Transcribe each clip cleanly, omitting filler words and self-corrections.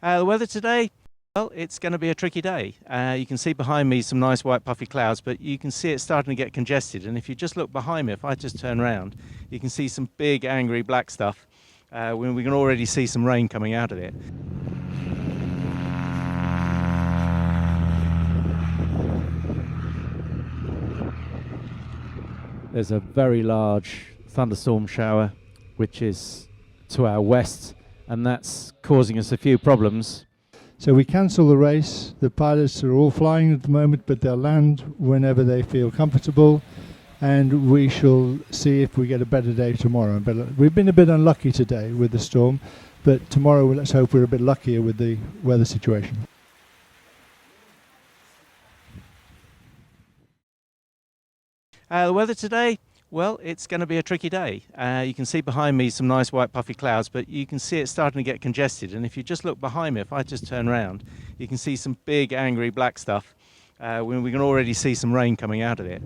The weather today, well, it's going to be a tricky day. You can see behind me some nice white puffy clouds, but you can see it starting to get congested. And if you just look behind me, if I just turn around, you can see some big angry black stuff. We can already see some rain coming out of it. There's a very large thunderstorm shower, which is to our west, and that's causing us a few problems. So we cancel the race. The pilots are all flying at the moment, but they'll land whenever they feel comfortable, and we shall see if we get a better day tomorrow. But we've been a bit unlucky today with the storm, but tomorrow let's hope we're a bit luckier with the weather situation. The weather today, well, it's going to be a tricky day. You can see behind me some nice white puffy clouds, but you can see it starting to get congested. And if you just look behind me, if I just turn around, you can see some big angry black stuff. We can already see some rain coming out of it.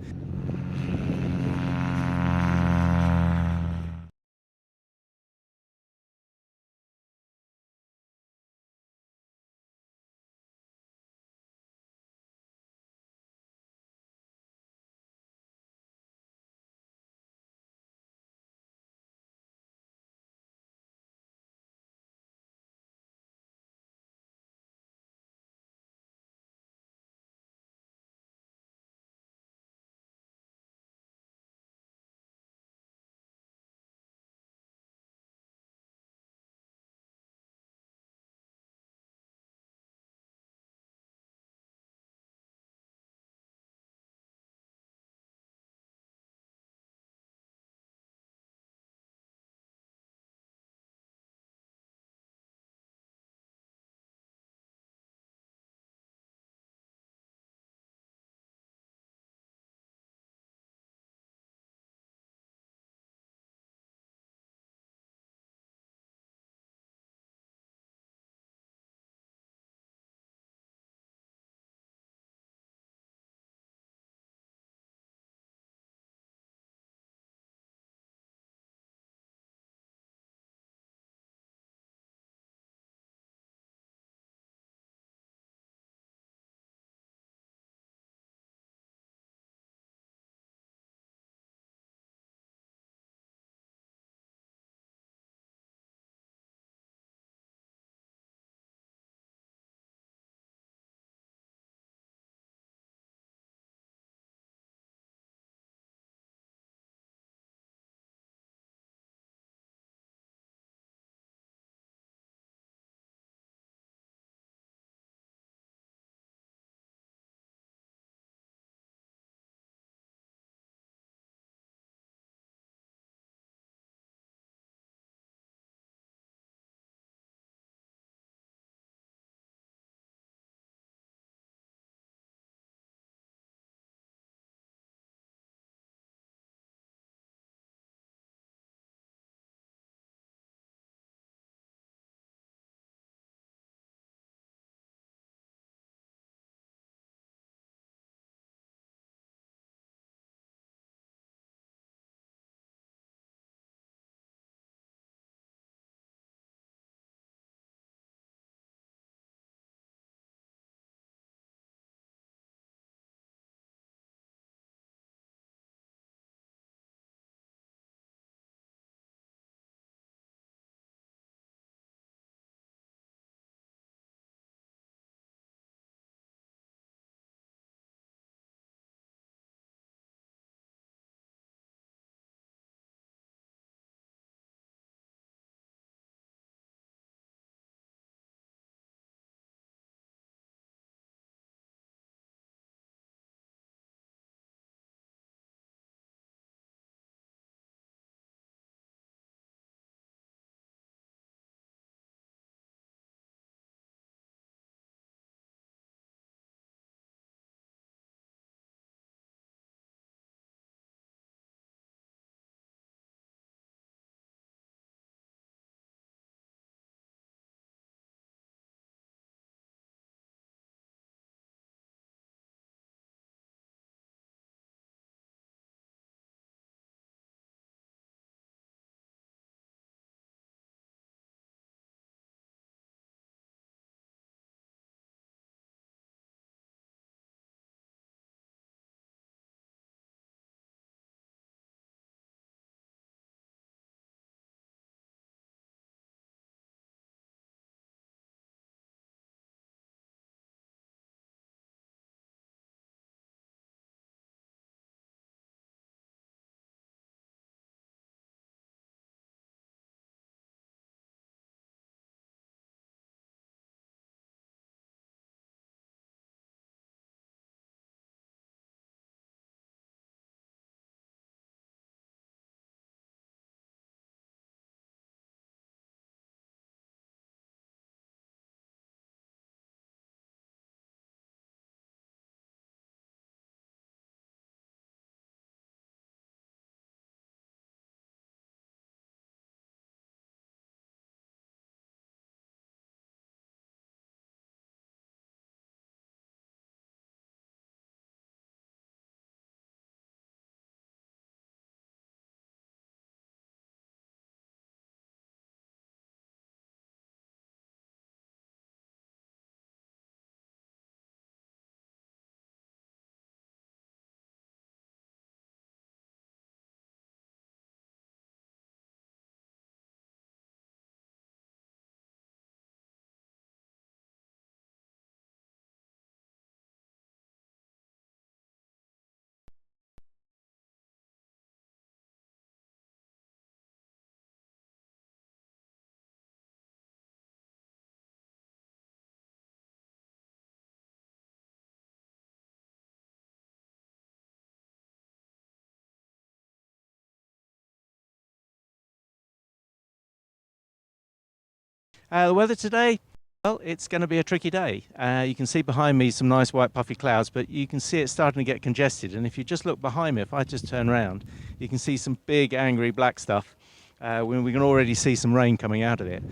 The weather today, well, it's going to be a tricky day. You can see behind me some nice white puffy clouds, but you can see it starting to get congested. And if you just look behind me, if I just turn around, you can see some big angry black stuff. When we can already see some rain coming out of it.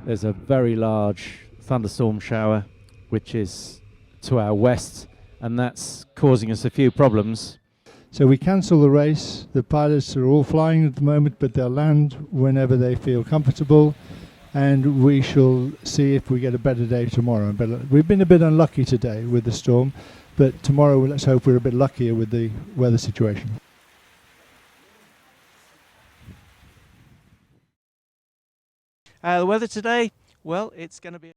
There's a very large thunderstorm shower which is to our west, and that's causing us a few problems. So we cancel the race. The pilots are all flying at the moment, but they'll land whenever they feel comfortable, and we shall see if we get a better day tomorrow. But we've been a bit unlucky today with the storm, but tomorrow let's hope we're a bit luckier with the weather situation. The weather today, well, it's going to be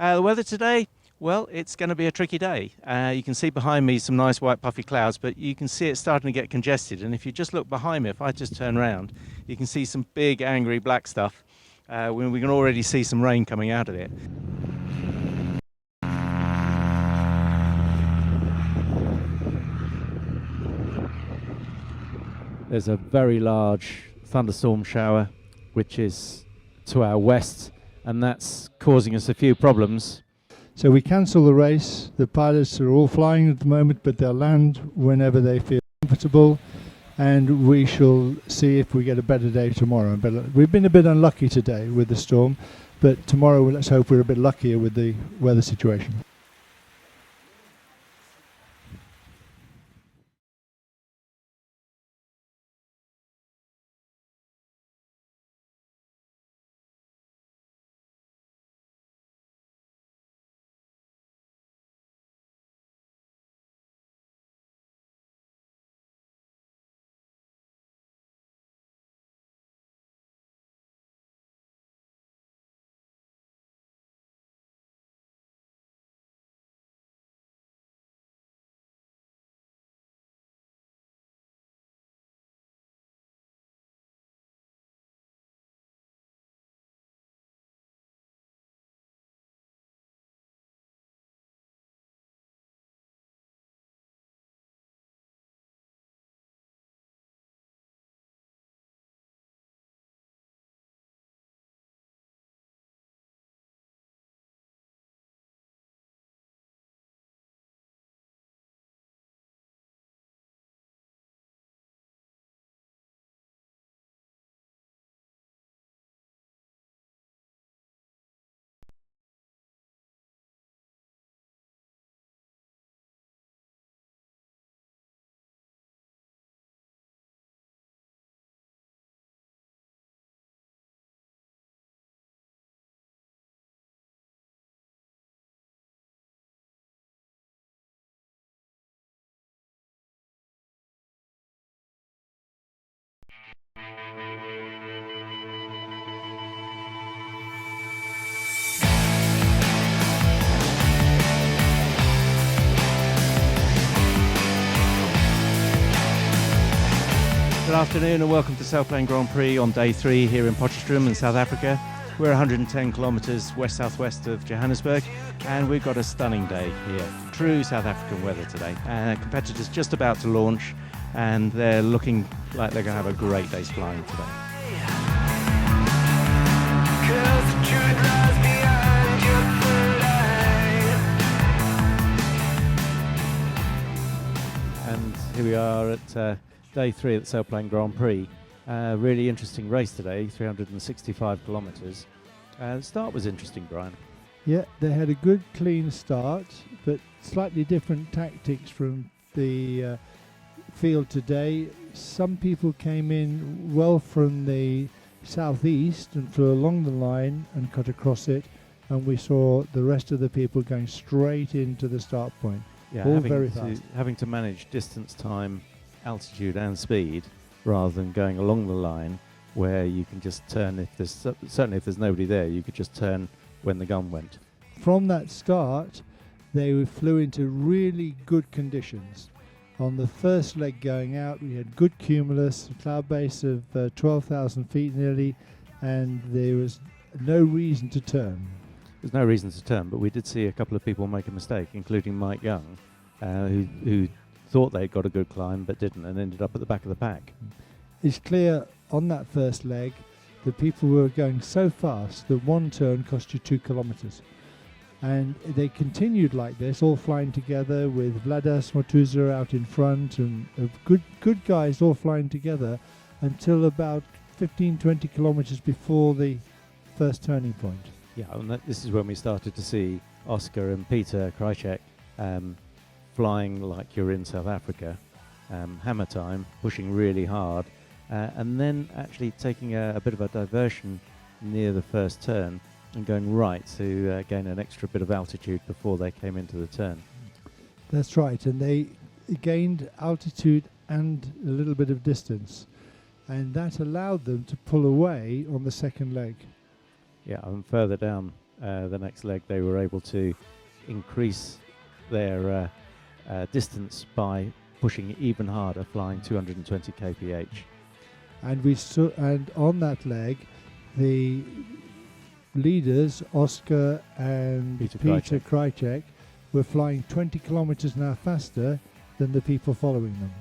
The weather today, well, it's going to be a tricky day. You can see behind me some nice white puffy clouds, but you can see it starting to get congested. And if you just look behind me, if I just turn around, you can see some big angry black stuff. We can already see some rain coming out of it. There's a very large thunderstorm shower which is to our west, and that's causing us a few problems. So we cancel the race. The pilots are all flying at the moment, but they'll land whenever they feel comfortable, and we shall see if we get a better day tomorrow. But we've been a bit unlucky today with the storm, but tomorrow let's hope we're a bit luckier with the weather situation. Good afternoon and welcome to Sailplane Grand Prix on day 3 here in Potchefstroom in South Africa. We're 110 kilometres west-southwest of Johannesburg, and we've got a stunning day here. True South African weather today. Competitors just about to launch, and they're looking like they're going to have a great day's flying today. And here we are at day 3 at the Sailplane Grand Prix. Really interesting race today, 365 kilometres. The start was interesting, Brian. Yeah, they had a good clean start, but slightly different tactics from the field today. Some people came in well from the southeast and flew along the line and cut across it, and we saw the rest of the people going straight into the start point. Yeah, all very fast. Having to manage distance, time, altitude and speed rather than going along the line where you can just turn if there's nobody there, you could just turn when the gun went. From that start, they flew into really good conditions. On the first leg going out, we had good cumulus, a cloud base of 12,000 feet nearly, and there was no reason to turn. There's no reason to turn, but we did see a couple of people make a mistake, including Mike Young, who thought they'd got a good climb but didn't, and ended up at the back of the pack. It's clear on that first leg the people were going so fast that one turn cost you 2 kilometers. And they continued like this, all flying together with Vladas Matuza out in front, and good guys all flying together until about 15-20 kilometers before the first turning point. Yeah, and this is when we started to see Oscar and Peter Krajcek flying like you're in South Africa, hammer time, pushing really hard, and then actually taking a bit of a diversion near the first turn and going right to gain an extra bit of altitude before they came into the turn. That's right, and they gained altitude and a little bit of distance, and that allowed them to pull away on the second leg. Yeah, and further down the next leg, they were able to increase their distance by pushing even harder, flying 220 kph. And on that leg, the leaders, Oscar and Peter Krajcek, were flying 20 kilometers an hour faster than the people following them.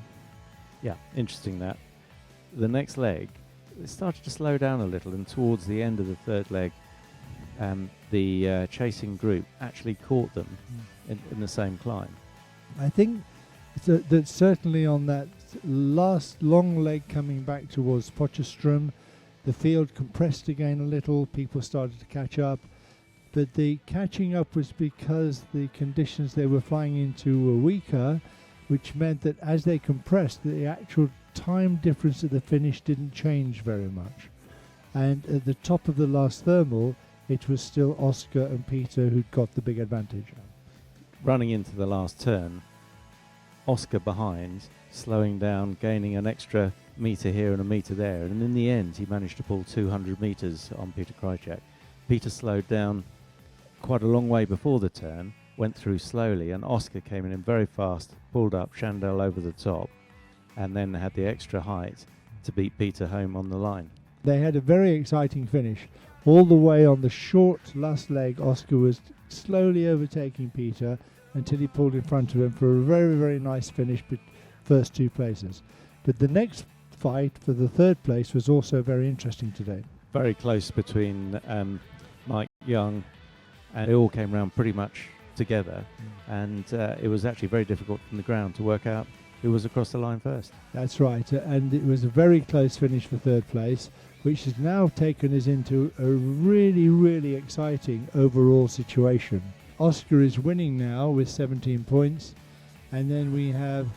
Yeah, interesting that. The next leg, it started to slow down a little, and towards the end of the third leg, the chasing group actually caught them in the same climb. I think that certainly on that last long leg coming back towards Potchefstroom, the field compressed again a little, people started to catch up, but the catching up was because the conditions they were flying into were weaker, which meant that as they compressed, the actual time difference at the finish didn't change very much. And at the top of the last thermal, it was still Oscar and Peter who'd got the big advantage. Running into the last turn, Oscar behind, slowing down, gaining an extra metre here and a metre there, and in the end he managed to pull 200 metres on Peter Krajcek. Peter slowed down quite a long way before the turn, went through slowly, and Oscar came in very fast, pulled up Chandel over the top, and then had the extra height to beat Peter home on the line. They had a very exciting finish. All the way on the short last leg, Oscar was slowly overtaking Peter until he pulled in front of him for a very, very nice finish, first two places. But the next fight for the third place was also very interesting today. Very close between Mike Young, and they all came round pretty much together, and it was actually very difficult from the ground to work out who was across the line first. That's right, and it was a very close finish for third place, which has now taken us into a really, really exciting overall situation. Oscar is winning now with 17 points, and then we have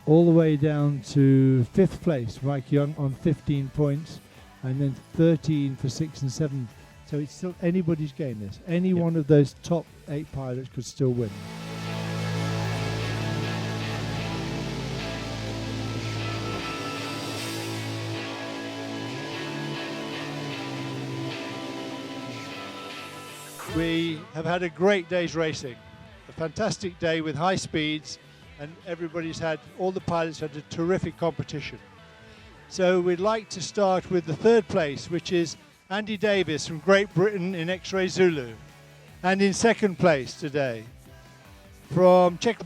all the way down to 5th place, Mike Young on 15 points, and then 13 for 6 and 7. So it's still anybody's game, this. Any one of those top 8 pilots could still win. We have had a great day's racing, a fantastic day with high speeds, and all the pilots had a terrific competition. So we'd like to start with the third place, which is Andy Davis from Great Britain in X-Ray Zulu. And in second place today, from Czech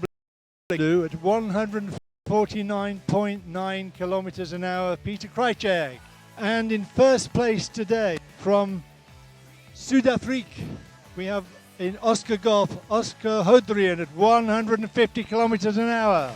Republic at 149.9 kilometers an hour, Peter Krajcek. And in first place today, from Sud-Afrique, we have in Oscar Golf, Oscar Hodrien at 150 kilometers an hour.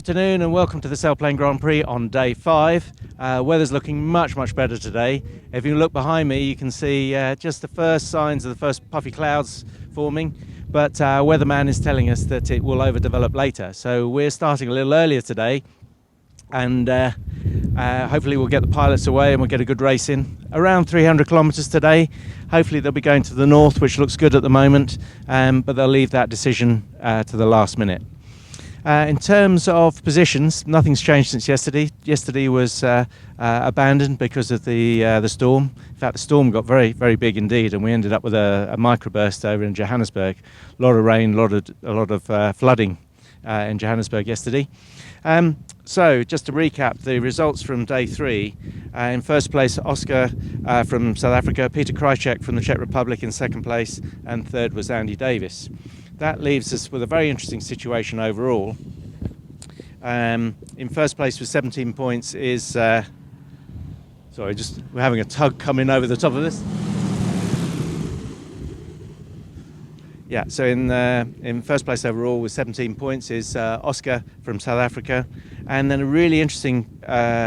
Afternoon and welcome to the Sailplane Grand Prix on day 5. Weather's looking much better today. If you look behind me, you can see just the first signs of the first puffy clouds forming, but our weatherman is telling us that it will overdevelop later. So we're starting a little earlier today, and hopefully we'll get the pilots away and we'll get a good race in. Around 300 kilometres today. Hopefully they'll be going to the north, which looks good at the moment, but they'll leave that decision to the last minute. In terms of positions, nothing's changed since yesterday. Yesterday was abandoned because of the storm. In fact, the storm got very big indeed, and we ended up with a microburst over in Johannesburg. A lot of rain, a lot of flooding in Johannesburg yesterday. So, just to recap the results from day 3, in first place Oscar from South Africa, Peter Krajcek from the Czech Republic in second place, and third was Andy Davis. That leaves us with a very interesting situation overall. In first place with 17 points is... we're having a tug coming over the top of this. Yeah, so in first place overall with 17 points is Oscar from South Africa, and then a really interesting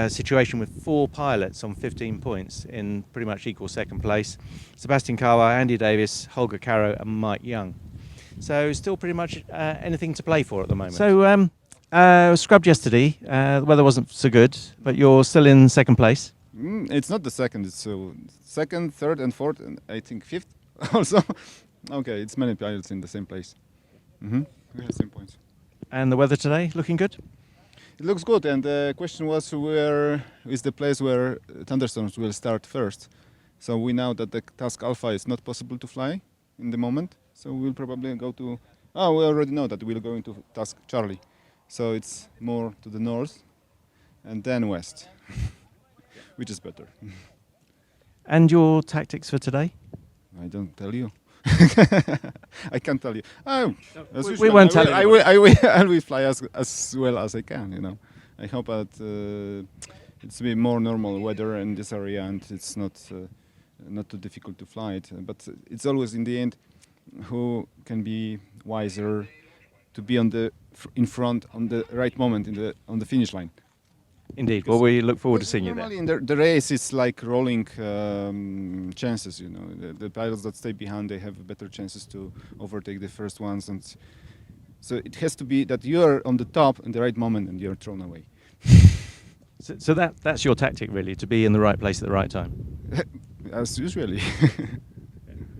situation with 4 pilots on 15 points in pretty much equal second place. Sebastian Kawa, Andy Davis, Holger Caro and Mike Young. So still pretty much anything to play for at the moment. So scrubbed yesterday, the weather wasn't so good, but you're still in second place. It's not the second, it's second, third and fourth, and I think fifth also. Okay, it's many pilots in the same place. We have same points. And the weather today, looking good? It looks good, and the question was where is the place where thunderstorms will start first. So we know that the task Alpha is not possible to fly in the moment. So we'll probably go to... we already know that we'll go into task Charlie. So it's more to the north and then west, which is better. And your tactics for today? I don't tell you. I can't tell you. We won't tell you. I will fly as well as I can, you know. I hope that it's be more normal weather in this area and it's not too difficult to fly it. But it's always in the end who can be wiser to be in front on the right moment on the finish line. Indeed. Well, we look forward to seeing you there. Normally in the race it's like rolling chances, you know. The pilots that stay behind, they have better chances to overtake the first ones, and so it has to be that you are on the top in the right moment and you're thrown away. So that's your tactic really, to be in the right place at the right time. As usually.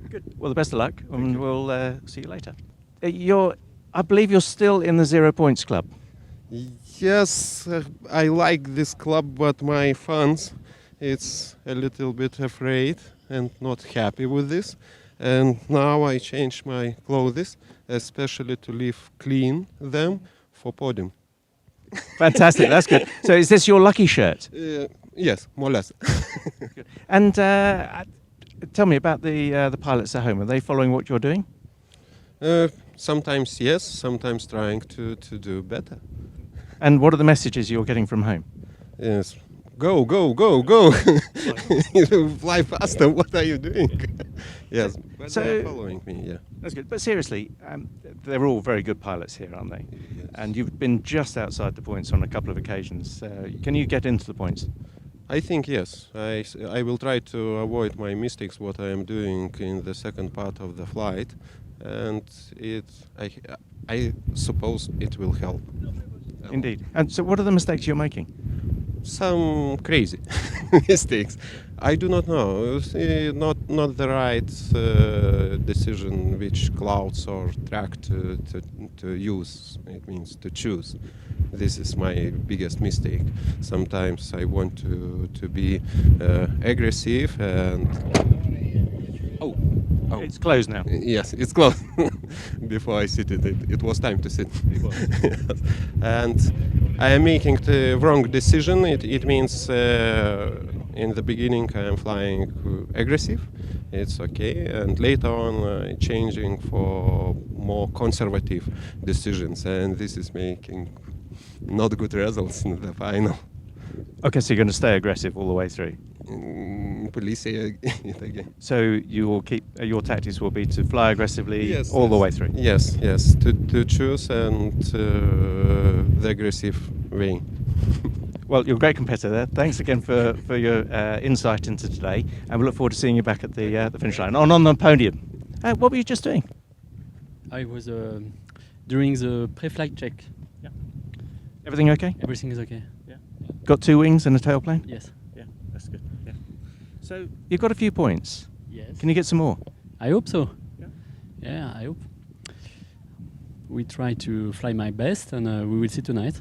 Good. Well, the best of luck, and we'll see you later. I believe you're still in the 0 Points Club. Yes, I like this club, but my fans, it's a little bit afraid and not happy with this. And now I change my clothes, especially to leave clean them for podium. Fantastic, that's good. So is this your lucky shirt? Yes, more or less. And tell me about the pilots at home. Are they following what you're doing? Sometimes yes, sometimes trying to do better. And what are the messages you're getting from home? Yes, go! Fly faster, what are you doing? Yes, but so they're following me, yeah. That's good. But seriously, they're all very good pilots here, aren't they? Yes. And you've been just outside the points on a couple of occasions. Can you get into the points? I think yes. I will try to avoid my mistakes, what I am doing in the second part of the flight, and I suppose it will help. Indeed. And so what are the mistakes you're making? Some crazy mistakes. I do not know. Not the right decision which clouds or track to use. It means to choose. This is my biggest mistake. Sometimes I want to be aggressive and... Oh. It's closed now. Yes, it's closed. Before I sit it was time to sit. Yes. And I am making the wrong decision. It means in the beginning I am flying aggressive. It's okay, and later on changing for more conservative decisions, and this is making not good results in the final. Okay, so you're going to stay aggressive all the way through? happily say it again. So you will keep your tactics will be to fly aggressively Yes, all the yes. way through. Yes, yes, to choose and the aggressive way. Well, you're a great competitor. Thanks again for your insight into today, and we look forward to seeing you back at the finish line on the podium. What were you just doing? I was during the pre-flight check. Everything okay? Everything is okay. Got 2 wings and a tailplane? Yes. Yeah, that's good. Yeah. So you've got a few points. Yes. Can you get some more? I hope so. Yeah. Yeah, I hope. We try to fly my best, and we will see tonight.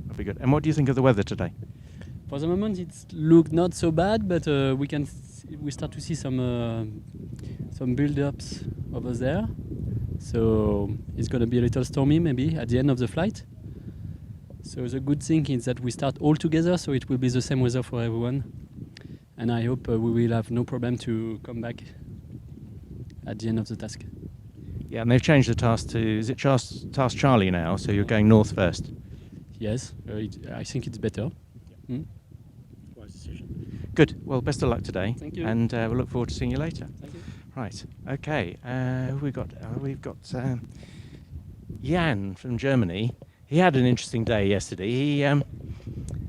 That'll be good. And what do you think of the weather today? For the moment, it's look not so bad, but we start to see some build-ups over there. So it's going to be a little stormy maybe at the end of the flight. So the good thing is that we start all together, so it will be the same weather for everyone. And I hope we will have no problem to come back at the end of the task. Yeah, and they've changed the task to, is it task Charlie now? So you're going north first. Yes, I think it's better. Mm. Wise decision. Good. Well, best of luck today. Thank you. And we'll look forward to seeing you later. Thank you. Right. Okay. We've got Jan from Germany. He had an interesting day yesterday.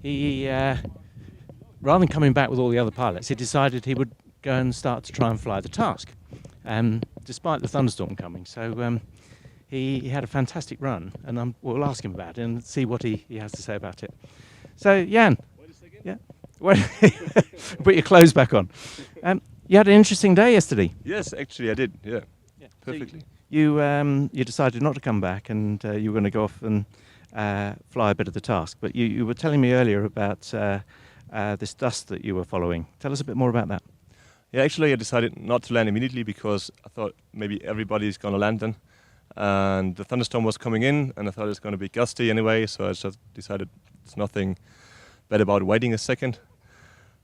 He rather than coming back with all the other pilots, he decided he would go and start to try and fly the task, despite the thunderstorm coming. So he had a fantastic run, and we'll ask him about it and see what he has to say about it. So Jan, yeah, put your clothes back on. You had an interesting day yesterday. Yes, actually I did. Yeah, perfectly. So you decided not to come back, and you were going to go off and fly a bit of the task. But you were telling me earlier about this dust that you were following. Tell us a bit more about that. Yeah, actually I decided not to land immediately because I thought maybe everybody's going to land then. And the thunderstorm was coming in, and I thought it's going to be gusty anyway, so I just decided it's nothing bad about waiting a second.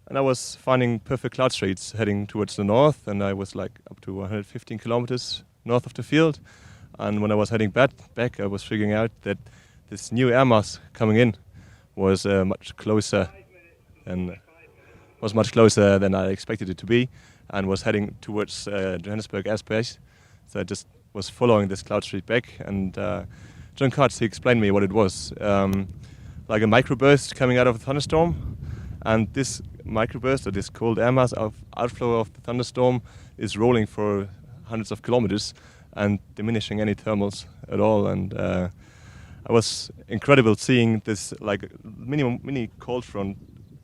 And I was finding perfect cloud streets heading towards the north, and I was like up to 115 kilometers north of the field. And when I was heading back, I was figuring out that this new air mass coming in was much closer than I expected it to be, and was heading towards Johannesburg airspace. So I just was following this cloud street back, and John Katz, he explained me what it was, like a microburst coming out of a thunderstorm, and this microburst, or this cold air mass outflow of the thunderstorm, is rolling for hundreds of kilometers and diminishing any thermals at all. And I was incredible seeing this like mini cold front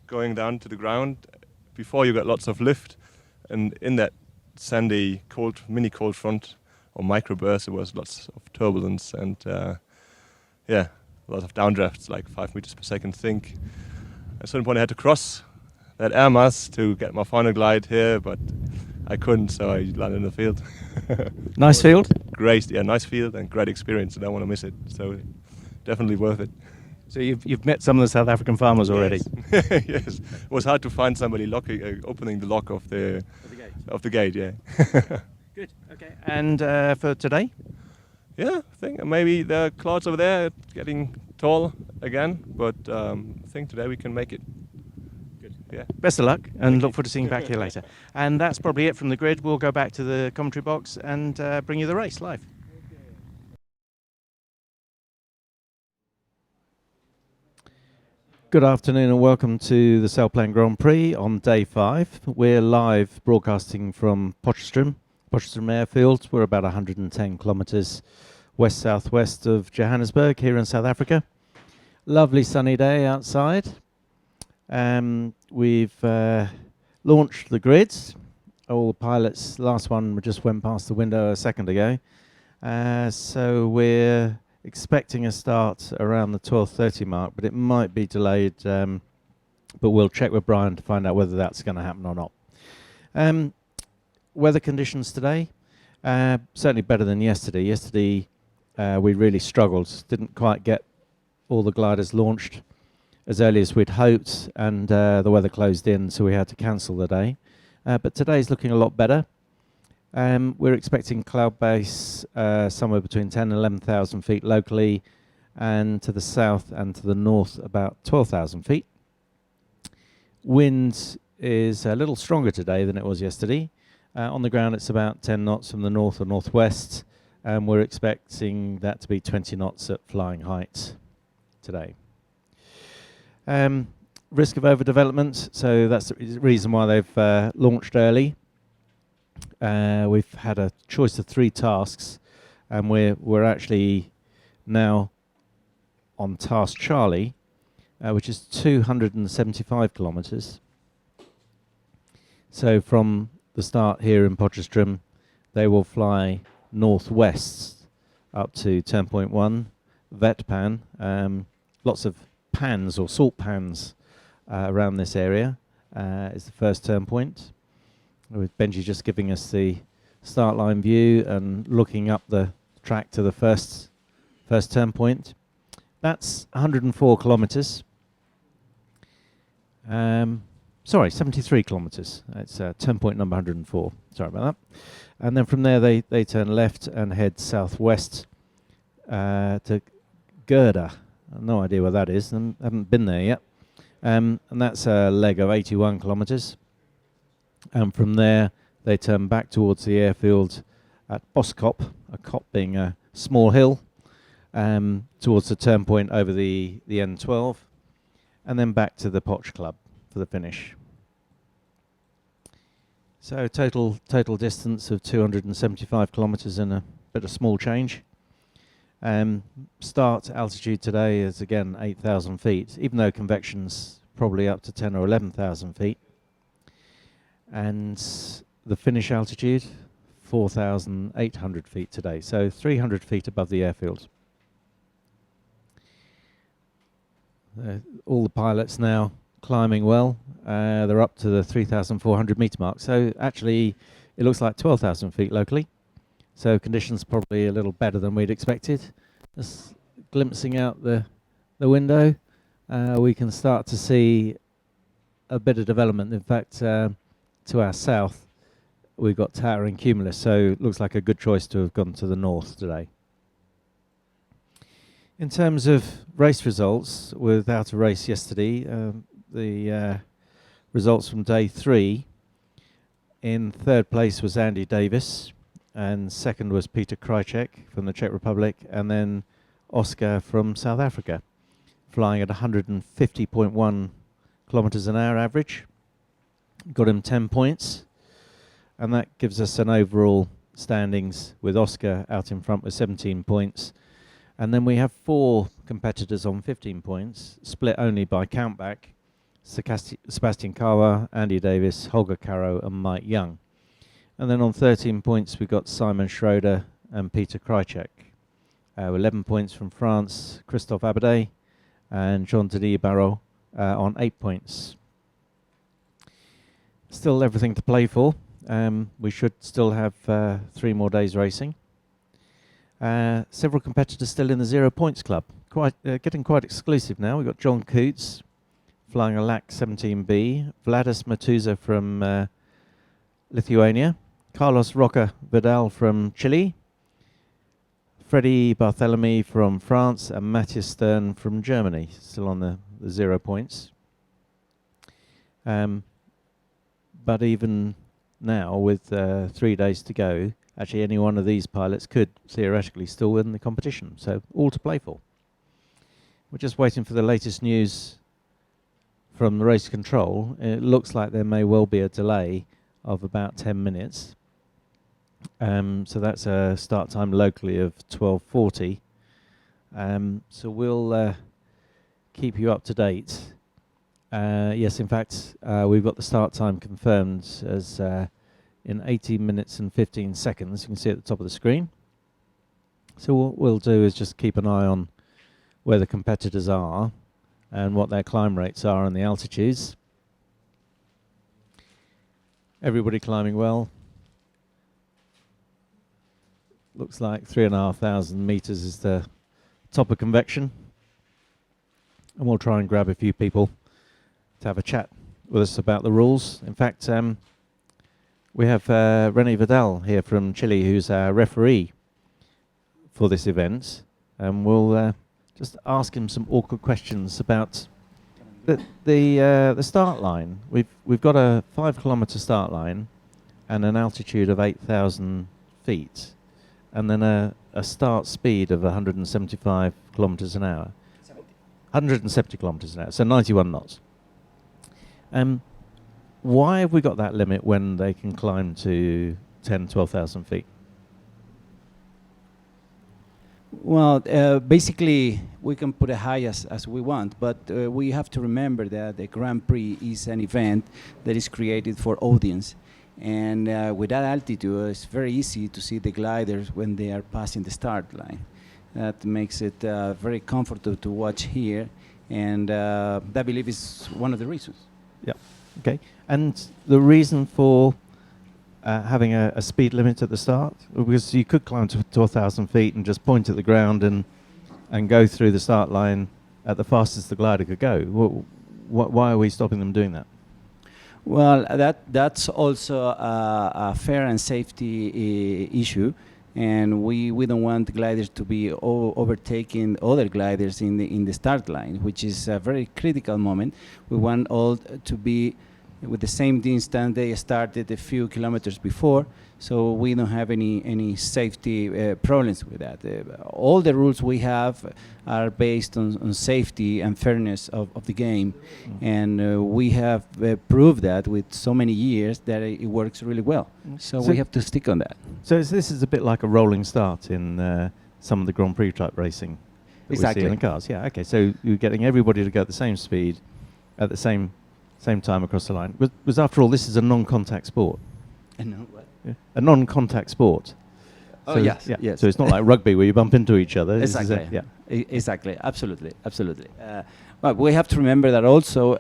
going down to the ground before you got lots of lift, and in that sandy mini cold front or microburst, there was lots of turbulence and lots of downdrafts, like 5 meters per second. At a certain point I had to cross that air mass to get my final glide here, but I couldn't, so I landed in the field. Nice field? Great, yeah, nice field and great experience. I don't want to miss it, so definitely worth it. So you've met some of the South African farmers already? Yes, yes. It was hard to find somebody opening the lock of the gate, yeah. Good, okay. And for today? Yeah, I think maybe the clouds over there getting tall again, but I think today we can make it. Good. Yeah. Best of luck, and look forward to seeing you back here later. And that's probably it from the grid. We'll go back to the commentary box and bring you the race live. Good afternoon and welcome to the Sailplane Grand Prix on day 5. We're live broadcasting from Potchefstroom Airfield. We're about 110 kilometres west-southwest of Johannesburg here in South Africa. Lovely sunny day outside. We've launched the grids. All the pilots, last one just went past the window a second ago. So we're expecting a start around the 12:30 mark, but it might be delayed, but we'll check with Brian to find out whether that's going to happen or not. Weather conditions today, certainly better than yesterday. Yesterday we really struggled, didn't quite get all the gliders launched as early as we'd hoped, and the weather closed in, so we had to cancel the day. But today's looking a lot better. We're expecting cloud base somewhere between 10 and 11,000 feet locally, and to the south and to the north about 12,000 feet. Winds is a little stronger today than it was yesterday. On the ground, it's about 10 knots from the north or northwest, and we're expecting that to be 20 knots at flying height today. Risk of overdevelopment, so that's the reason why they've launched early. We've had a choice of 3 tasks, and we're actually now on task Charlie, which is 275 kilometres. So from the start here in Potchefstroom, they will fly northwest up to turnpoint 1, Vetpan. Lots of pans or salt pans around this area is the first turnpoint. With Benji just giving us the start line view and looking up the track to the first turnpoint. That's 104 kilometres. Sorry, 73 kilometres. It's turnpoint number 104. Sorry about that. And then from there they turn left and head southwest to Gerda. I've no idea where that is. I haven't been there yet. And that's a leg of 81 kilometres. And from there they turn back towards the airfield at Boskop, a cop being a small hill, towards the turnpoint over the N12, and then back to the Potch Club for the finish. So total distance of 275 kilometres and a bit of small change. Start altitude today is again 8,000 feet, even though convection's probably up to 10 or 11,000 feet. And the finish altitude, 4,800 feet today, so 300 feet above the airfield. All the pilots now climbing well. They're up to the 3,400 metre mark, so actually it looks like 12,000 feet locally. So conditions probably a little better than we'd expected. Just glimpsing out the window, we can start to see a bit of development. In fact, to our south, we've got towering cumulus, so it looks like a good choice to have gone to the north today. In terms of race results, without a race yesterday, the results from day 3, in third place was Andy Davis, and second was Peter Krajcek from the Czech Republic, and then Oscar from South Africa, flying at 150.1 kilometres an hour average. Got him 10 points, and that gives us an overall standings with Oscar out in front with 17 points. And then we have 4 competitors on 15 points, split only by countback: Sebastian Kawa, Andy Davis, Holger Caro and Mike Young. And then on 13 points we've got Simon Schroeder and Peter Krajcek. 11 points from France, Christophe Abadé and Jean-Denis Barrault on 8 points. Still everything to play for. We should still have 3 more days racing. Several competitors still in the 0 points club. Getting quite exclusive now. We've got John Coots flying a LAC 17B, Vladis Matuza from Lithuania, Carlos Roca Vidal from Chile, Freddie Barthélemy from France, and Matthias Stern from Germany, still on the 0 points. But even now, with 3 days to go, actually any one of these pilots could theoretically still win the competition, so all to play for. We're just waiting for the latest news from the race control. It looks like there may well be a delay of about 10 minutes. So that's a start time locally of 12:40. So we'll keep you up to date. Yes, in fact, we've got the start time confirmed as in 18 minutes and 15 seconds. You can see at the top of the screen. So what we'll do is just keep an eye on where the competitors are and what their climb rates are and the altitudes. Everybody climbing well. Looks like 3,500 meters is the top of convection. And we'll try and grab a few people to have a chat with us about the rules. In fact, we have René Vidal here from Chile, who's our referee for this event. And we'll just ask him some awkward questions about The start line. We've got a 5 kilometre start line, and an altitude of 8,000 feet, and then a start speed of 175 kilometres an hour. 170 kilometres an hour, so 91 knots. Why have we got that limit when they can climb to 10, 12,000 feet? Well, basically, we can put it high as we want, but we have to remember that the Grand Prix is an event that is created for audience. And with that altitude, it's very easy to see the gliders when they are passing the start line. That makes it very comfortable to watch here, and that, I believe, is one of the reasons. Yeah. Okay. And the reason for having a speed limit at the start, because you could climb to 1,000 feet and just point at the ground and go through the start line at the fastest the glider could go. Why are we stopping them doing that? Well, that's also a fair and safety issue, and we don't want gliders to be overtaking other gliders in the start line, which is a very critical moment. We want all to be with the same distance they started a few kilometers before, so we don't have any safety problems with that. All the rules we have are based on safety and fairness of the game, and we have proved that with so many years that it works really well. So we have to stick on that. So this is a bit like a rolling start in some of the Grand Prix type racing that Exactly. we see in the cars. Yeah, okay. So you're getting everybody to go at the same speed at the same time across the line. Was after all, this is a non-contact sport. Yeah. A non-contact sport. Oh, So yes, yeah. yes. So it's not like rugby where you bump into each other. This is Exactly. Exactly. Absolutely. But we have to remember that also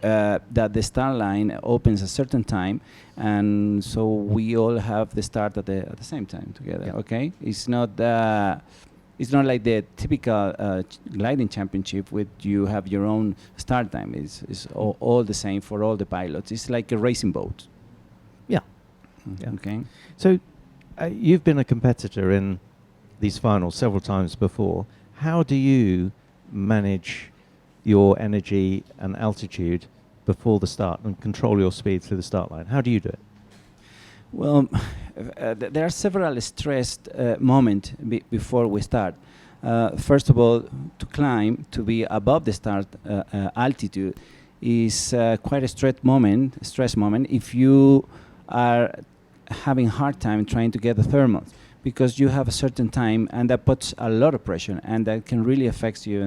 that the start line opens a certain time, and so we all have the start at the same time together. Yeah. Okay, it's not like the typical gliding championship where you have your own start time. It's all the same for all the pilots. It's like a racing boat. Yeah. Yeah. Okay. So you've been a competitor in these finals several times before. How do you manage your energy and altitude before the start and control your speed through the start line? How do you do it? Well, there are several stressed moments before we start. First of all, to climb, to be above the start altitude is quite a stress moment if you are having hard time trying to get the thermals, because you have a certain time, and that puts a lot of pressure, and that can really affect you.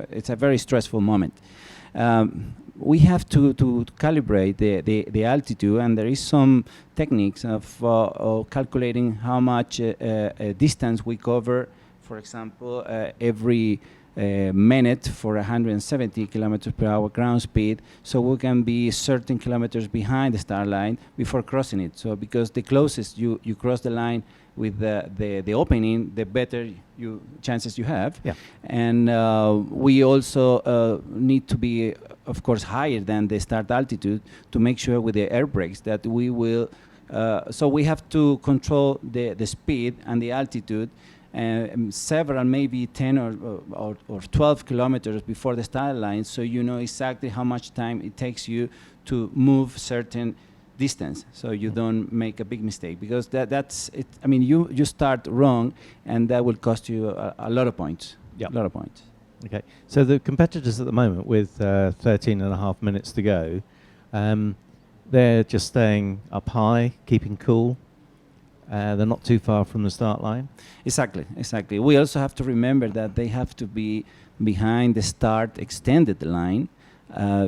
It's a very stressful moment. We have to calibrate the altitude, and there is some techniques of calculating how much distance we cover. For example, every minute for 170 kilometers per hour ground speed, so we can be certain kilometers behind the start line before crossing it. So because the closest you cross the line with the opening, the better chances you have. Yeah. And we also need to be, of course, higher than the start altitude to make sure with the air brakes that we will. So we have to control the speed and the altitude. Several, maybe 10 or 12 kilometers before the start line, so you know exactly how much time it takes you to move certain distance, so you don't make a big mistake, because that's it. I mean, you start wrong, and that will cost you a lot of points. Yeah. A lot of points. Okay. So the competitors at the moment, with 13 and a half minutes to go, they're just staying up high, keeping cool. They're not too far from the start line. Exactly. We also have to remember that they have to be behind the start extended line.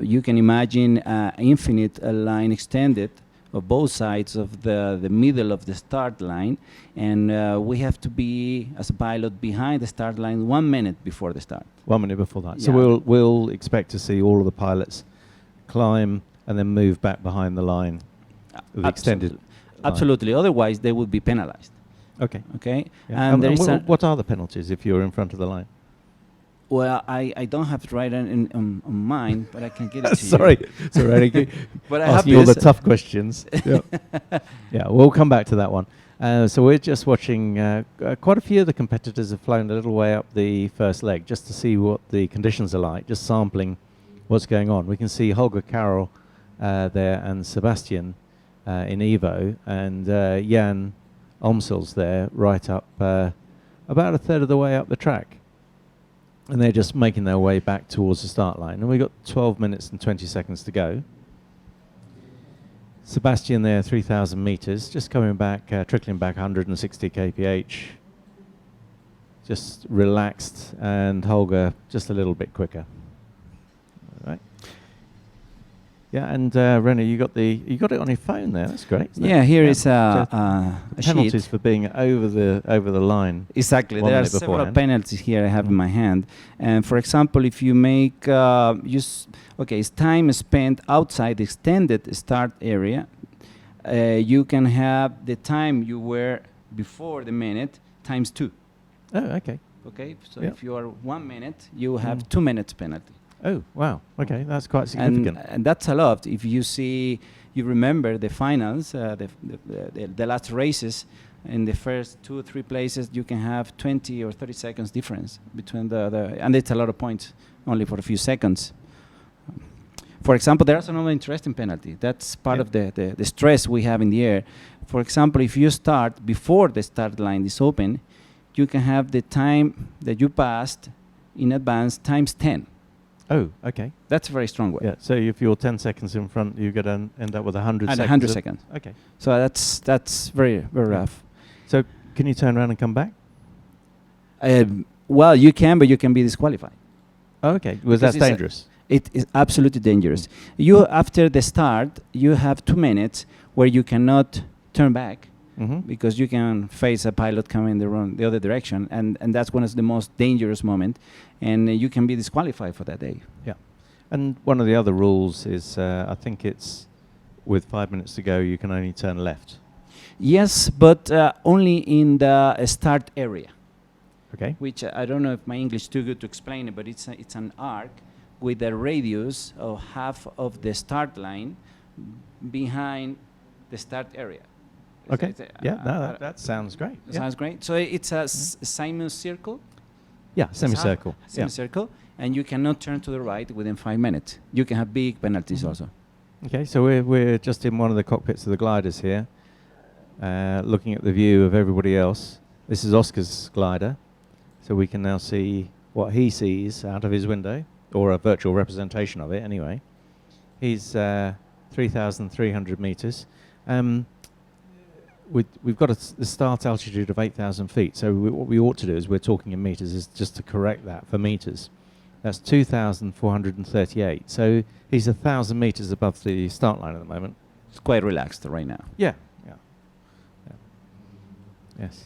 You can imagine infinite line extended of both sides of the middle of the start line, and we have to be, as a pilot, behind the start line 1 minute before the start. 1 minute before that. Yeah. So we'll expect to see all of the pilots climb and then move back behind the line with the extended line. Absolutely. Otherwise, they would be penalized. Okay. Okay. Yeah. And there is what are the penalties if you're in front of the line? Well, I don't have it right on mine, but I can get it to Sorry, you. sorry. But I have asking all the this. tough questions. Yeah, we'll come back to that one. So we're just watching. Quite a few of the competitors have flown a little way up the first leg just to see what the conditions are like, just sampling what's going on. We can see Holger Carroll there and Sebastian in Evo, and Jan Omsel's there right up about a third of the way up the track. And they're just making their way back towards the start line. And we've got 12 minutes and 20 seconds to go. Sebastian there, 3,000 meters, just coming back, trickling back 160 kph. Just relaxed, and Holger just a little bit quicker. All right. Yeah, and René, you got it on your phone there. That's great. Yeah, here is a penalties sheet. for being over the line. Exactly, 1 there are minute several beforehand. penalties here I have in my hand. And for example, if you make it's time spent outside the extended start area, you can have the time you were before the minute times 2. Oh, okay. Okay, so Yep. if you are 1 minute, you have 2 minutes penalty. Oh, wow. Okay, that's quite significant. And that's a lot. If you remember the finals, the last races, in the first 2 or 3 places, you can have 20 or 30 seconds difference between and it's a lot of points only for a few seconds. For example, there's another interesting penalty. That's part of the stress we have in the air. For example, if you start before the start line is open, you can have the time that you passed in advance times 10. Oh, okay. That's a very strong way. Yeah. So if you're 10 seconds in front, you're going to end up with 100 At seconds. 100 seconds. Okay. So that's very rough. So can you turn around and come back? Well, you can, but you can be disqualified. Oh, okay. Was that Because dangerous? It is absolutely dangerous. You after the start, you have 2 minutes where you cannot turn back Mm-hmm. because you can face a pilot coming the other direction, and that's one of the most dangerous moment, and you can be disqualified for that day. Yeah. And one of the other rules is, I think it's with 5 minutes to go, you can only turn left. Yes, but only in the start area. Okay. Which I don't know if my English is too good to explain it, but it's an arc with a radius of half of the start line behind the start area. Okay. Yeah, no, that sounds great. Sounds great. So it's a semicircle. Yeah, semicircle. Yeah. Semicircle, and you cannot turn to the right within 5 minutes. You can have big penalties also. Okay, so we're just in one of the cockpits of the gliders here, looking at the view of everybody else. This is Oscar's glider, so we can now see what he sees out of his window, or a virtual representation of it anyway. He's 3,300 meters. We've got the start altitude of 8,000 feet, so what we ought to do is, we're talking in meters, is just to correct that for meters. That's 2,438. So he's 1,000 meters above the start line at the moment. It's quite relaxed right now. Yeah. Yes.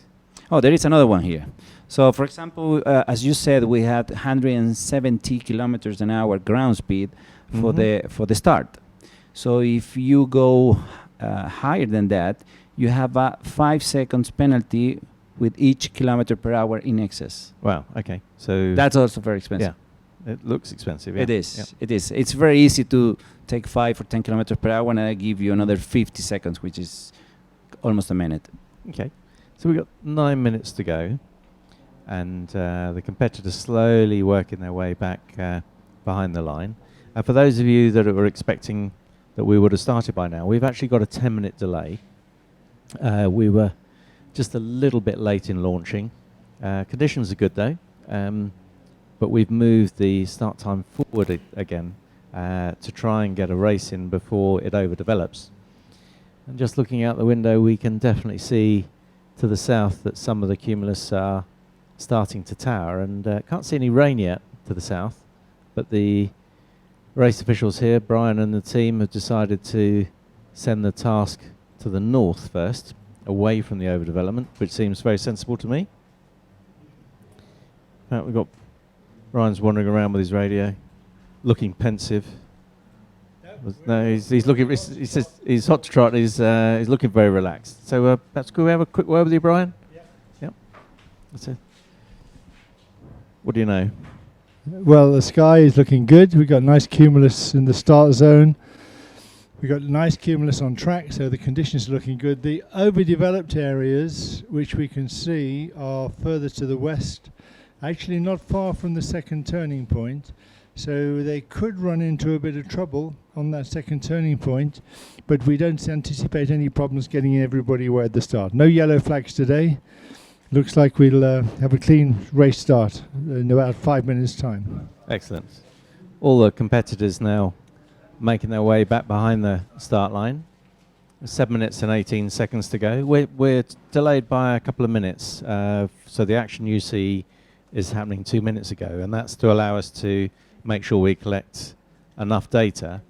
Oh, there is another one here. So, for example, as you said, we had 170 kilometers an hour ground speed for the start. So if you go higher than that, you have a 5 seconds penalty with each kilometer per hour in excess. Wow. Okay. So that's also very expensive. Yeah. It looks expensive. Yeah. It is. Yeah. It is. It's very easy to take 5 or 10 kilometers per hour, and I give you another 50 seconds, which is almost a minute. Okay. So we've got 9 minutes to go, and the competitors slowly working their way back behind the line. For those of you that were expecting that we would have started by now, we've actually got a 10-minute delay. We were just a little bit late in launching. Conditions are good though, but we've moved the start time forward again to try and get a race in before it overdevelops. And just looking out the window, we can definitely see to the south that some of the cumulus are starting to tower, and can't see any rain yet to the south, but the race officials here, Brian and the team, have decided to send the task to the north first, away from the overdevelopment, which seems very sensible to me. In fact, we've got Brian's wandering around with his radio, looking pensive. No, he's looking. He says he's hot to trot. He's looking very relaxed. So perhaps could we have a quick word with you, Brian? Yeah. Yep. That's it. What do you know? Well, the sky is looking good. We've got nice cumulus in the start zone. We've got nice cumulus on track, so the conditions are looking good. The overdeveloped areas, which we can see, are further to the west, actually not far from the second turning point. So they could run into a bit of trouble on that second turning point, but we don't anticipate any problems getting everybody away at the start. No yellow flags today. Looks like we'll have a clean race start in about 5 minutes' time. Excellent. All the competitors now making their way back behind the start line. 7 minutes and 18 seconds to go. We're delayed by a couple of minutes, so the action you see is happening 2 minutes ago, and that's to allow us to make sure we collect enough data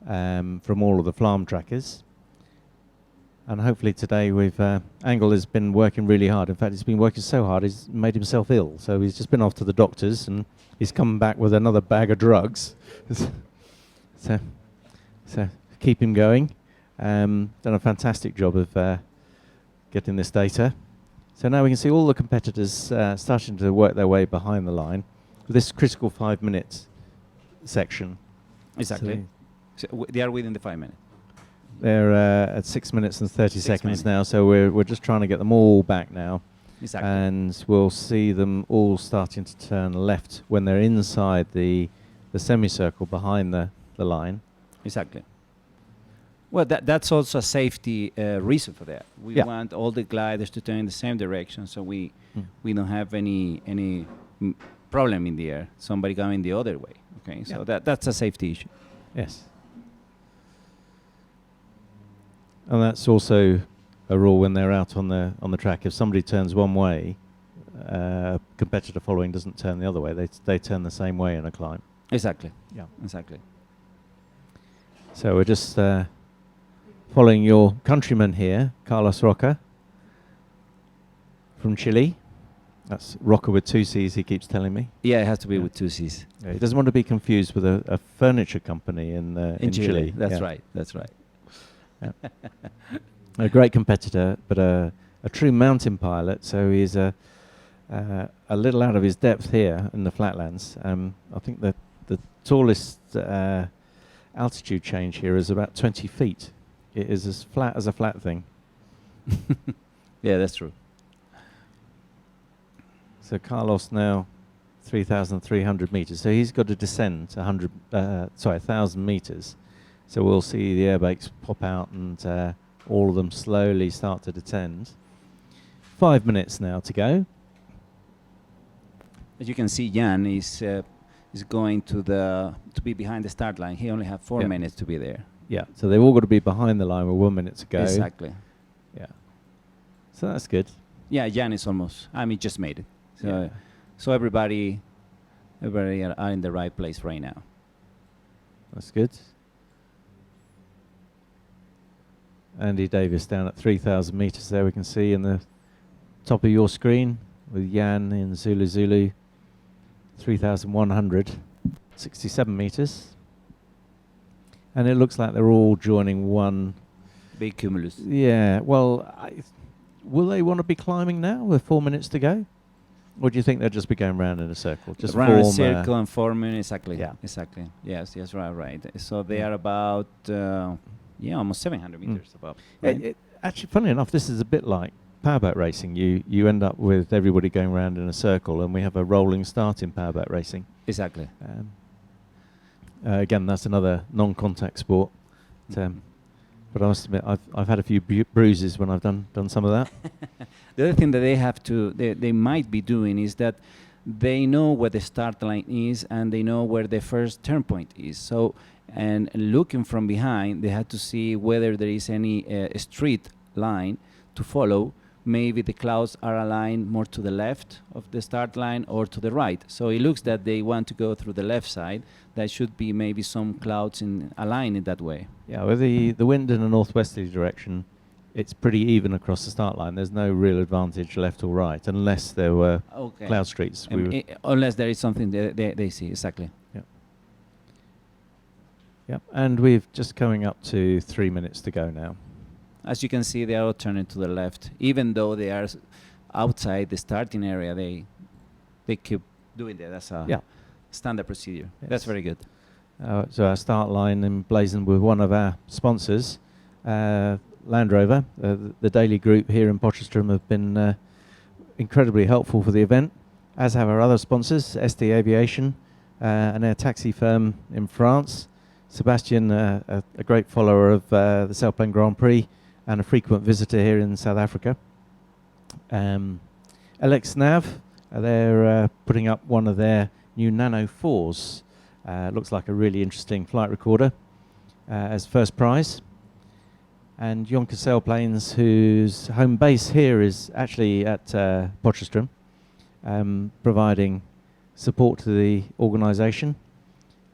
from all of the FLAM trackers. And hopefully today Angle has been working really hard. In fact, he's been working so hard he's made himself ill. So he's just been off to the doctors and he's coming back with another bag of drugs. so keep him going. Done a fantastic job of getting this data. So now we can see all the competitors starting to work their way behind the line with this critical 5 minutes section. Exactly. So they are within the 5 minutes. They're at 6 minutes and 30 seconds minutes. now, so we're just trying to get them all back now. Exactly. And we'll see them all starting to turn left when they're inside the semicircle behind the line. Exactly. Well, that's also a safety reason for that. We want all the gliders to turn in the same direction, so we don't have any problem in the air. Somebody going the other way. Okay, so that's a safety issue. Yes. And that's also a rule when they're out on the track. If somebody turns one way, competitor following doesn't turn the other way. They turn the same way in a climb. Exactly. Yeah. Exactly. So we're just following your countryman here, Carlos Roca from Chile. That's Roca with 2 C's, he keeps telling me. Yeah, it has to be with 2 C's. Yeah, he doesn't want to be confused with a furniture company in Chile. That's right. That's right. Yeah. A great competitor, but a true mountain pilot. So he's a little out of his depth here in the flatlands. I think the tallest altitude change here is about 20 feet. It is as flat as a flat thing. Yeah, that's true. So Carlos now 3,300 meters. So he's got to descend to 1,000 meters. So we'll see the airbrakes pop out and all of them slowly start to descend. 5 minutes now to go. As you can see, Jan is going to be behind the start line. He only has 4 minutes to be there. Yeah, so they've all got to be behind the line with 1 minute to go. Exactly. Yeah. So that's good. Yeah, Jan is almost. Just made it. So everybody are in the right place right now. That's good. Andy Davis down at 3,000 meters there. We can see in the top of your screen with Jan in Zulu Zulu, 3,100, 67 meters. And it looks like they're all joining one big cumulus. Yeah, well, will they want to be climbing now with 4 minutes to go? Or do you think they'll just be going round in a circle? Just round in a circle and 4 minutes, exactly. Yeah. Exactly. Yes, right. So they are about, almost 700 meters above. Right? Actually, funnily enough, this is a bit like powerboat racing. You end up with everybody going round in a circle, and we have a rolling start in powerboat racing. Exactly. Again, that's another non-contact sport. But I must admit, I've had a few bruises when I've done some of that. The other thing that they might be doing is that they know where the start line is and they know where the first turn point is. So, and looking from behind, they had to see whether there is any street line to follow. Maybe the clouds are aligned more to the left of the start line or to the right. So it looks that they want to go through the left side. There should be maybe some clouds aligned in that way. Yeah, with the wind in a northwesterly direction, it's pretty even across the start line. There's no real advantage left or right, unless there were cloud streets. Unless there is something they see, exactly. Yeah. Yep, and we've just coming up to 3 minutes to go now. As you can see, they are all turning to the left. Even though they are outside the starting area, they keep doing that. That's a standard procedure. Yes. That's very good. So our start line emblazoned with one of our sponsors, Land Rover. The daily group here in Potchefstroom have been incredibly helpful for the event, as have our other sponsors, ST Aviation, an air taxi firm in France. Sebastian, a great follower of the Sailplane Grand Prix and a frequent visitor here in South Africa. LX Nav, they're putting up one of their new Nano 4s. Looks like a really interesting flight recorder as first prize. And Jonker Sailplanes, whose home base here is actually at Potchefstroom, providing support to the organisation.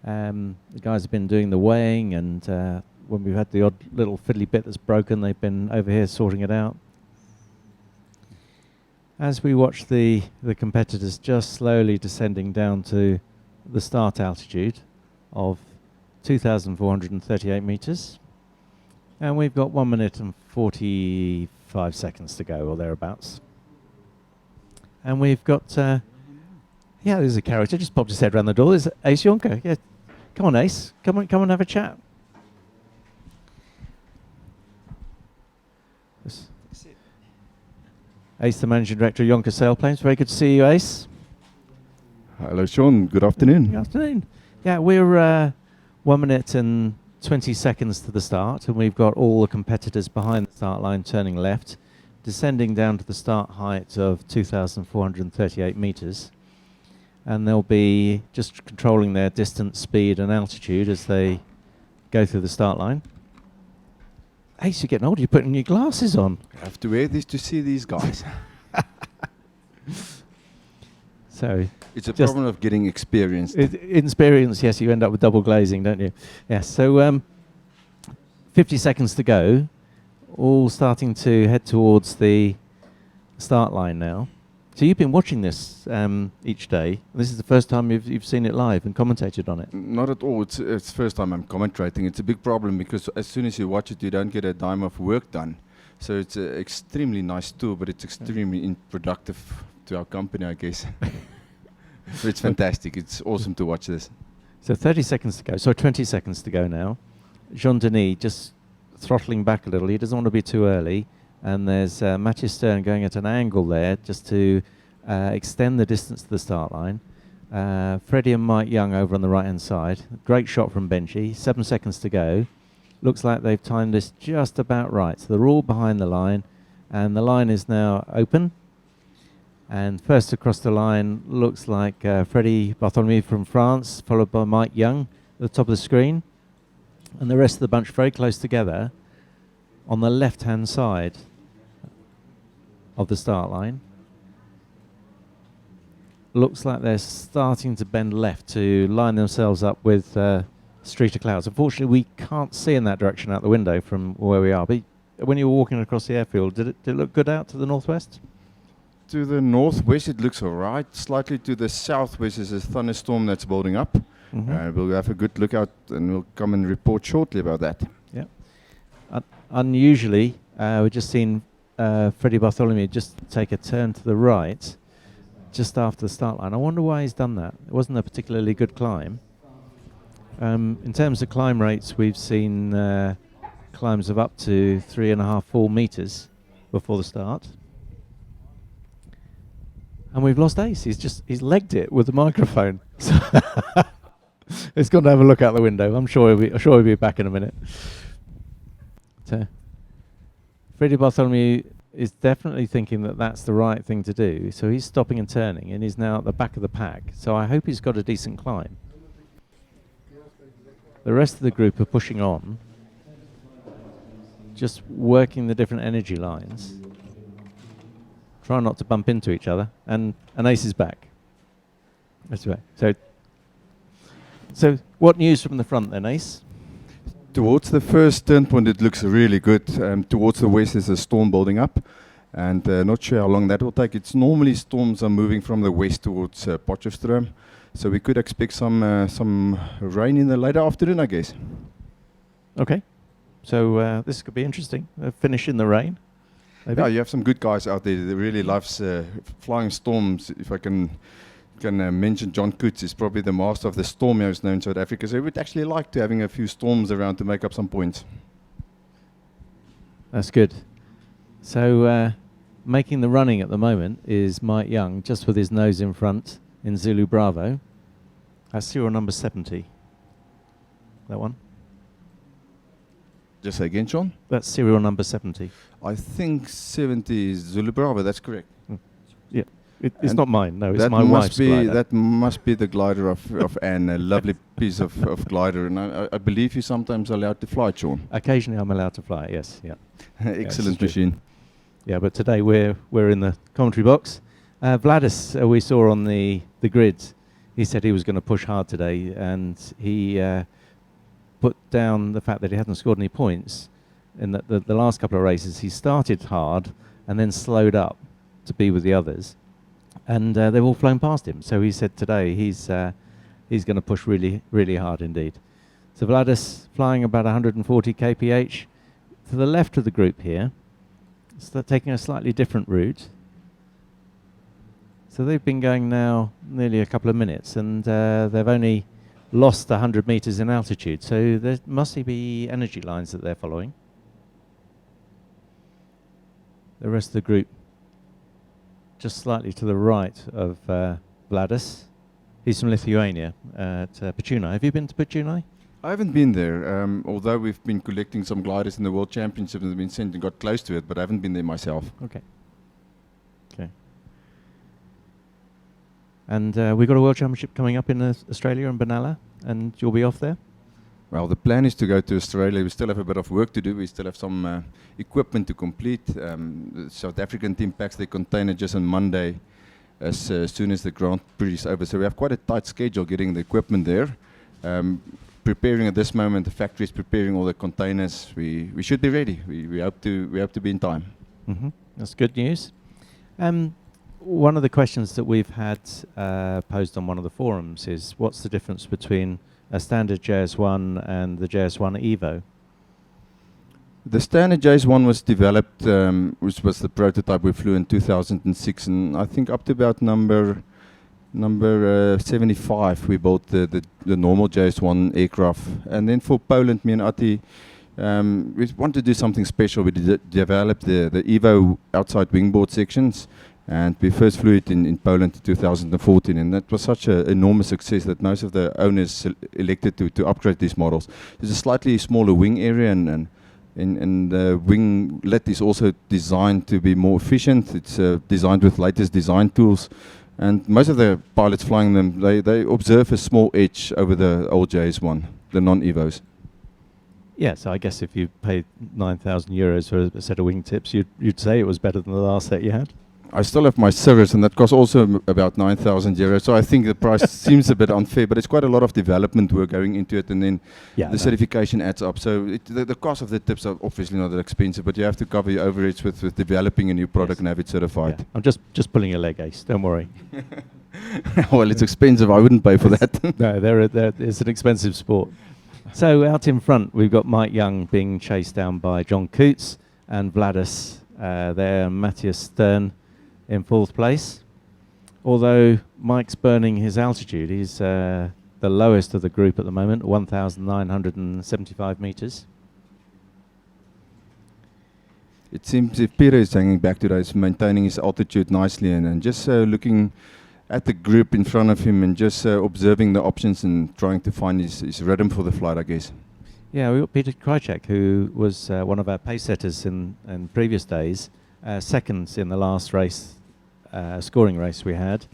The guys have been doing the weighing, and when we've had the odd little fiddly bit that's broken, they've been over here sorting it out. As we watch the competitors just slowly descending down to the start altitude of 2,438 metres, and we've got 1 minute and 45 seconds to go, or thereabouts. And we've got, yeah, there's a character just popped his head around the door. There's Ace Jonker. Yeah, come on, Ace. Come and have a chat. Ace, the Managing Director of Jonker Sailplanes. Very good to see you, Ace. Hello, Sean. Good afternoon. Good afternoon. Yeah, we're 1 minute and 20 seconds to the start, and we've got all the competitors behind the start line turning left, descending down to the start height of 2,438 metres. And they'll be just controlling their distance, speed and altitude as they go through the start line. Ace, you're getting older. You're putting your glasses on. I have to wear these to see these guys. So it's a problem of getting experienced. Experience, yes. You end up with double glazing, don't you? Yes. So 50 seconds to go. All starting to head towards the start line now. So you've been watching this each day. This is the first time you've seen it live and commentated on it. Not at all. It's the first time I'm commentating. It's a big problem because as soon as you watch it, you don't get a dime of work done. So it's an extremely nice tool, but it's extremely unproductive to our company, I guess. So it's fantastic. It's awesome to watch this. So 30 seconds to go. So 20 seconds to go now. Jean-Denis just throttling back a little. He doesn't want to be too early. And there's Matthew Stern going at an angle there just to extend the distance to the start line. Freddie and Mike Young over on the right-hand side. Great shot from Benchy. 7 seconds to go. Looks like they've timed this just about right. So they're all behind the line. And the line is now open. And first across the line looks like Freddie Bartholomew from France, followed by Mike Young at the top of the screen. And the rest of the bunch very close together on the left-hand side of the start line. Looks like they're starting to bend left to line themselves up with street of clouds. Unfortunately, we can't see in that direction out the window from where we are. But when you were walking across the airfield, did it look good out to the northwest? To the northwest, it looks all right. Slightly to the southwest is a thunderstorm that's building up. We'll have a good look out and we'll come and report shortly about that. Yeah. Unusually, we've just seen Freddie Bartholomew just take a turn to the right just after the start line. I wonder why he's done that. It wasn't a particularly good climb. In terms of climb rates, we've seen climbs of up to 3.5, 4 metres before the start. And we've lost Ace. He's legged it with the microphone. He's gone to have a look out the window. I'm sure he'll be back in a minute. So, Freddie Bartholomew is definitely thinking that that's the right thing to do. So he's stopping and turning, and he's now at the back of the pack. So I hope he's got a decent climb. The rest of the group are pushing on, just working the different energy lines. Try not to bump into each other, and Ace is back. That's right. So what news from the front then, Ace? Towards the first turnpoint, it looks really good. Towards the west, there's a storm building up, and not sure how long that will take. It's normally storms are moving from the west towards Potchefstroom, so we could expect some rain in the later afternoon, I guess. Okay, so this could be interesting. Finish in the rain. Maybe? Yeah, you have some good guys out there that really loves flying storms. If I can mention John Coates is probably the master of the storm here now in South Africa. So we would actually like to having a few storms around to make up some points. That's good. So making the running at the moment is Mike Young, just with his nose in front in Zulu Bravo. That's serial number 70. That one? Just say again, Sean. That's serial number 70. I think 70 is Zulu Bravo. That's correct. Yeah. It's And not mine, no, it's that my must wife's be glider. that must be the glider of Anne, a lovely piece of glider. And I believe you're sometimes allowed to fly, Sean. Occasionally I'm allowed to fly it, yes, yeah. Excellent true. machine. Yeah, but today we're in the commentary box. Vladis, we saw on the grids, he said he was going to push hard today, and he put down the fact that he hadn't scored any points in the last couple of races. He started hard and then slowed up to be with the others, and they've all flown past him. So he said today he's going to push really, really hard indeed. So Vladis flying about 140 kph. To the left of the group here, taking a slightly different route. So they've been going now nearly a couple of minutes, and they've only lost 100 meters in altitude. So there must be energy lines that they're following. The rest of the group just slightly to the right of Vladis. He's from Lithuania at Pečūnai. Have you been to Pečūnai? I haven't been there, although we've been collecting some gliders in the World Championship and been sent and got close to it, but I haven't been there myself. Okay. Okay. And we've got a World Championship coming up in Australia in Benalla, and you'll be off there? Well, the plan is to go to Australia. We still have a bit of work to do. We still have some equipment to complete. The South African team packs their container just on Monday as soon as the Grand Prix is over. So we have quite a tight schedule getting the equipment there. Preparing at this moment, the factory is preparing all the containers. We should be ready. We hope to be in time. Mm-hmm. That's good news. One of the questions that we've had posed on one of the forums is, what's the difference between a standard JS1 and the JS1 Evo? The standard JS1 was developed, which was the prototype we flew in 2006, and I think up to about number 75 we built the normal JS1 aircraft. And then for Poland, me and Ati, we wanted to do something special. We developed the Evo outside wingboard sections, and we first flew it in Poland in 2014, and that was such an enormous success that most of the owners elected to upgrade these models. There's a slightly smaller wing area, and the winglet is also designed to be more efficient. It's designed with latest design tools, and most of the pilots flying them, they observe a small edge over the old JS1, the non-Evos. Yeah, so I guess if you paid €9,000 for a set of wingtips, you'd say it was better than the last set you had? I still have my Cirrus, and that costs also about €9,000. So I think the price seems a bit unfair, but it's quite a lot of development work going into it, and then the certification adds up. So the cost of the tips are obviously not that expensive, but you have to cover your overheads with developing a new product and have it certified. Yeah. I'm just pulling your leg, Ace. Don't worry. Well, it's expensive. I wouldn't pay for that. No, it's an expensive sport. So out in front, we've got Mike Young being chased down by John Coots, and Vladis there, Matthias Stern in fourth place. Although Mike's burning his altitude, he's the lowest of the group at the moment, 1,975 meters. It seems if Peter is hanging back today, he's maintaining his altitude nicely, and just looking at the group in front of him and just observing the options and trying to find his rhythm for the flight, I guess. Yeah, we got Peter Krychek, who was one of our pace setters in previous days, second in the last race, scoring race we had.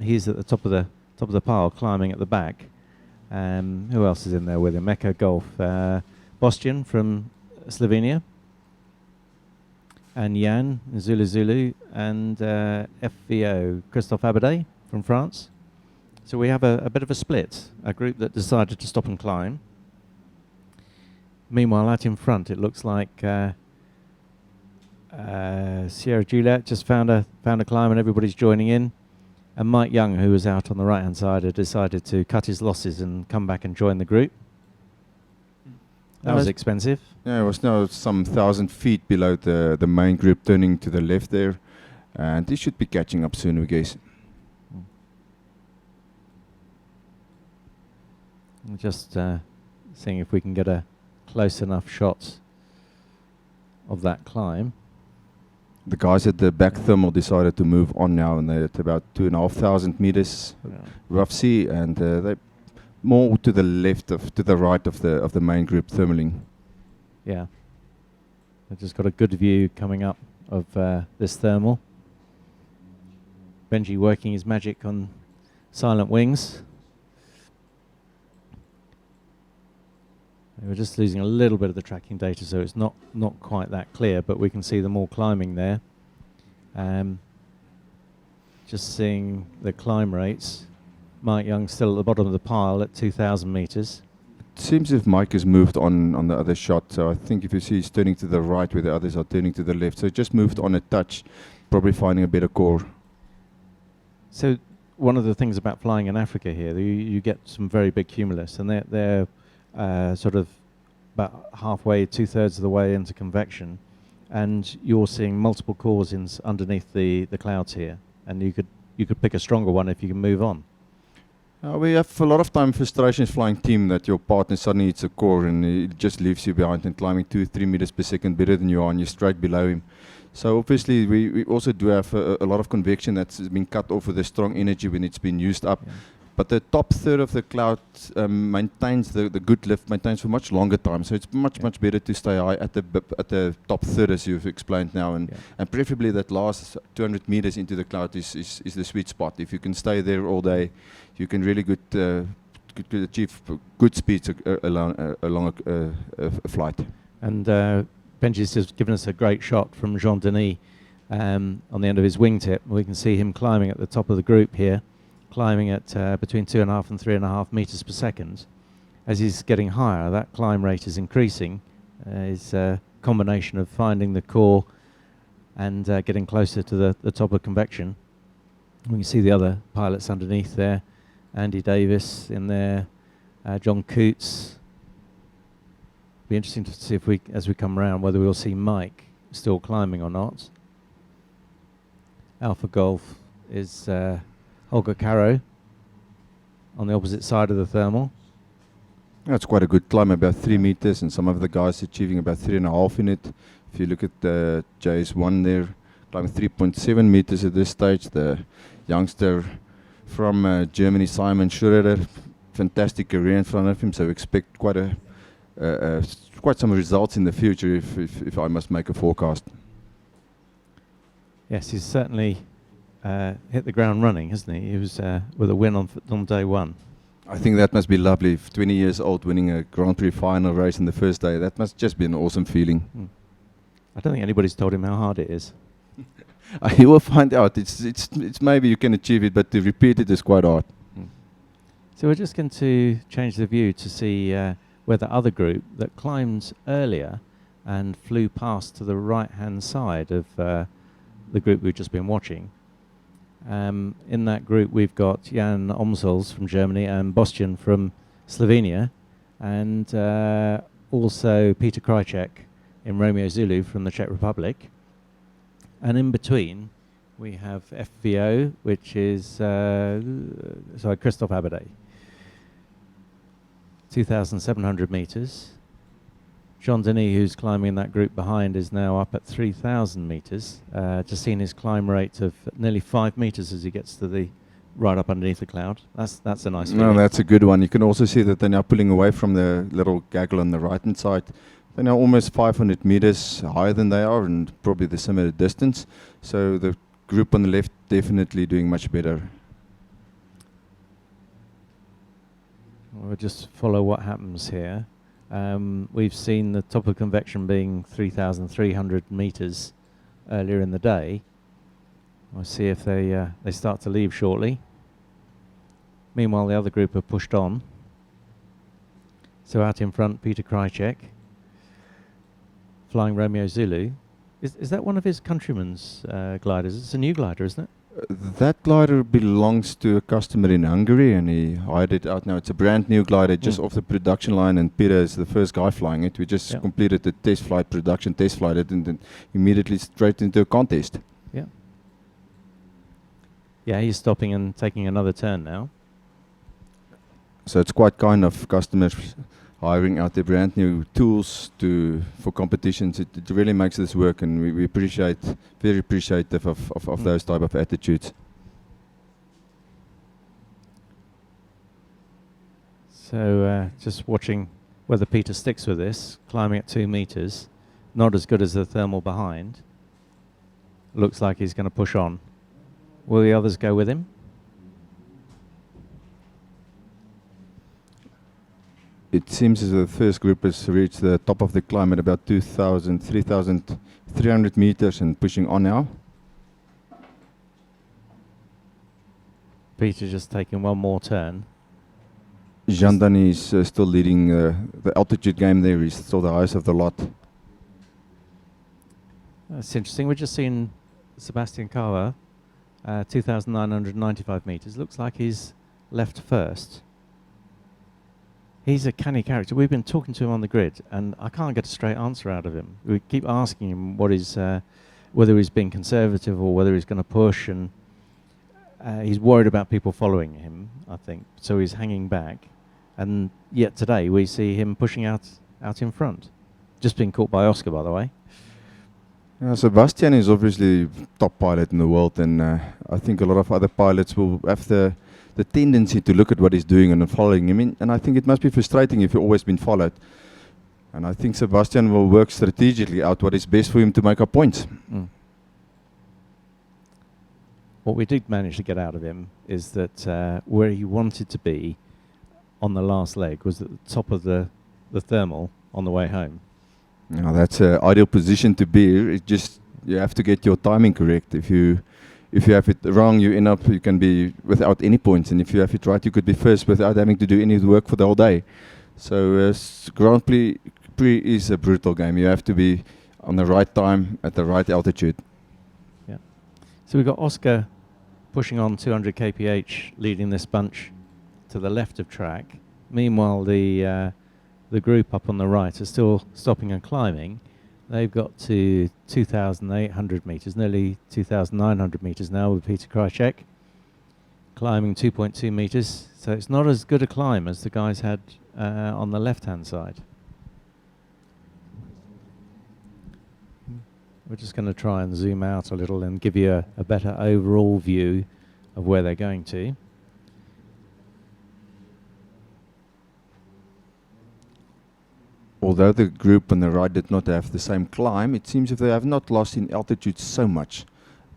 He's at the top of the pile, climbing at the back. Who else is in there with him? Echo Golf, Bostian from Slovenia, and Jan Zulu, and FVO Christophe Abadet from France. So we have a bit of a split, a group that decided to stop and climb. Meanwhile, out in front, it looks like Sierra Juliet just found a climb, and everybody's joining in. And Mike Young, who was out on the right-hand side, had decided to cut his losses and come back and join the group. That was expensive. Yeah, it was now some 1,000 feet below the main group, turning to the left there, and he should be catching up soon, we guess. Just seeing if we can get a close enough shot of that climb. The guys at the back thermal decided to move on now, and they're at about 2,500 meters rough sea, and they're more to the left to the right of the main group thermaling. Yeah. I've just got a good view coming up of this thermal. Benji working his magic on silent wings. We're just losing a little bit of the tracking data, so it's not quite that clear, but we can see them all climbing there. Just seeing the climb rates. Mike Young still at the bottom of the pile at 2,000 meters. It seems if Mike has moved on the other shot, so I think if you see he's turning to the right where the others are turning to the left, so he just moved on a touch, probably finding a better core. So one of the things about flying in Africa here, you get some very big cumulus, and they're sort of about halfway, 2/3 of the way into convection, and you're seeing multiple cores underneath the clouds here, and you could pick a stronger one if you can move on. We have a lot of time frustrations flying team that your partner suddenly hits a core and it just leaves you behind and climbing 2-3 meters per second better than you are, and you're straight below him. So obviously we also do have a lot of convection that's been cut off with the strong energy when it's been used up. Yeah. But the top third of the cloud maintains the good lift, maintains for much longer time. So it's much better to stay high at the top third, as you've explained now, and preferably that last 200 meters into the cloud is the sweet spot. If you can stay there all day, you can really achieve good speeds along a flight. And Benji's just given us a great shot from Jean Denis on the end of his wingtip. We can see him climbing at the top of the group here, climbing at between 2.5 and 3.5 meters per second. As he's getting higher, that climb rate is increasing. It's a combination of finding the core and getting closer to the top of convection. We can see the other pilots underneath there. Andy Davis in there, John Coots. Be interesting to see if as we come around, whether we'll see Mike still climbing or not. Alpha Golf is Holger Caro on the opposite side of the thermal. That's quite a good climb, about 3 meters, and some of the guys achieving about 3.5 in it. If you look at the JS1 there, climbing 3.7 meters at this stage. The youngster from Germany, Simon Schroeder, fantastic career in front of him, so expect quite some results in the future if I must make a forecast. Yes, he's certainly hit the ground running, hasn't he? He was with a win on day one. I think that must be lovely. 20 years old, winning a Grand Prix final race in the first day. That must just be an awesome feeling. I don't think anybody's told him how hard it is. He will find out. It's maybe you can achieve it, but to repeat it is quite hard. So we're just going to change the view to see where the other group that climbed earlier and flew past to the right-hand side of the group we've just been watching. In that group we've got Jan Omsels from Germany and Bostian from Slovenia, and also Peter Krajcek in Romeo Zulu from the Czech Republic. And in between we have FVO, which is Christophe Abadet, 2,700 meters. Jean Denis, who's climbing in that group behind, is now up at 3,000 meters. Just seen his climb rate of nearly 5 meters as he gets to right up underneath the cloud. That's a nice feeling. No, that's a good one. You can also see that they're now pulling away from the little gaggle on the right-hand side. They're now almost 500 meters higher than they are, and probably the similar distance. So the group on the left definitely doing much better. We'll just follow what happens here. We've seen the top of convection being 3,300 meters earlier in the day. We'll see if they start to leave shortly. Meanwhile, the other group have pushed on. So out in front, Peter Krajcek, flying Romeo Zulu. Is that one of his countrymen's gliders? It's a new glider, isn't it? That glider belongs to a customer in Hungary, and he hired it out now. It's a brand new glider just off the production line, and Peter is the first guy flying it. We just completed the test flight, production test flight, and then immediately straight into a contest. Yeah. Yeah, he's stopping and taking another turn now. So it's quite kind of customers hiring out their brand new tools for competitions. It really makes this work, and we very appreciative of those type of attitudes. So just watching whether Peter sticks with this, climbing at 2 meters, not as good as the thermal behind. Looks like he's going to push on. Will the others go with him? It seems as though the first group has reached the top of the climb at about 3,300 meters and pushing on now. Peter just taking one more turn. Jandan is still leading the altitude game there. He's still the highest of the lot. That's interesting. We're just seeing Sebastian Kawa, 2,995 meters. Looks like he's left first. He's a canny character. We've been talking to him on the grid, and I can't get a straight answer out of him. We keep asking him what is, whether he's being conservative or whether he's going to push, and he's worried about people following him, I think. So he's hanging back. And yet today we see him pushing out in front. Just been caught by Oscar, by the way. Sebastian is obviously top pilot in the world, and I think a lot of other pilots will have the tendency to look at what he's doing and following him. And I think it must be frustrating if you've always been followed. And I think Sebastian will work strategically out what is best for him to make up points. Mm. What we did manage to get out of him is that where he wanted to be on the last leg was at the top of the thermal on the way home. Now that's an ideal position to be. It just, you have to get your timing correct. If you have it wrong, you can be without any points, and if you have it right, you could be first without having to do any work for the whole day. So Grand Prix is a brutal game. You have to be on the right time at the right altitude. Yeah. So we've got Oscar pushing on 200 kph, leading this bunch to the left of track. Meanwhile, the group up on the right are still stopping and climbing. They've got to 2,800 meters, nearly 2,900 meters now with Peter Krajcek, climbing 2.2 meters. So it's not as good a climb as the guys had on the left-hand side. We're just going to try and zoom out a little and give you a better overall view of where they're going to. Although the group on the right did not have the same climb, it seems if they have not lost in altitude so much.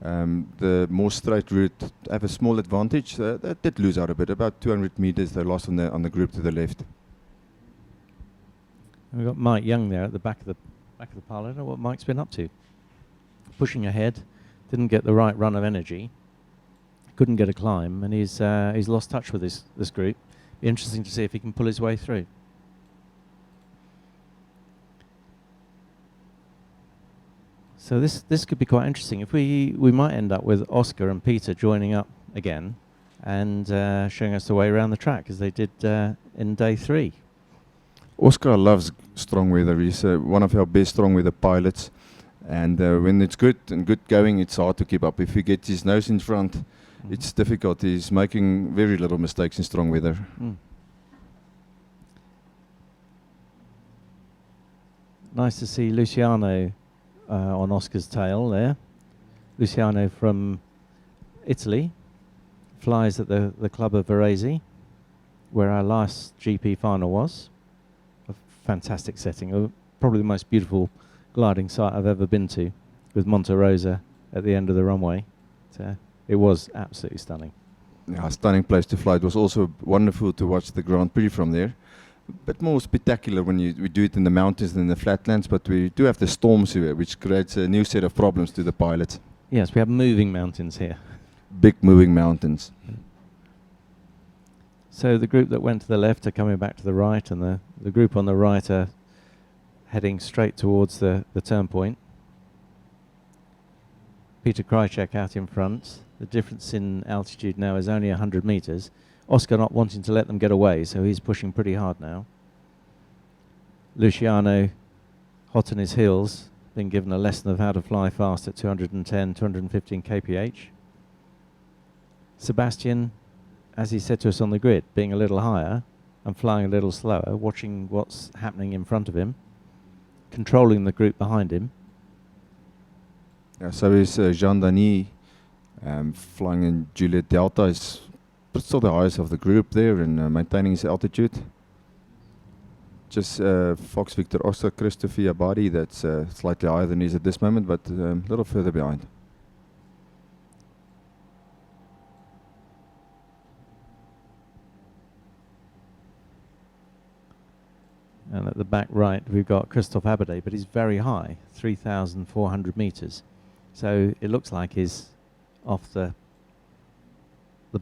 The more straight route have a small advantage. They did lose out a bit, about 200 meters they lost on the group to the left. And we've got Mike Young there at the back of the pile. I don't know what Mike's been up to. Pushing ahead, didn't get the right run of energy, couldn't get a climb, and he's lost touch with this group. Be interesting to see if he can pull his way through. So this could be quite interesting. If we might end up with Oscar and Peter joining up again and showing us the way around the track as they did in day 3. Oscar loves strong weather. He's one of our best strong weather pilots, and when it's good and good going, it's hard to keep up. If he gets his nose in front, it's difficult. He's making very little mistakes in strong weather. Mm. Nice to see Luciano on Oscar's tail there. Luciano from Italy flies at the club of Varese, where our last GP final was. A fantastic setting, probably the most beautiful gliding site I've ever been to, with Monte Rosa at the end of the runway. It was absolutely stunning. Yeah, stunning place to fly. It was also wonderful to watch the Grand Prix from there. A bit more spectacular when we do it in the mountains than in the flatlands, but we do have the storms here, which creates a new set of problems to the pilots. Yes, we have moving mountains here. Big moving mountains. So the group that went to the left are coming back to the right, and the group on the right are heading straight towards the turnpoint. Peter Krajcek out in front. The difference in altitude now is only 100 meters. Oscar not wanting to let them get away, so he's pushing pretty hard now. Luciano, hot on his heels, been given a lesson of how to fly fast at 210, 215 kph. Sebastian, as he said to us on the grid, being a little higher, and flying a little slower, watching what's happening in front of him, controlling the group behind him. Yeah, so is Jean Denis flying in Juliet Delta. Is still the highest of the group there and maintaining his altitude. Just Fox Victor Oscar Christopher Abadi, that's slightly higher than he is at this moment, but a little further behind. And at the back right, we've got Christophe Abade, but he's very high, 3,400 meters. So it looks like he's off the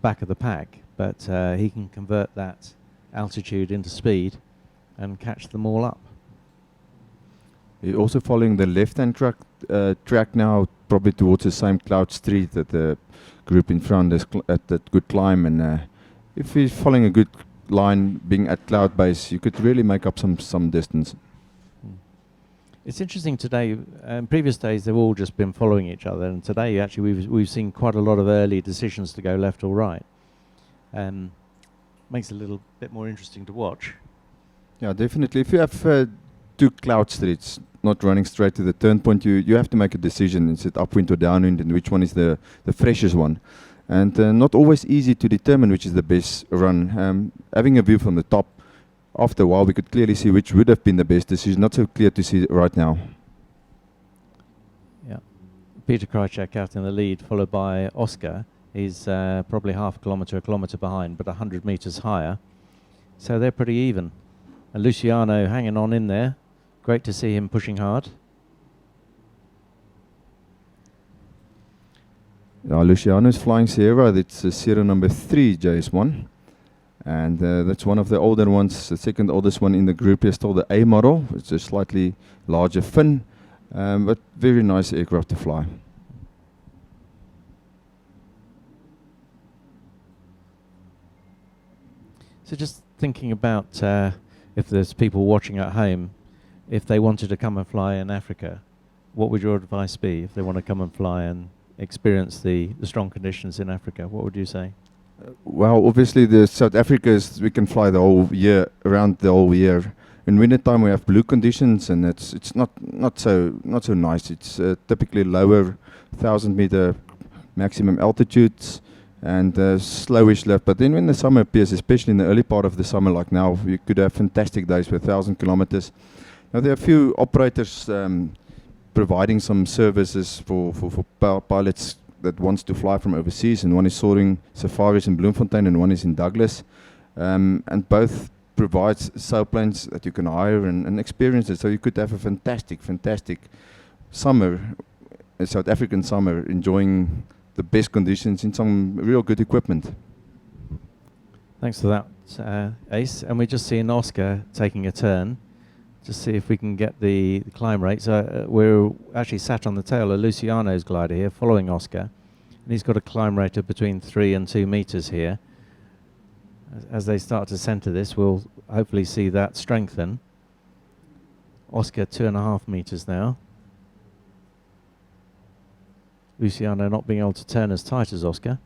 back of the pack, but he can convert that altitude into speed and catch them all up. He's also following the left-hand track now, probably towards the same cloud street that the group in front is at that good climb. And if he's following a good line, being at cloud base, you could really make up some distance. It's interesting today. Previous days they've all just been following each other, and today actually we've seen quite a lot of early decisions to go left or right. Makes it a little bit more interesting to watch. Yeah, definitely. If you have two cloud streets not running straight to the turn point, you have to make a decision. Is it upwind or downwind, and which one is the freshest one? And not always easy to determine which is the best run. Having a view from the top, after a while we could clearly see which would have been the best decision. Not so clear to see right now. Yeah, Peter Krajcek out in the lead, followed by Oscar. He's probably half a kilometre behind, but 100 metres higher. So they're pretty even. And Luciano hanging on in there. Great to see him pushing hard. Luciano's flying Sierra. That's Sierra number 3, JS1. And that's one of the older ones. The second oldest one in the group is still the A model. It's a slightly larger fin, but very nice aircraft to fly. So just thinking about if there's people watching at home, if they wanted to come and fly in Africa, what would your advice be if they want to come and fly and experience the strong conditions in Africa? What would you say? Well, obviously the South Africa we can fly the whole year, around the whole year. In winter time we have blue conditions, and it's not so nice. It's typically lower 1,000 meter maximum altitudes and slowish lift. But then when the summer appears, especially in the early part of the summer like now, you could have fantastic days with 1,000 kilometers. Now there are a few operators providing some services for pilots that wants to fly from overseas, and one is Soaring Safaris in Bloemfontein and one is in Douglas, and both provides sailplanes that you can hire and experience it. So you could have a fantastic summer, a South African summer, enjoying the best conditions in some real good equipment. Thanks for that, Ace. And we're just seeing Oscar taking a turn to see if we can get the climb rate. So we're actually sat on the tail of Luciano's glider here, following Oscar. And he's got a climb rate of between 3 and 2 meters here. As they start to center this, we'll hopefully see that strengthen. Oscar 2.5 meters now. Luciano not being able to turn as tight as Oscar.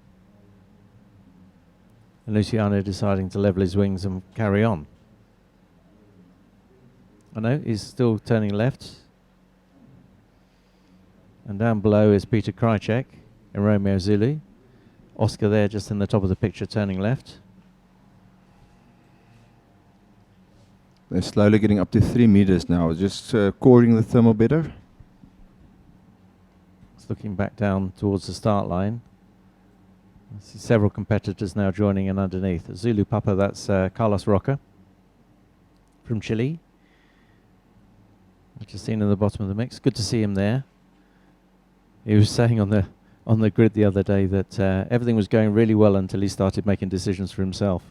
And Luciano deciding to level his wings and carry on. I know, he's still turning left. And down below is Peter Krajcek in Romeo Zulu. Oscar there just in the top of the picture turning left. They're slowly getting up to 3 meters now, just coring the thermal better. It's looking back down towards the start line. I see several competitors now joining in underneath. Zulu Papa, that's Carlos Roca from Chile. Just seen in the bottom of the mix. Good to see him there. He was saying on the grid the other day that everything was going really well until he started making decisions for himself.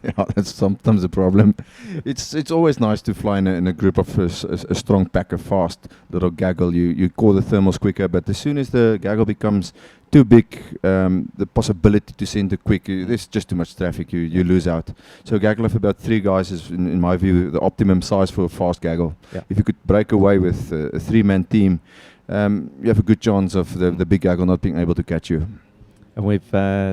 Yeah, that's sometimes a problem. It's always nice to fly in a group of a strong pack, a fast little gaggle. You core the thermals quicker, but as soon as the gaggle becomes too big, the possibility to center quick, there's just too much traffic, you lose out. So a gaggle of about 3 guys is, in my view, the optimum size for a fast gaggle. Yeah. If you could break away with a 3-man team, you have a good chance of the big gaggle not being able to catch you. And we've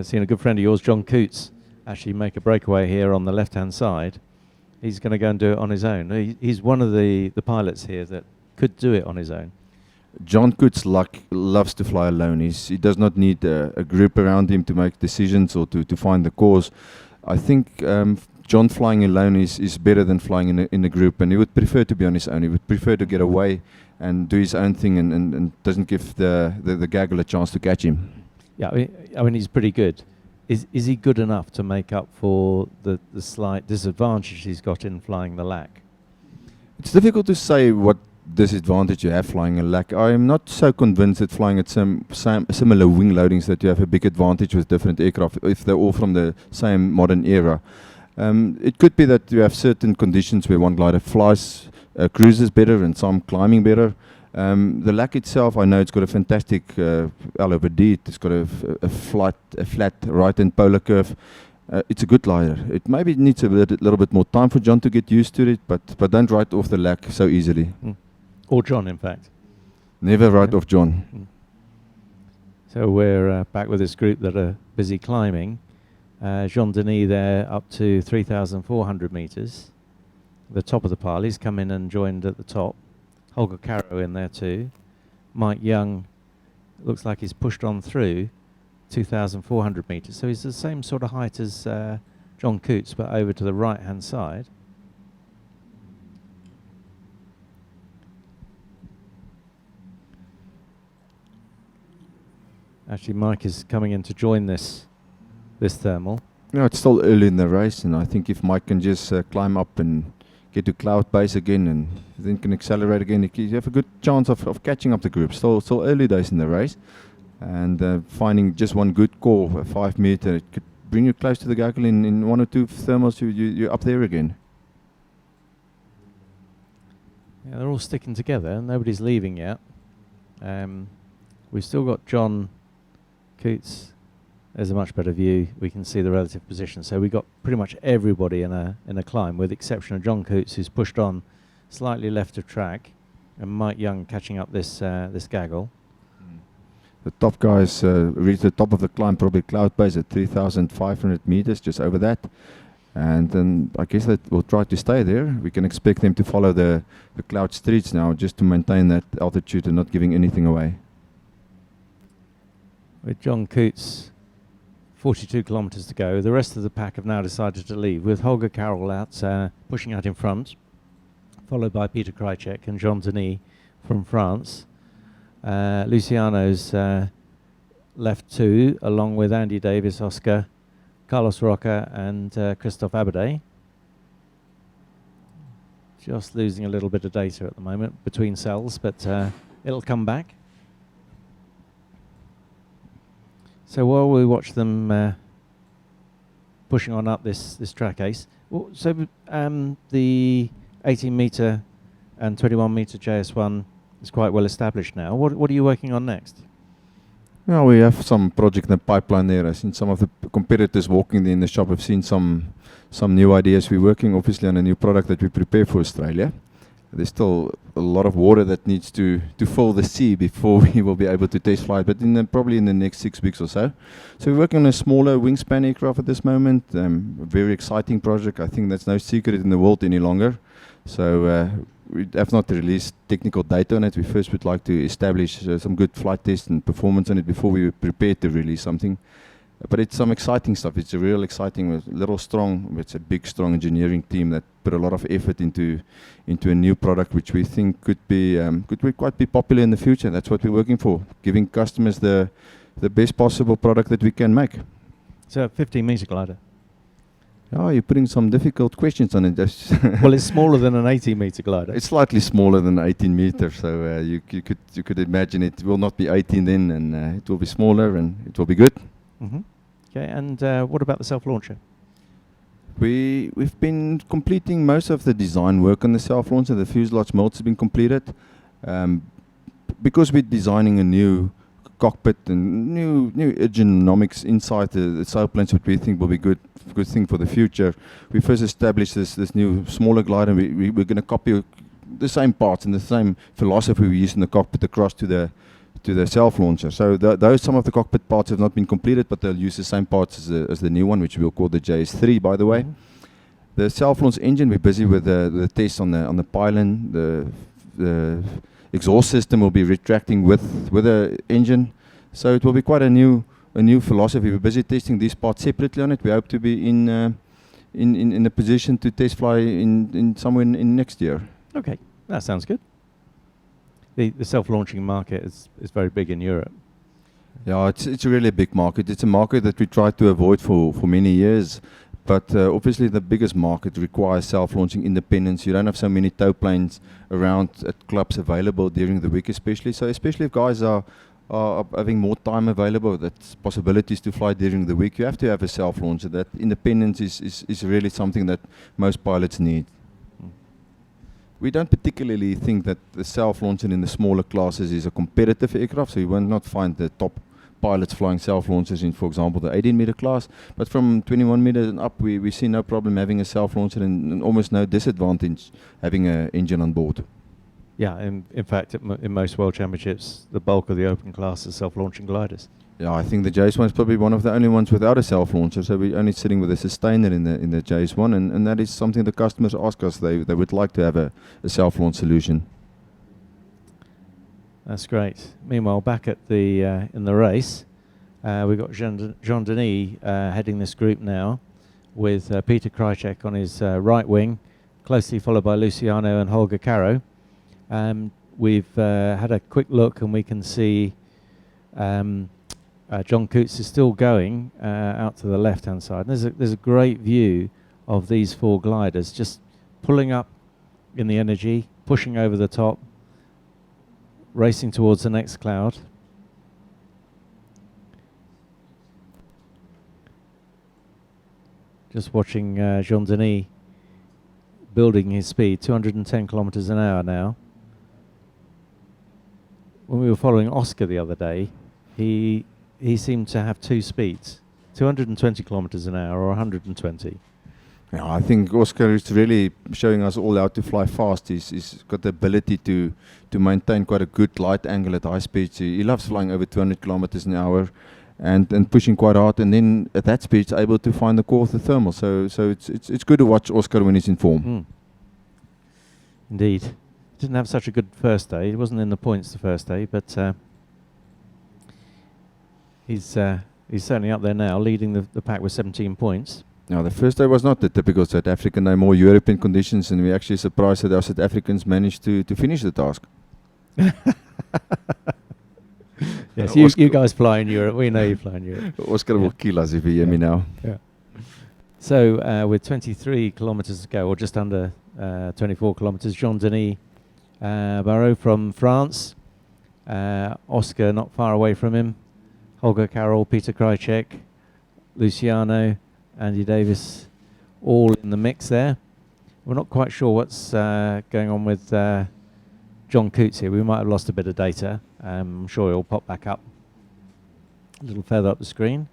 seen a good friend of yours, John Coots, actually make a breakaway here on the left-hand side, he's going to go and do it on his own. He's one of the pilots here that could do it on his own. John Coots loves to fly alone. He does not need a group around him to make decisions or to find the course. I think John flying alone is better than flying in a group, and he would prefer to be on his own. He would prefer to get away and do his own thing and doesn't give the gaggle a chance to catch him. Yeah, I mean he's pretty good. Is he good enough to make up for the slight disadvantage he's got in flying the LAC? It's difficult to say what disadvantage you have flying a LAC. I am not so convinced that flying at similar wing loadings that you have a big advantage with different aircraft if they're all from the same modern era. It could be that you have certain conditions where one glider flies, cruises better and some climbing better. The LAC itself, I know it's got a fantastic L/D. It's got a flat right-hand polar curve. It's a good glider. It maybe needs a little bit more time for John to get used to it, but don't write off the LAC so easily. Or John, in fact. Never write off John. So we're back with this group that are busy climbing. Jean Denis there up to 3,400 meters. The top of the pile. He's come in and joined at the top. Holger Caro in there too. Mike Young looks like he's pushed on through 2,400 meters. So he's the same sort of height as John Coots, but over to the right-hand side. Actually, Mike is coming in to join this thermal. No, it's still early in the race, and I think if Mike can just climb up and get to cloud base again and then can accelerate again, you have a good chance of catching up the group. Still early days in the race, and finding just one good core, a 5 meter, it could bring you close to the gaggle in 1 or 2 thermals. You're up there again. Yeah, they're all sticking together. Nobody's leaving yet. We've still got John Coots. There's a much better view. We can see the relative position. So we've got pretty much everybody in a climb, with the exception of John Coots, who's pushed on slightly left of track, and Mike Young catching up this gaggle. The top guys reach the top of the climb, probably cloud base at 3,500 meters, just over that. And then I guess that we'll try to stay there. We can expect them to follow the cloud streets now, just to maintain that altitude and not giving anything away. With John Coots 42 kilometres to go. The rest of the pack have now decided to leave, with Holger Carroll out, pushing out in front, followed by Peter Krajcek and Jean Denis from France. Luciano's left 2, along with Andy Davis, Oscar, Carlos Roca and Christophe Abadé. Just losing a little bit of data at the moment between cells, but it'll come back. So while we watch them pushing on up this track ace, so the 18 metre and 21 metre JS1 is quite well established now. What are you working on next? Well, we have some project in the pipeline there. I've seen some of the competitors walking there in the shop. I've seen some new ideas. We're working obviously on a new product that we prepare for Australia. There's still a lot of water that needs to fill the sea before we will be able to test flight, but probably in the next 6 weeks or so. So we're working on a smaller wingspan aircraft at this moment. A very exciting project. I think that's no secret in the world any longer. So we have not released technical data on it. We first would like to establish some good flight tests and performance on it before we were prepared to release something. But it's some exciting stuff. It's a real exciting, little strong. It's a big, strong engineering team that put a lot of effort into a new product, which we think could quite be popular in the future. That's what we're working for, giving customers the best possible product that we can make. So a 15 metre glider. Oh, you're putting some difficult questions on it. Well, it's smaller than an 18 metre glider. It's slightly smaller than 18 meters, so you could imagine it will not be 18 then, and it will be smaller and it will be good. Mm-hmm. Okay, and what about the self-launcher? We've been completing most of the design work on the self-launcher. The fuselage molds have been completed. Because we're designing a new cockpit and new ergonomics inside the sailplanes, which we think will be good thing for the future. We first established this new smaller glider. We're going to copy the same parts and the same philosophy we use in the cockpit across to to the self-launcher. So those some of the cockpit parts have not been completed, but they'll use the same parts as the new one, which we'll call the JS3, by the way. The self-launch engine, we're busy with the tests on the pylon. The exhaust system will be retracting with the engine, so it will be quite a new philosophy. We're busy testing these parts separately on it. We hope to be in a position to test fly in somewhere in next year. Okay, that sounds good. The self-launching market is very big in Europe. Yeah, it's a really big market. It's a market that we tried to avoid for many years. But obviously the biggest market requires self-launching independence. You don't have so many tow planes around at clubs available during the week especially. So especially if guys are having more time available, that's possibilities to fly during the week, you have to have a self-launcher. That independence is really something that most pilots need. We don't particularly think that the self-launcher in the smaller classes is a competitive aircraft, so you will not find the top pilots flying self-launchers in, for example, the 18-meter class. But from 21 meters and up, we see no problem having a self-launcher and almost no disadvantage having an engine on board. Yeah, in fact, in most World Championships, the bulk of the open class is self-launching gliders. Yeah, I think the JS1 is probably one of the only ones without a self-launcher, so we're only sitting with a sustainer in the JS1, and that is something the customers ask us. They would like to have a self-launch solution. That's great. Meanwhile, back at the in the race, we've got Jean Denis heading this group now, with Peter Krajcek on his right wing, closely followed by Luciano and Holger Caro. We've had a quick look, and we can see John Coots is still going out to the left-hand side. And there's a great view of these four gliders just pulling up in the energy, pushing over the top, racing towards the next cloud. Just watching Jean Denis building his speed, 210 kilometers an hour now. When we were following Oscar the other day, he seemed to have two speeds, 220 kilometers an hour or 120. Yeah, I think Oscar is really showing us all how to fly fast. He's got the ability to maintain quite a good light angle at high speeds. He loves flying over 200 kilometers an hour and pushing quite hard, and then at that speed he's able to find the core of the thermal. So it's good to watch Oscar when he's in form. Indeed. Didn't have such a good first day. He wasn't in the points the first day, but he's certainly up there now, leading the pack with 17 points. Now, the first day was not the typical South African day, more European conditions, and we're actually surprised that our South Africans managed to finish the task. Yes, you guys fly in Europe. We know you fly in Europe. Oscar will kill us if he hear me now. Yeah. So with 23 kilometers to go, or just under 24 kilometers, Jean Denis Barrault from France, Oscar not far away from him, Holger Carroll, Peter Krajcek, Luciano, Andy Davis, all in the mix there. We're not quite sure what's going on with John Coots here. We might have lost a bit of data. I'm sure it'll pop back up a little further up the screen.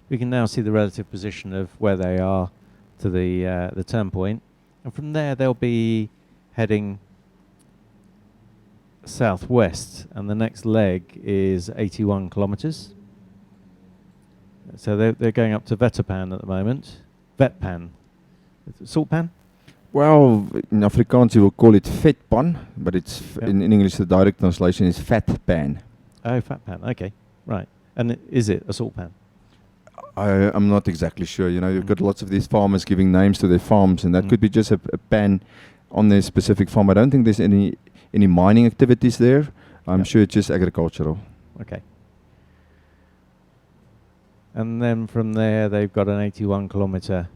We can now see the relative position of where they are to the turn point, and from there they'll be heading southwest, and the next leg is 81 kilometers. So they're going up to Vetterpan at the moment. Vetpan. Saltpan? Well, in Afrikaans you will call it vetpan, but it's in English the direct translation is fat pan. Oh, fat pan. Okay, right. And is it a salt pan? I'm not exactly sure. You know, you've got lots of these farmers giving names to their farms, and that could be just a pan on their specific farm. I don't think there's any mining activities there. I'm sure it's just agricultural. Okay. And then from there, they've got an 81 kilometer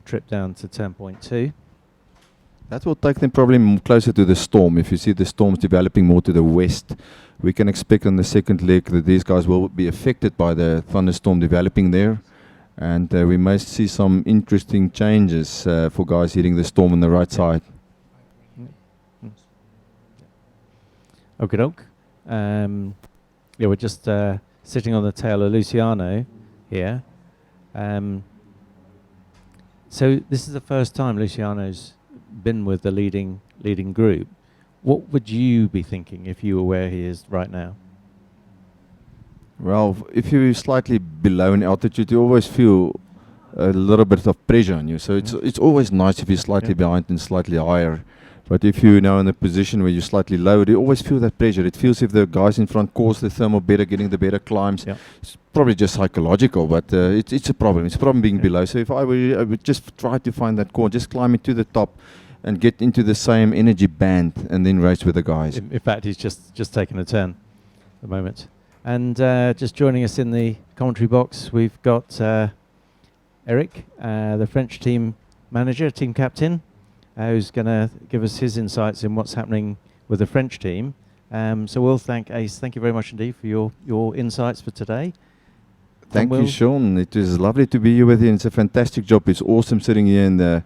trip down to turn point 2. That will take them probably closer to the storm. If you see the storms developing more to the west, we can expect on the second leg that these guys will be affected by the thunderstorm developing there. And we may see some interesting changes for guys hitting the storm on the right side. Okie doke. Yeah, we're just sitting on the tail of Luciano here. So this is the first time Luciano's been with the leading group. What would you be thinking if you were where he is right now? Well, if you're slightly below in altitude, you always feel a little bit of pressure on you. So it's always nice if you're slightly behind and slightly higher. But if you're now in a position where you're slightly lower, you always feel that pressure. It feels if the guys in front cause the thermal better, getting the better climbs. Yeah. It's probably just psychological, but it's a problem. It's a problem being below. So if I were you, I would just try to find that core, just climb it to the top and get into the same energy band and then race with the guys. In fact, he's just taken a turn at the moment. And just joining us in the commentary box, we've got Eric, the French team manager, team captain, who's going to give us his insights in what's happening with the French team. So we'll thank Ace. Thank you very much indeed for your insights for today. Thank you, Sean. It is lovely to be here with you. It's a fantastic job. It's awesome sitting here in the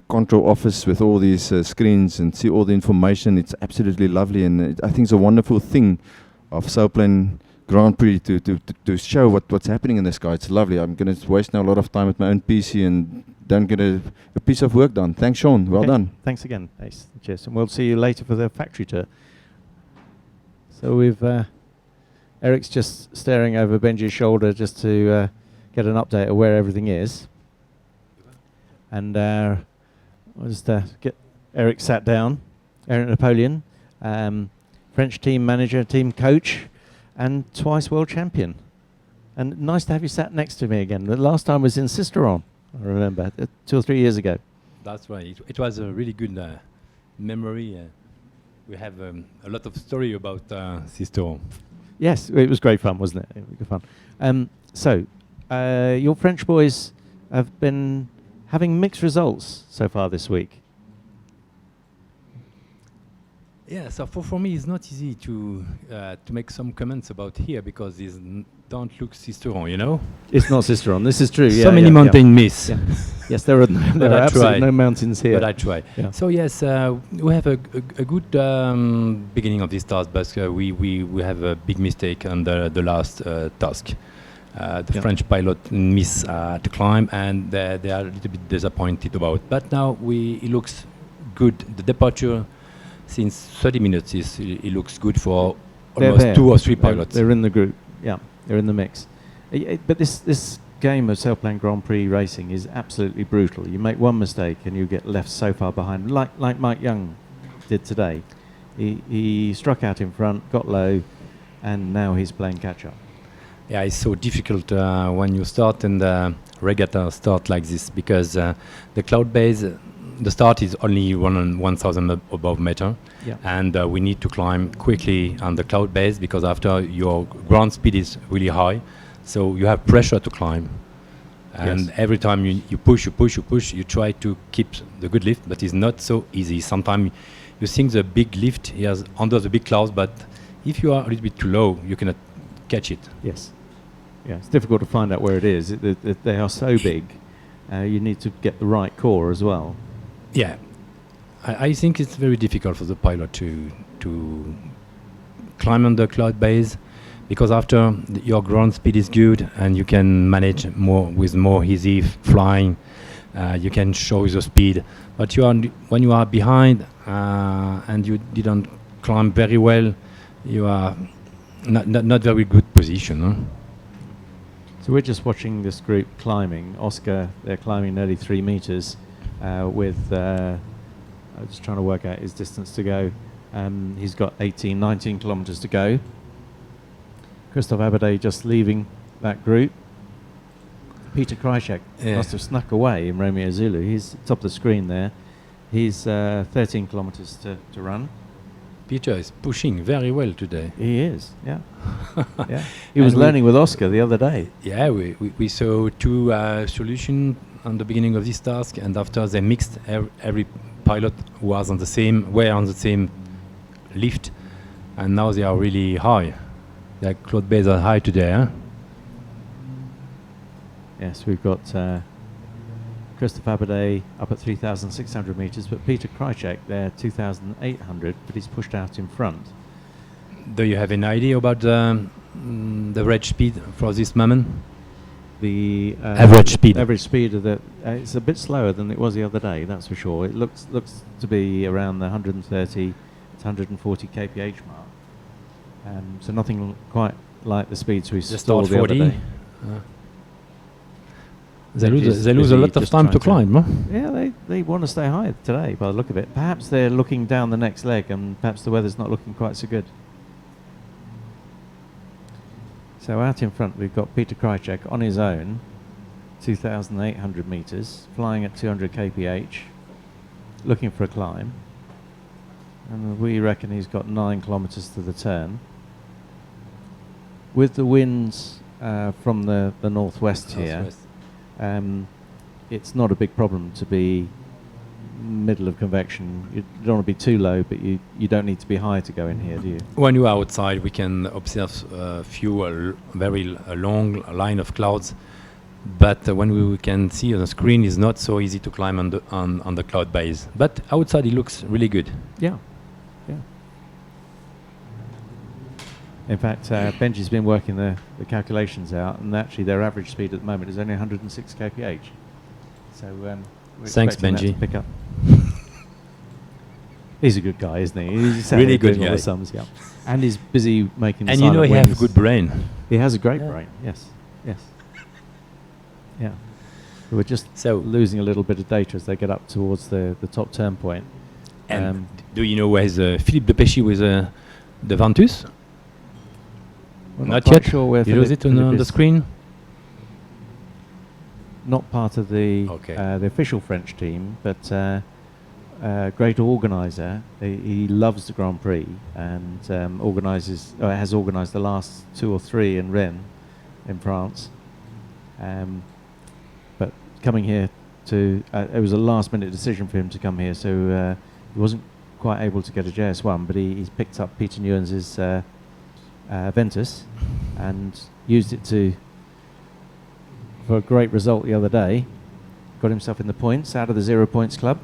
control office with all these screens and see all the information. It's absolutely lovely, and I think it's a wonderful thing of Sailplane Grand Prix to show what's happening in the sky. It's lovely. I'm going to waste now a lot of time at my own PC and don't get a piece of work done. Thanks, Sean. Well done. Thanks again, Ace. Cheers. And we'll see you later for the factory tour. So we've Eric's just staring over Benji's shoulder just to get an update of where everything is. And I'll just get Eric sat down. Eric Napoleon, French team manager, team coach, and twice world champion. And nice to have you sat next to me again. The last time was in Sisteron, I remember, 2 or 3 years ago. That's right. It was a really good memory. We have a lot of story about Sisteron. Yes, it was great fun, wasn't it? It was good fun. So, your French boys have been having mixed results so far this week. Yeah, so for me, it's not easy to make some comments about here because it don't look Sisteron, you know? It's not Sisteron, this is true. So many mountain myths. Yeah. Yes, there are absolutely no mountains here. But I try. Yeah. So yes, we have a good beginning of this task, but we have a big mistake on the last task. The French pilot miss to climb, and they are a little bit disappointed about. But now it looks good. The departure since 30 minutes it looks good for almost 2 or 3 pilots. They're in the group. Yeah, they're in the mix. But this game of Sailplane Grand Prix racing is absolutely brutal. You make one mistake and you get left so far behind, like Mike Young did today. He struck out in front, got low, and now he's playing catch up. Yeah, it's so difficult when you start and the regatta start like this because the cloud base, the start is only 1,000 above meter, and we need to climb quickly on the cloud base because after your ground speed is really high, so you have pressure to climb. And every time you push, you try to keep the good lift, but it's not so easy. Sometimes you think the big lift is under the big clouds, but if you are a little bit too low, you cannot catch it. Yes. Yeah, it's difficult to find out where it is. They are so big. You need to get the right core as well. Yeah, I think it's very difficult for the pilot to climb on the cloud base because after your ground speed is good and you can manage with more easy flying, you can show the speed. But when you are behind and you didn't climb very well, you are not very good position. Huh? So we're just watching this group climbing. Oscar, they're climbing nearly 3 meters with, I was just trying to work out his distance to go. He's got 18, 19 kilometers to go. Christophe Abadé just leaving that group. Peter Krychek must have snuck away in Romeo Zulu. He's top of the screen there. He's 13 kilometers to run. Peter is pushing very well today. He is, yeah. Yeah. He was learning with Oscar the other day. Yeah, we saw 2 solutions on the beginning of this task, and after they mixed, every pilot was on the same lift, and now they are really high. The cloud base are high today, huh? Yes, we've got Christophe Abadé up at 3,600 meters, but Peter Krychek there 2,800, but he's pushed out in front. Do you have an idea about the average speed for this moment? The average speed. Average speed of the it's a bit slower than it was the other day, that's for sure. It looks to be around the 130 to 140 kph mark. So nothing quite like the speeds we Just saw start the other 40. day. They Benji's lose a busy lot of just time to trying climb. Huh? Yeah, they want to stay high today by the look of it. Perhaps they're looking down the next leg and perhaps the weather's not looking quite so good. So out in front we've got Peter Krajcek on his own, 2,800 meters, flying at 200 kph, looking for a climb. And we reckon he's got 9 kilometers to the turn. With the winds from the northwest here, it's not a big problem to be middle of convection. You don't want to be too low, but you don't need to be high to go in here, do you? When you are outside, we can observe very long line of clouds. But when we can see on the screen, it's not so easy to climb on the cloud base. But outside, it looks really good. Yeah, yeah. In fact, Benji's been working the calculations out, and actually their average speed at the moment is only 106 kph. So we're Thanks, expecting that to Benji. pick up. He's a good guy, isn't he? He's Really good doing all guy. the sums, yeah. And he's busy making. The And you know silent he has a wings. good brain. He has a great brain. Yes, yes. Yeah. We're just losing a little bit of data as they get up towards the top turn point. And do you know where's Philippe de Péchy with the Ventus? We're Not quite yet. sure where You lose it on Philippe the is. screen. Not part of the official French team, but great organizer. He loves the Grand Prix and has organised the last 2 or 3 in Rennes, in France. But coming here it was a last-minute decision for him to come here, so he wasn't quite able to get a JS1, but he's picked up Peter Nguyen's Ventus and used it for a great result the other day. Got himself in the points, out of the 0 points club.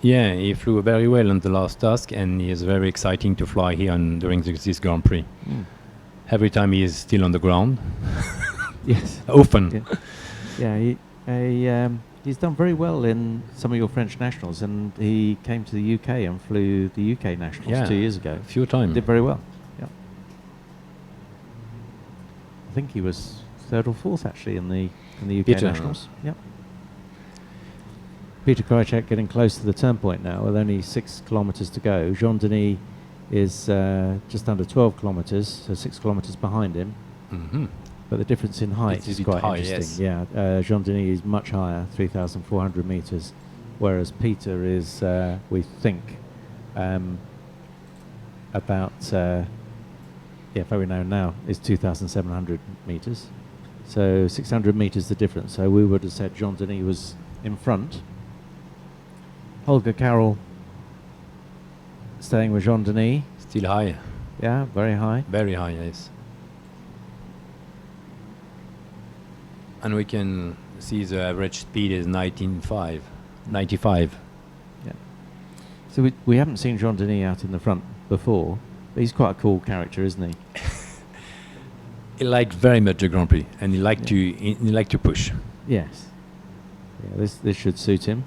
Yeah, he flew very well on the last task, and he is very exciting to fly here during this Grand Prix. Every time he is still on the ground. Yes. Often. Yeah, he's done very well in some of your French nationals, and he came to the UK and flew the UK nationals 2 years ago. A few times. Did very well. Yeah. I think he was 3rd or 4th actually in the UK Peter. nationals. Yeah. Peter Krajcek getting close to the turn point now with only 6 kilometers to go. Jean Denis is just under 12 kilometers, so 6 kilometers behind him. Mm-hmm. But the difference in height It's a is bit quite high, interesting. yes. Yeah, Jean Denis is much higher, 3,400 meters, whereas Peter is, we think, about, if we know now, is 2,700 meters. So 600 meters the difference. So we would have said Jean Denis was in front. Holger Carroll staying with Jean Denis. Still high. Yeah, very high. Very high, yes. And we can see the average speed is 95. Yeah. So we haven't seen Jean Denis out in the front before, but he's quite a cool character, isn't he? He liked very much the Grand Prix, and he liked to push. Yes. Yeah, this should suit him.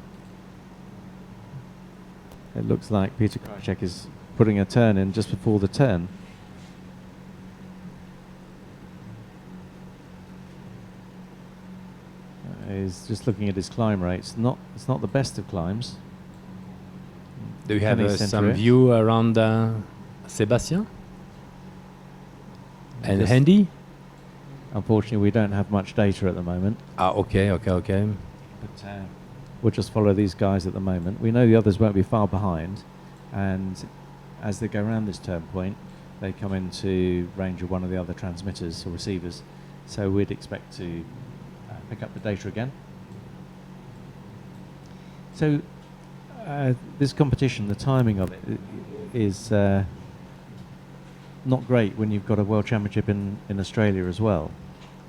It looks like Peter Krajcek is putting a turn in just before the turn. He's just looking at his climb rates. It's not the best of climbs. Do you Can he have center some it? view around Sébastien? And Handy? Unfortunately, we don't have much data at the moment. Okay. But we'll just follow these guys at the moment. We know the others won't be far behind, and as they go around this turn point, they come into range of one of the other transmitters or receivers. So we'd expect to pick up the data again. So this competition, the timing of it is not great when you've got a World Championship in Australia as well.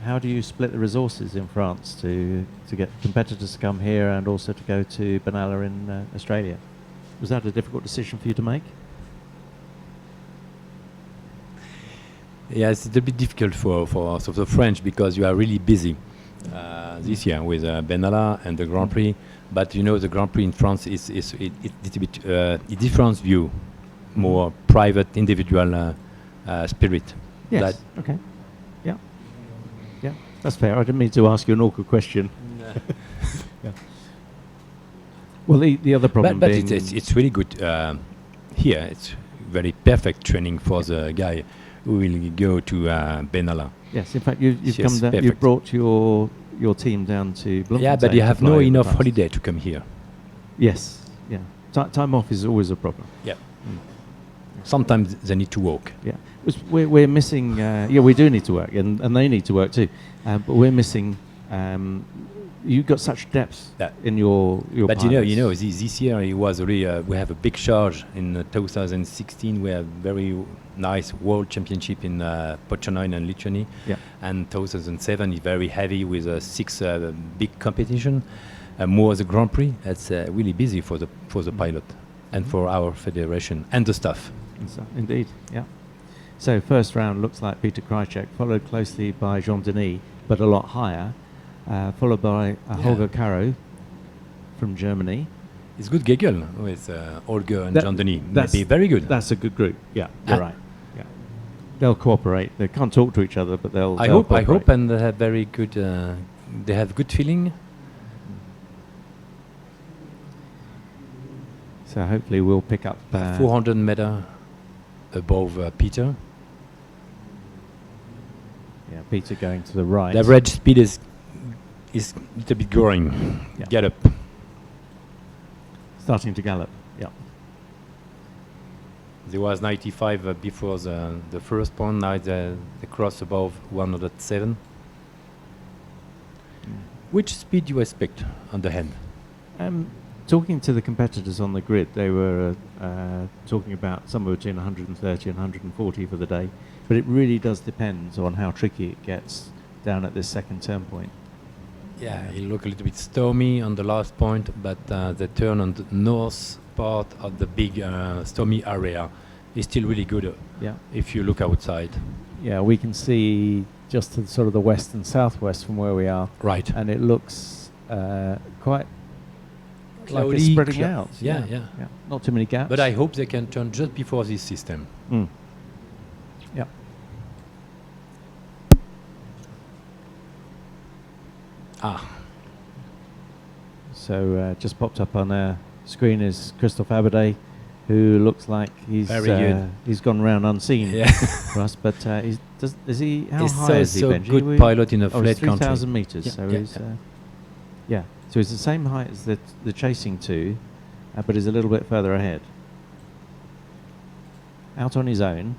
How do you split the resources in France to get competitors to come here and also to go to Benalla in Australia? Was that a difficult decision for you to make? Yes, it's a bit difficult for the French because you are really busy this year with Benalla and the Grand Prix. But you know, the Grand Prix in France is a bit a different view, more private, individual spirit. Yes. That Okay. Yeah. Yeah. That's fair. I didn't mean to ask you an awkward question. Yeah. Well, the other problem but being it's really good here. It's very perfect training for the guy who will go to Benalla. yes. In fact, you've Yes, come down. You've perfect. brought your team down to Bloemfontein. Yeah, but you to have fly no over enough past. holiday to come here. Yes. Yeah. Time off is always a problem. Yeah. Sometimes they need to walk. Yeah. We're missing. Yeah, we do need to work, and they need to work too. But we're missing. You've got such depth Yeah. in your. But pilots. this year it was really. We have a big charge in 2016. We have very nice world championship in Poznań and Lithuania. Yeah. And 2007 is very heavy with 6 big competition. More the Grand Prix. That's really busy for the pilot and for our federation and the staff. Indeed. Yeah. So first round looks like Peter Krajcek, followed closely by Jean Denis, but a lot higher, followed by Holger Caro from Germany. It's good giggle with Holger and That- Jean Denis. that's- Maybe very good. That's a good group. Yeah, you're right. Yeah. They'll cooperate. They can't talk to each other, but they'll. I they'll hope, cooperate. and they have very good. They have good feeling. So hopefully we'll pick up. 400 meter above Peter. Yeah, Peter going to the right. The average speed is a little bit growing. Yeah. Get up. Starting to gallop. Yeah. There was 95 before the first point. Now they cross above 107. Which speed do you expect on the hand? Talking to the competitors on the grid, they were talking about somewhere between 130 and 140 for the day, but it really does depend on how tricky it gets down at this second turn point. Yeah, it looked a little bit stormy on the last point, but the turn on the north part of the big stormy area is still really good. Yeah. If you look outside. Yeah, we can see just to sort of the west and southwest from where we are, Right. and it looks quite like it's Cloudy, spreading out. Yeah. Not too many gaps. But I hope they can turn just before this system. Mm. Yeah. So just popped up on our screen is Christophe Aberday, who looks like he's Very good. He's gone round unseen Yeah. for us. But is he? How He's high is he, so Benji? good We- pilot in a Oh, flat it's country. 3,000 meters. Yeah, So yeah, he's yeah. yeah. So he's the same height as the chasing two, but he's a little bit further ahead. Out on his own.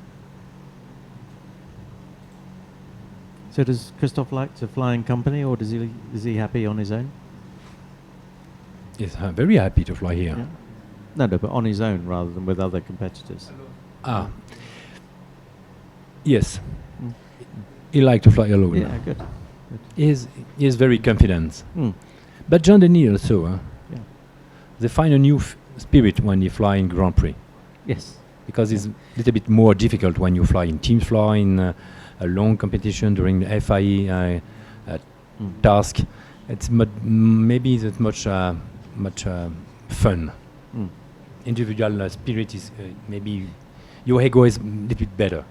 So does Christophe like to fly in company, or is he happy on his own? He's very happy to fly here. Yeah. No, but on his own rather than with other competitors. Yes. Mm. He likes to fly alone. Yeah, good. He is very confident. Mm. But Jean Denis also, Yeah. they find a new spirit when you fly in Grand Prix. Yes. Because it's a little bit more difficult when you fly in team fly, in a long competition during the FAI task. It's maybe that much fun. Mm. Individual spirit is maybe your ego is a little bit better.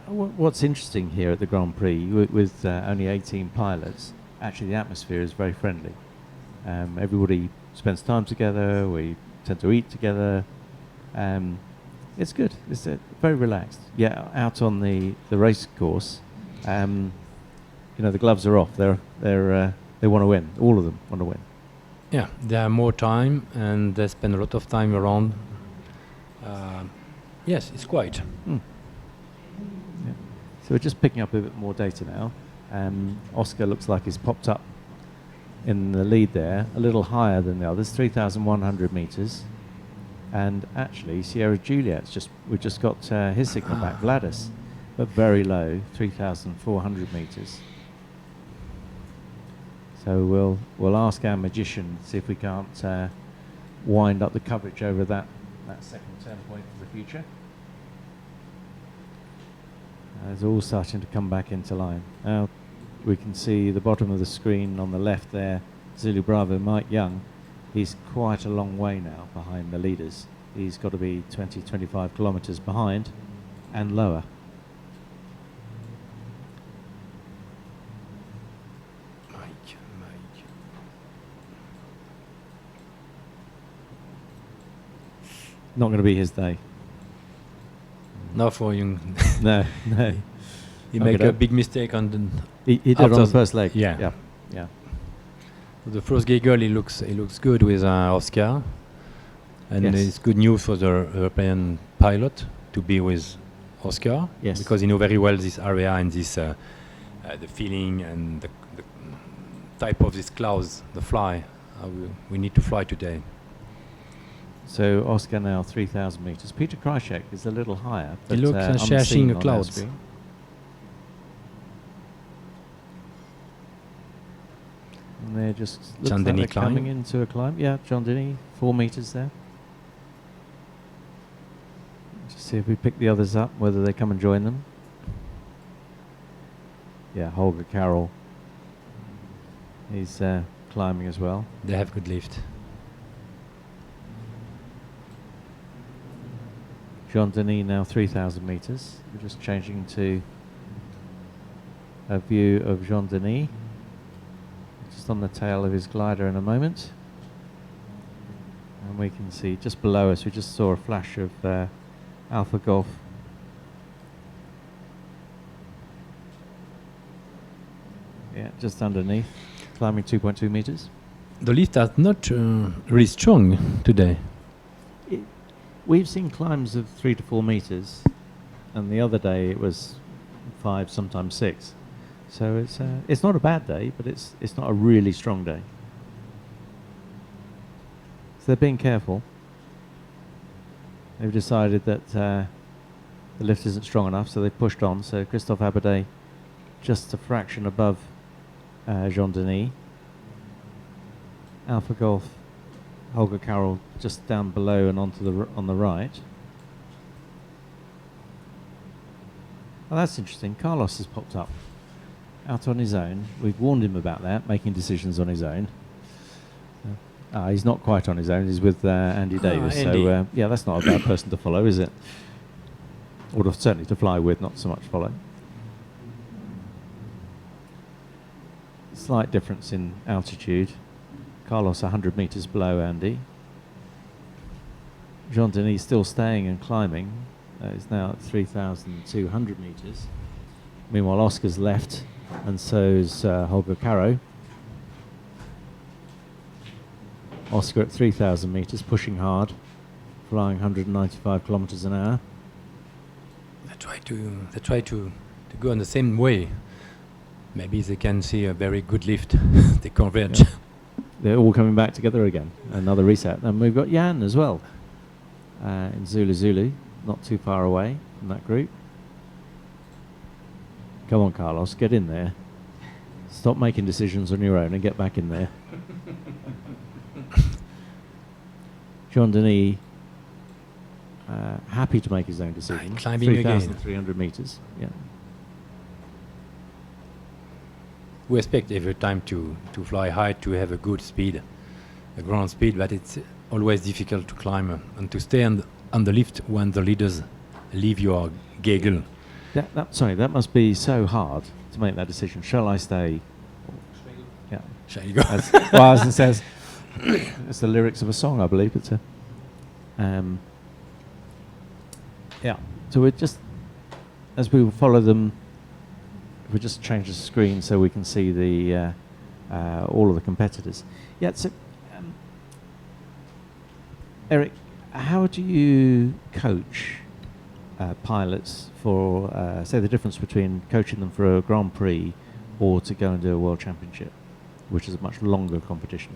What's interesting here at the Grand Prix, with only 18 pilots, actually the atmosphere is very friendly. Everybody spends time together, we tend to eat together. It's good, it's very relaxed. Yeah, out on the race course, the gloves are off, they want to win, all of them want to win. Yeah, they have more time and they spend a lot of time around. Yes, it's quiet. Mm. Yeah. So we're just picking up a bit more data now. Oscar looks like he's popped up in the lead there, a little higher than the others, 3,100 meters. And actually, Sierra Juliet's we've just got his signal back, Vladis, but very low, 3,400 meters. So we'll ask our magician, see if we can't wind up the coverage over that second turn point for the future. It's all starting to come back into line. Now we can see the bottom of the screen on the left there, Zulu Bravo, Mike Young. He's quite a long way now behind the leaders. He's got to be 20, 25 kilometers behind and lower. Not going to be his day. Not for you. No, no. He made a big mistake on the. He did on the first leg. Yeah. Yeah. The first giggle, he looks good with Oscar, and Yes. it's good news for the European pilot to be with Oscar. Yes. Because he know very well this area and this the feeling and the type of these clouds, the fly. We need to fly today. So Oscar now 3,000 meters. Peter Krychek is a little higher. He But, looks unseen shashing the on our clouds. screen. And they're just looks John like Denny they're coming climb. into a climb. Yeah, John Denny, 4 meters there. Just see if we pick the others up, whether they come and join them. Yeah, Holger Carroll. He's climbing as well. They have good lift. Jean Denis now 3,000 meters. We're just changing to a view of Jean Denis. Just on the tail of his glider in a moment. And we can see just below us, we just saw a flash of Alpha Golf. Yeah, just underneath, climbing 2.2 meters. The lift are not really strong today. We've seen climbs of 3 to 4 meters, and the other day it was 5, sometimes 6. So it's not a bad day, but it's not a really strong day. So they're being careful. They've decided that the lift isn't strong enough, so they've pushed on. So Christophe Abadet just a fraction above Jean Denis. Alpha Golf, Holger Carroll just down below and onto the on the right. Well, that's interesting. Carlos has popped up out on his own. We've warned him about that, making decisions on his own. He's not quite on his own. He's with Andy Davis. Andy. So yeah, that's not a bad person to follow, is it? Or certainly to fly with, not so much follow. Slight difference in altitude. Carlos 100 meters below Andy. Jean Denis still staying and climbing. He's now at 3,200 meters. Meanwhile, Oscar's left, and so's Holger Carroll. Oscar at 3,000 meters, pushing hard, flying 195 kilometers an hour. They try to go in the same way. Maybe they can see a very good lift. They converge. Yeah. They're all coming back together again. Another reset. And we've got Jan as well in Zulu Zulu, not too far away from that group. Come on, Carlos, get in there. Stop making decisions on your own and get back in there. Jean Denis, happy to make his own decision. Climbing again. 3,300 meters. Yeah. We expect every time to fly high to have a good speed, a ground speed, but it's always difficult to climb and to stay on the lift when the leaders leave your gaggle. Sorry, that must be so hard to make that decision. Shall I stay? Yeah. Shall you go? Well, as it says, it's the lyrics of a song, I believe. It's a. Yeah. So we're just, as we follow them, we just change the screen so we can see the all of the competitors. Yeah. So, Eric, how do you coach pilots for, say, the difference between coaching them for a Grand Prix or to go and do a World Championship, which is a much longer competition?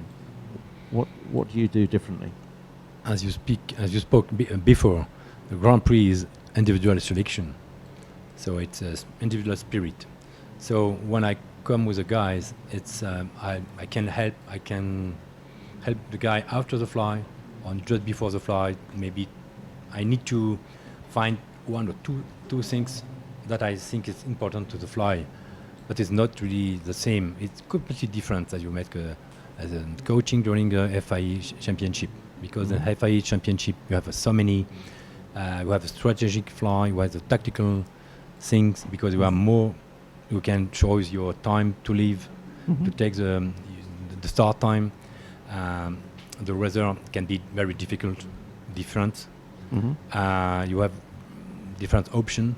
What do you do differently? As you spoke before, the Grand Prix is individual selection, so it's individual spirit. So when I come with the guys, it's I can help the guy after the fly, or just before the fly. Maybe I need to find one or two things that I think is important to the fly, but it's not really the same. It's completely different as you make as a coaching during the FAI Championship, because the FAI Championship you have so many. You have a strategic fly, you have the tactical things, because you are more. You can choose your time to leave, to take the start time. The weather can be very different. You have different option.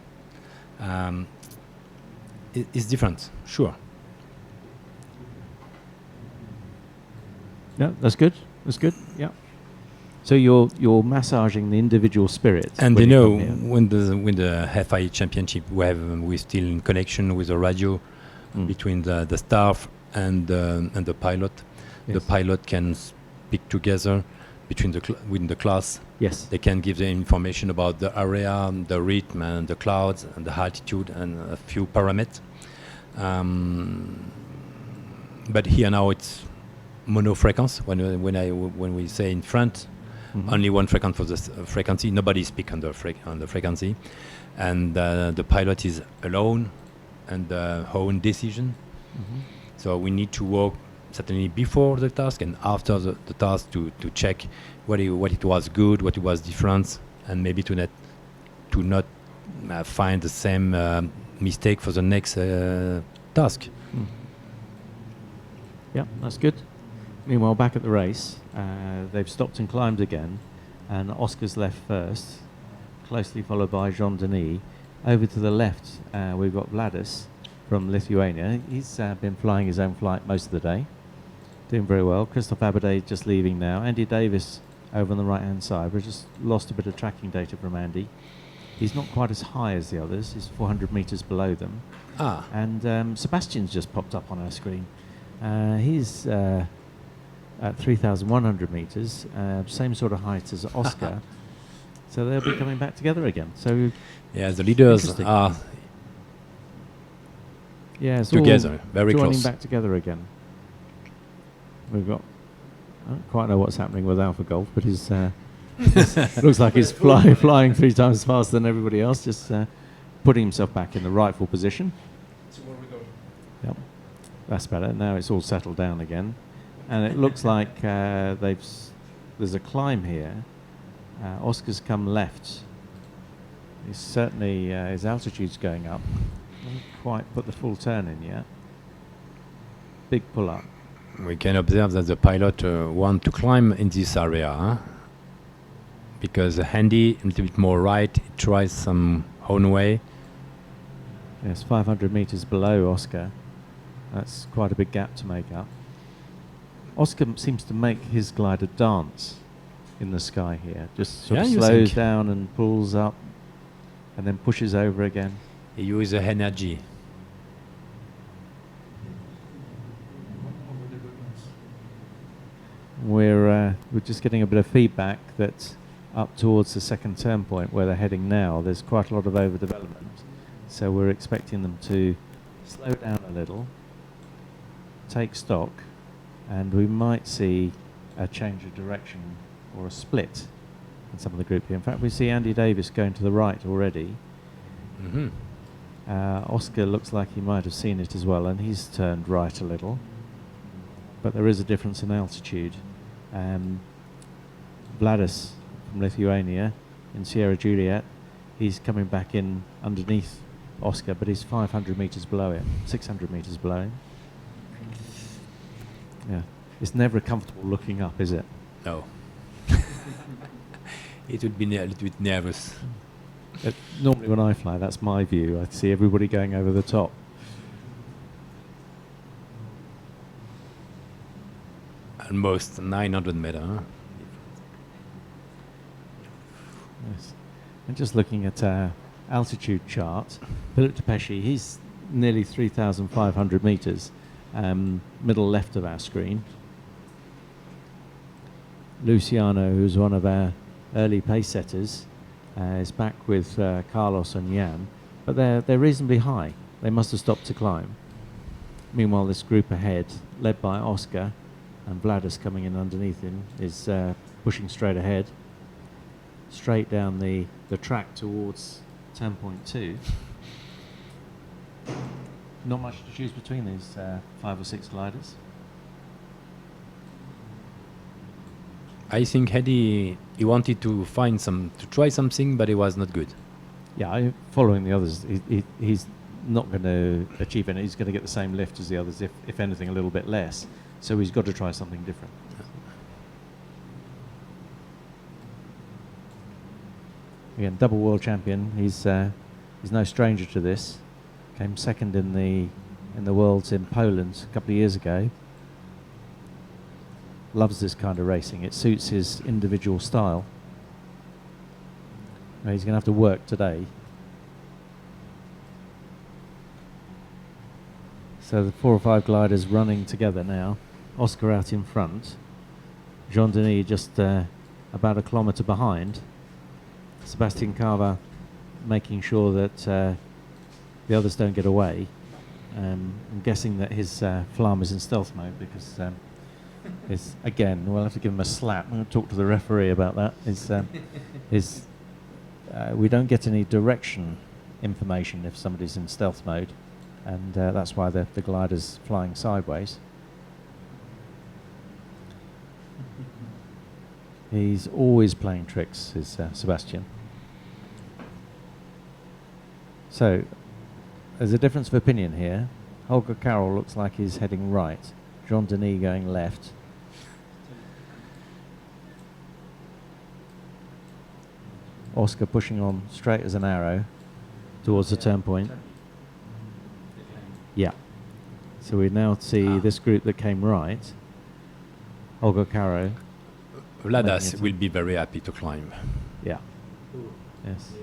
It's different, sure. Yeah, that's good. That's good. Yeah. So you're massaging the individual spirits. And when you you know, come here. when the FAI Championship, we're still in connection with the radio between the staff and the pilot. Yes. The pilot can speak together between within the class. Yes. They can give the information about the area, the rhythm, and the clouds, and the altitude, and a few parameters. But here now it's mono frequency. When we say in front, only one frequency for the frequency. Nobody speak on the frequency, and the pilot is alone and own decision. So we need to work certainly before the task and after the task to check what it was good, what it was different, and maybe to not find the same mistake for the next task. Yeah, that's good. Meanwhile, back at the race, they've stopped and climbed again, and Oscar's left first, closely followed by Jean-Denis. Over to the left, we've got Vladis from Lithuania. He's been flying his own flight most of the day, doing very well. Christophe Abadé just leaving now. Andy Davis over on the right-hand side. We've just lost a bit of tracking data from Andy. He's not quite as high as the others. He's 400 metres below them. And Sebastian's just popped up on our screen. He's at 3,100 metres, same sort of height as Oscar. So they'll be coming back together again. So yeah, the leaders are together, very joining close. back together again. We've got, I don't quite know what's happening with Alpha Golf, but he's looks like he's flying 3 times faster than everybody else, just putting himself back in the rightful position. Yep, that's better. Now it's all settled down again. And it looks like there's a climb here. Oscar's come left. He's certainly, his altitude's going up. Hasn't quite put the full turn in yet. Big pull up. We can observe that the pilot want to climb in this area, because Andy a little bit more right, he tries some own way. Yes, 500 metres below Oscar. That's quite a big gap to make up. Oscar seems to make his glider dance in the sky here. Just sort of slows down and pulls up and then pushes over again. He uses energy. We're just getting a bit of feedback that up towards the second turn point where they're heading now, there's quite a lot of overdevelopment. So we're expecting them to slow down a little, take stock, and we might see a change of direction or a split in some of the group here. In fact, we see Andy Davis going to the right already. Oscar looks like he might have seen it as well, and he's turned right a little. But there is a difference in altitude. Vladis from Lithuania in Sierra Juliet, he's coming back in underneath Oscar, but he's 500 metres below him, 600 metres below him. Yeah, it's never comfortable looking up, is it? No. It would be a little bit nervous. Normally when I fly, that's my view. I see everybody going over the top. Almost 900 meters. Huh? Yes. And just looking at our altitude chart, Philip Depeche, he's nearly 3,500 metres, middle left of our screen. Luciano, who's one of our early pace setters, is back with Carlos and Jan, but they're reasonably high. They must have stopped to climb. Meanwhile, this group ahead, led by Oscar, and Vladis coming in underneath him, is pushing straight ahead, straight down the track towards turnpoint 2. Not much to choose between these 5 or 6 gliders. I think Eddie, he wanted to try something, but it was not good. Yeah, following the others, he's not going to achieve anything. He's going to get the same lift as the others, if anything, a little bit less. So he's got to try something different. Again, double world champion. He's no stranger to this. Came second in the Worlds in Poland a couple of years ago. Loves this kind of racing. It suits his individual style. He's going to have to work today. So the 4 or 5 gliders running together now. Oscar out in front. Jean-Denis just about a kilometre behind. Sebastian Carver making sure that the others don't get away. I'm guessing that his Flam is in stealth mode because it's, again, we'll have to give him a slap. I'm going to talk to the referee about that. We don't get any direction information if somebody's in stealth mode, and that's why the glider's flying sideways. He's always playing tricks, is Sebastian. So, there's a difference of opinion here. Holger Carroll looks like he's heading right. Jean-Denis going left. Oscar pushing on straight as an arrow towards the turnpoint. Yeah. So we now see this group that came right. Holger Carroll. Vladas will be very happy to climb. Yeah. Yes.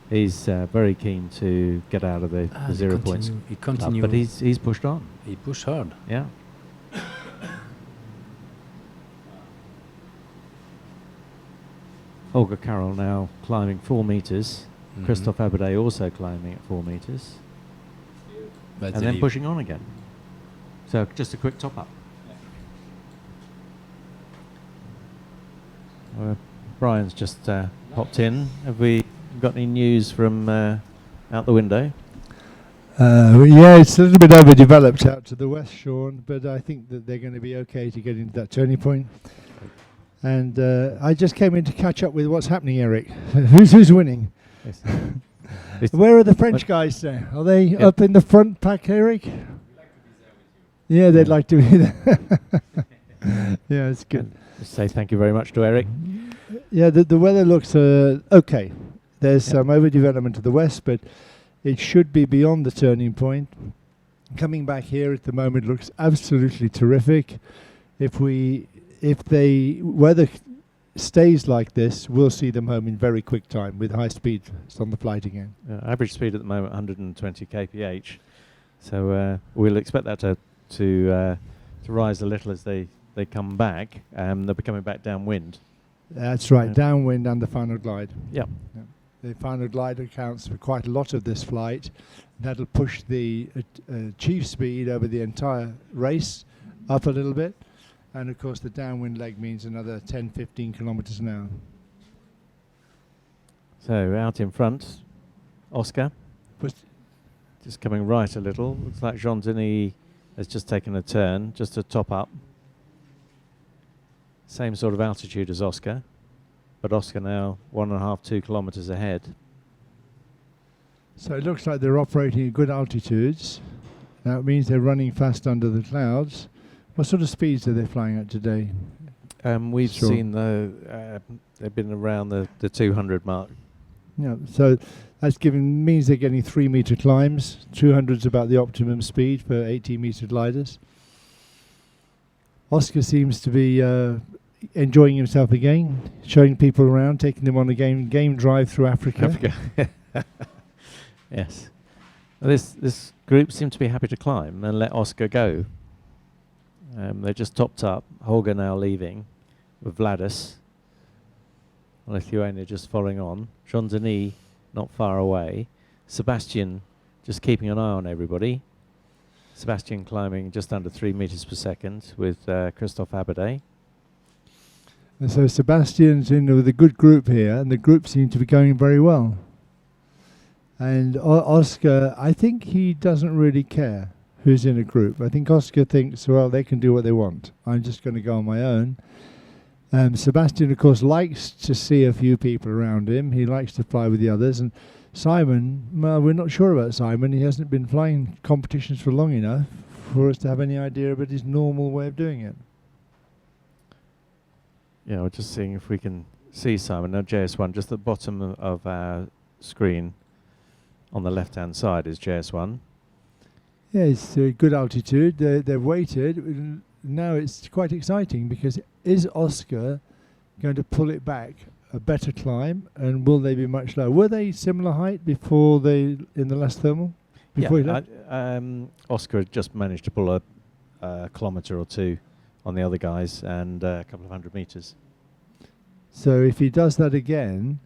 He's very keen to get out of the 0 points. He continues. But he's pushed on. He pushed hard. Yeah. Holger Carroll now climbing 4 meters. Christophe Abadet also climbing at 4 meters. But and then pushing on again. So just a quick top up. Brian's just popped in. Have we got any news from out the window? Yeah, it's a little bit overdeveloped out to the west, Sean, but I think that they're going to be okay to get into that turning point. And I just came in to catch up with what's happening, Eric. Who's winning? Yes. Where are the French guys there? Are they up in the front pack, Eric? Yeah, they'd like to be there. Yeah, it's good. Just say thank you very much to Eric. Yeah, the weather looks okay. There's some overdevelopment to the west, but it should be beyond the turning point. Coming back here at the moment looks absolutely terrific. If the weather stays like this, we'll see them home in very quick time with high speed on the flight again. Average speed at the moment 120 kph. So we'll expect that to rise a little as they come back. They'll be coming back downwind. That's right, downwind and the final glide. Yep. Yeah. The final glide accounts for quite a lot of this flight. That'll push the chief speed over the entire race up a little bit. And of course the downwind leg means another 10-15 kilometers an hour. So out in front, Oscar. Just coming right a little. Looks like Jean-Denis has just taken a turn, just to top up. Same sort of altitude as Oscar, but Oscar now 1.5, 2 kilometers ahead. So it looks like they're operating at good altitudes. That means they're running fast under the clouds. What sort of speeds are they flying at today? We've seen they've been around the 200 mark. Yeah, so that's means they're getting 3 meter climbs. 200's about the optimum speed for 18-meter gliders. Oscar seems to be enjoying himself again, showing people around, taking them on a game drive through Africa. Yes. Well, this group seem to be happy to climb and let Oscar go. They just topped up. Holger now leaving with Vladis. Lithuania just following on. Jean-Denis not far away. Sebastian just keeping an eye on everybody. Sebastian climbing just under 3 meters per second with Christophe Abadet. And so Sebastian's in with a good group here, and the group seems to be going very well. And Oscar, I think he doesn't really care who's in a group. I think Oscar thinks, well, they can do what they want. I'm just going to go on my own. Sebastian, of course, likes to see a few people around him. He likes to fly with the others. And Simon, well, we're not sure about Simon. He hasn't been flying competitions for long enough for us to have any idea about his normal way of doing it. Yeah, we're just seeing if we can see, Simon, now JS1, just at the bottom of our screen on the left-hand side is JS1. Yeah, it's a good altitude. They've waited. Now it's quite exciting because is Oscar going to pull it back a better climb, and will they be much lower? Were they similar height before they in the last thermal? Before he left? Oscar had just managed to pull a kilometre or two on the other guys and a couple of 100 metres. So if he does that again,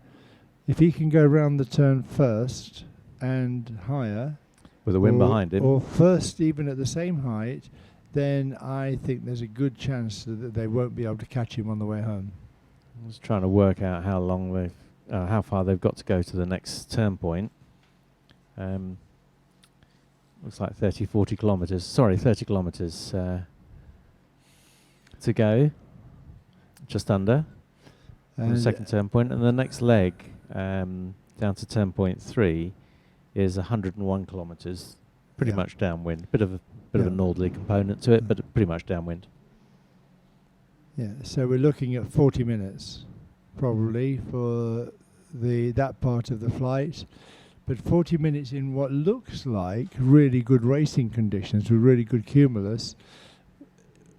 if he can go around the turn first and higher, with the wind behind him, or first even at the same height, then I think there's a good chance that they won't be able to catch him on the way home. I was trying to work out how far they've got to go to the next turn point. Looks like 30 kilometres to go, just under on the second turn point, and the next leg down to turn point 3 is 101 kilometres, pretty much downwind. Bit of a northerly component to it, but pretty much downwind. Yeah, so we're looking at 40 minutes probably for that part of the flight, but 40 minutes in what looks like really good racing conditions with really good cumulus.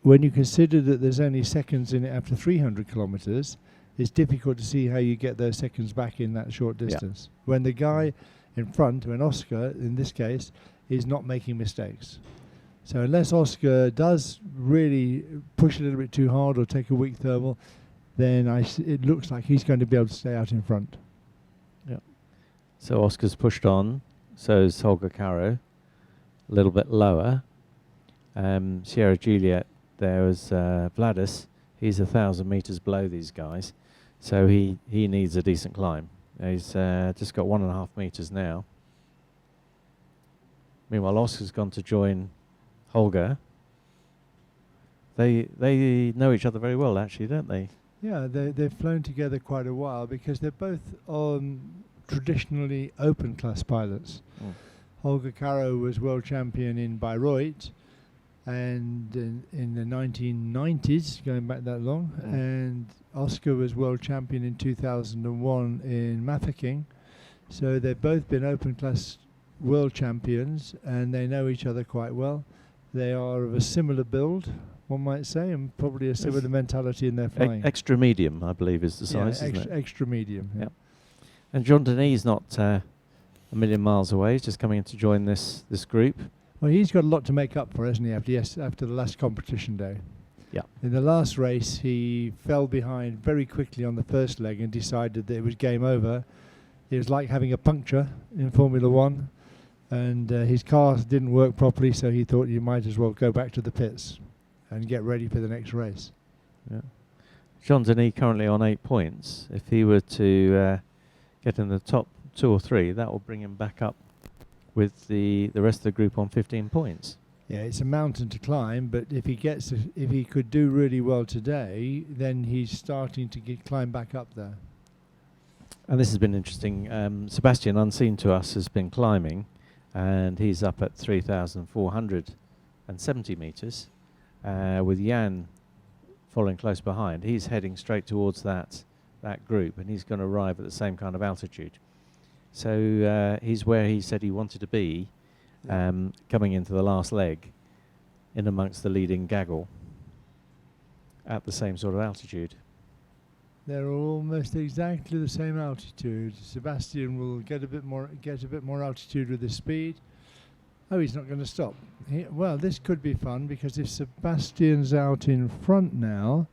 When you consider that there's only seconds in it after 300 kilometres, it's difficult to see how you get those seconds back in that short distance. When the guy in front, when Oscar in this case, is not making mistakes. So unless Oscar does really push a little bit too hard or take a weak thermal, then it looks like he's going to be able to stay out in front. Yeah. So Oscar's pushed on, so is Holger Caro, a little bit lower. Sierra Juliet, there was Vladis, he's 1,000 metres below these guys, so he needs a decent climb. He's just got 1.5 metres now. Meanwhile, Oscar's gone to join Holger. They know each other very well, actually, don't they? Yeah, they've flown together quite a while because they're both traditionally open class pilots. Holger Caro was world champion in Bayreuth and in the 1990s, going back that long, and Oscar was world champion in 2001 in Mafeking. So they've both been open class world champions and they know each other quite well. They are of a similar build, one might say, and probably a similar mentality in their flying. Extra medium, I believe, is the size, isn't it? Extra medium. Yeah. And Jean Denis is not a million miles away. He's just coming in to join this group. Well, he's got a lot to make up for, hasn't he, after the last competition day. Yeah. In the last race, he fell behind very quickly on the first leg and decided that it was game over. It was like having a puncture in Formula One, and his car didn't work properly, so he thought you might as well go back to the pits and get ready for the next race. Yeah. Jean Denis currently on 8 points. If he were to get in the top 2 or 3, that will bring him back up with the rest of the group on 15 points. Yeah, it's a mountain to climb, but if he could do really well today, then he's starting to climb back up there. And this has been interesting. Sebastian, unseen to us, has been climbing, and he's up at 3,470 metres, with Jan following close behind. He's heading straight towards that group, and he's going to arrive at the same kind of altitude. So he's where he said he wanted to be, coming into the last leg, in amongst the leading gaggle, at the same sort of altitude. They're almost exactly the same altitude. Sebastian will get a bit more altitude with his speed. Oh, he's not going to stop. Well, this could be fun because if Sebastian's out in front now,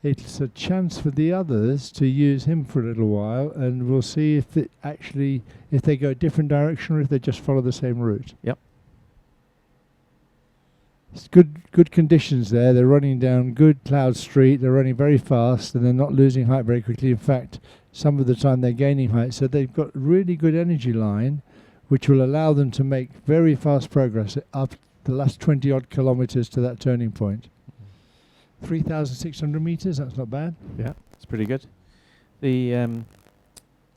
it's a chance for the others to use him for a little while, and we'll see if they go a different direction or if they just follow the same route. Yep. It's good conditions there. They're running down good cloud street. They're running very fast, and they're not losing height very quickly. In fact, some of the time they're gaining height. So they've got really good energy line, which will allow them to make very fast progress up the last 20-odd kilometres to that turning point. 3,600 metres, that's not bad. Yeah, it's pretty good. The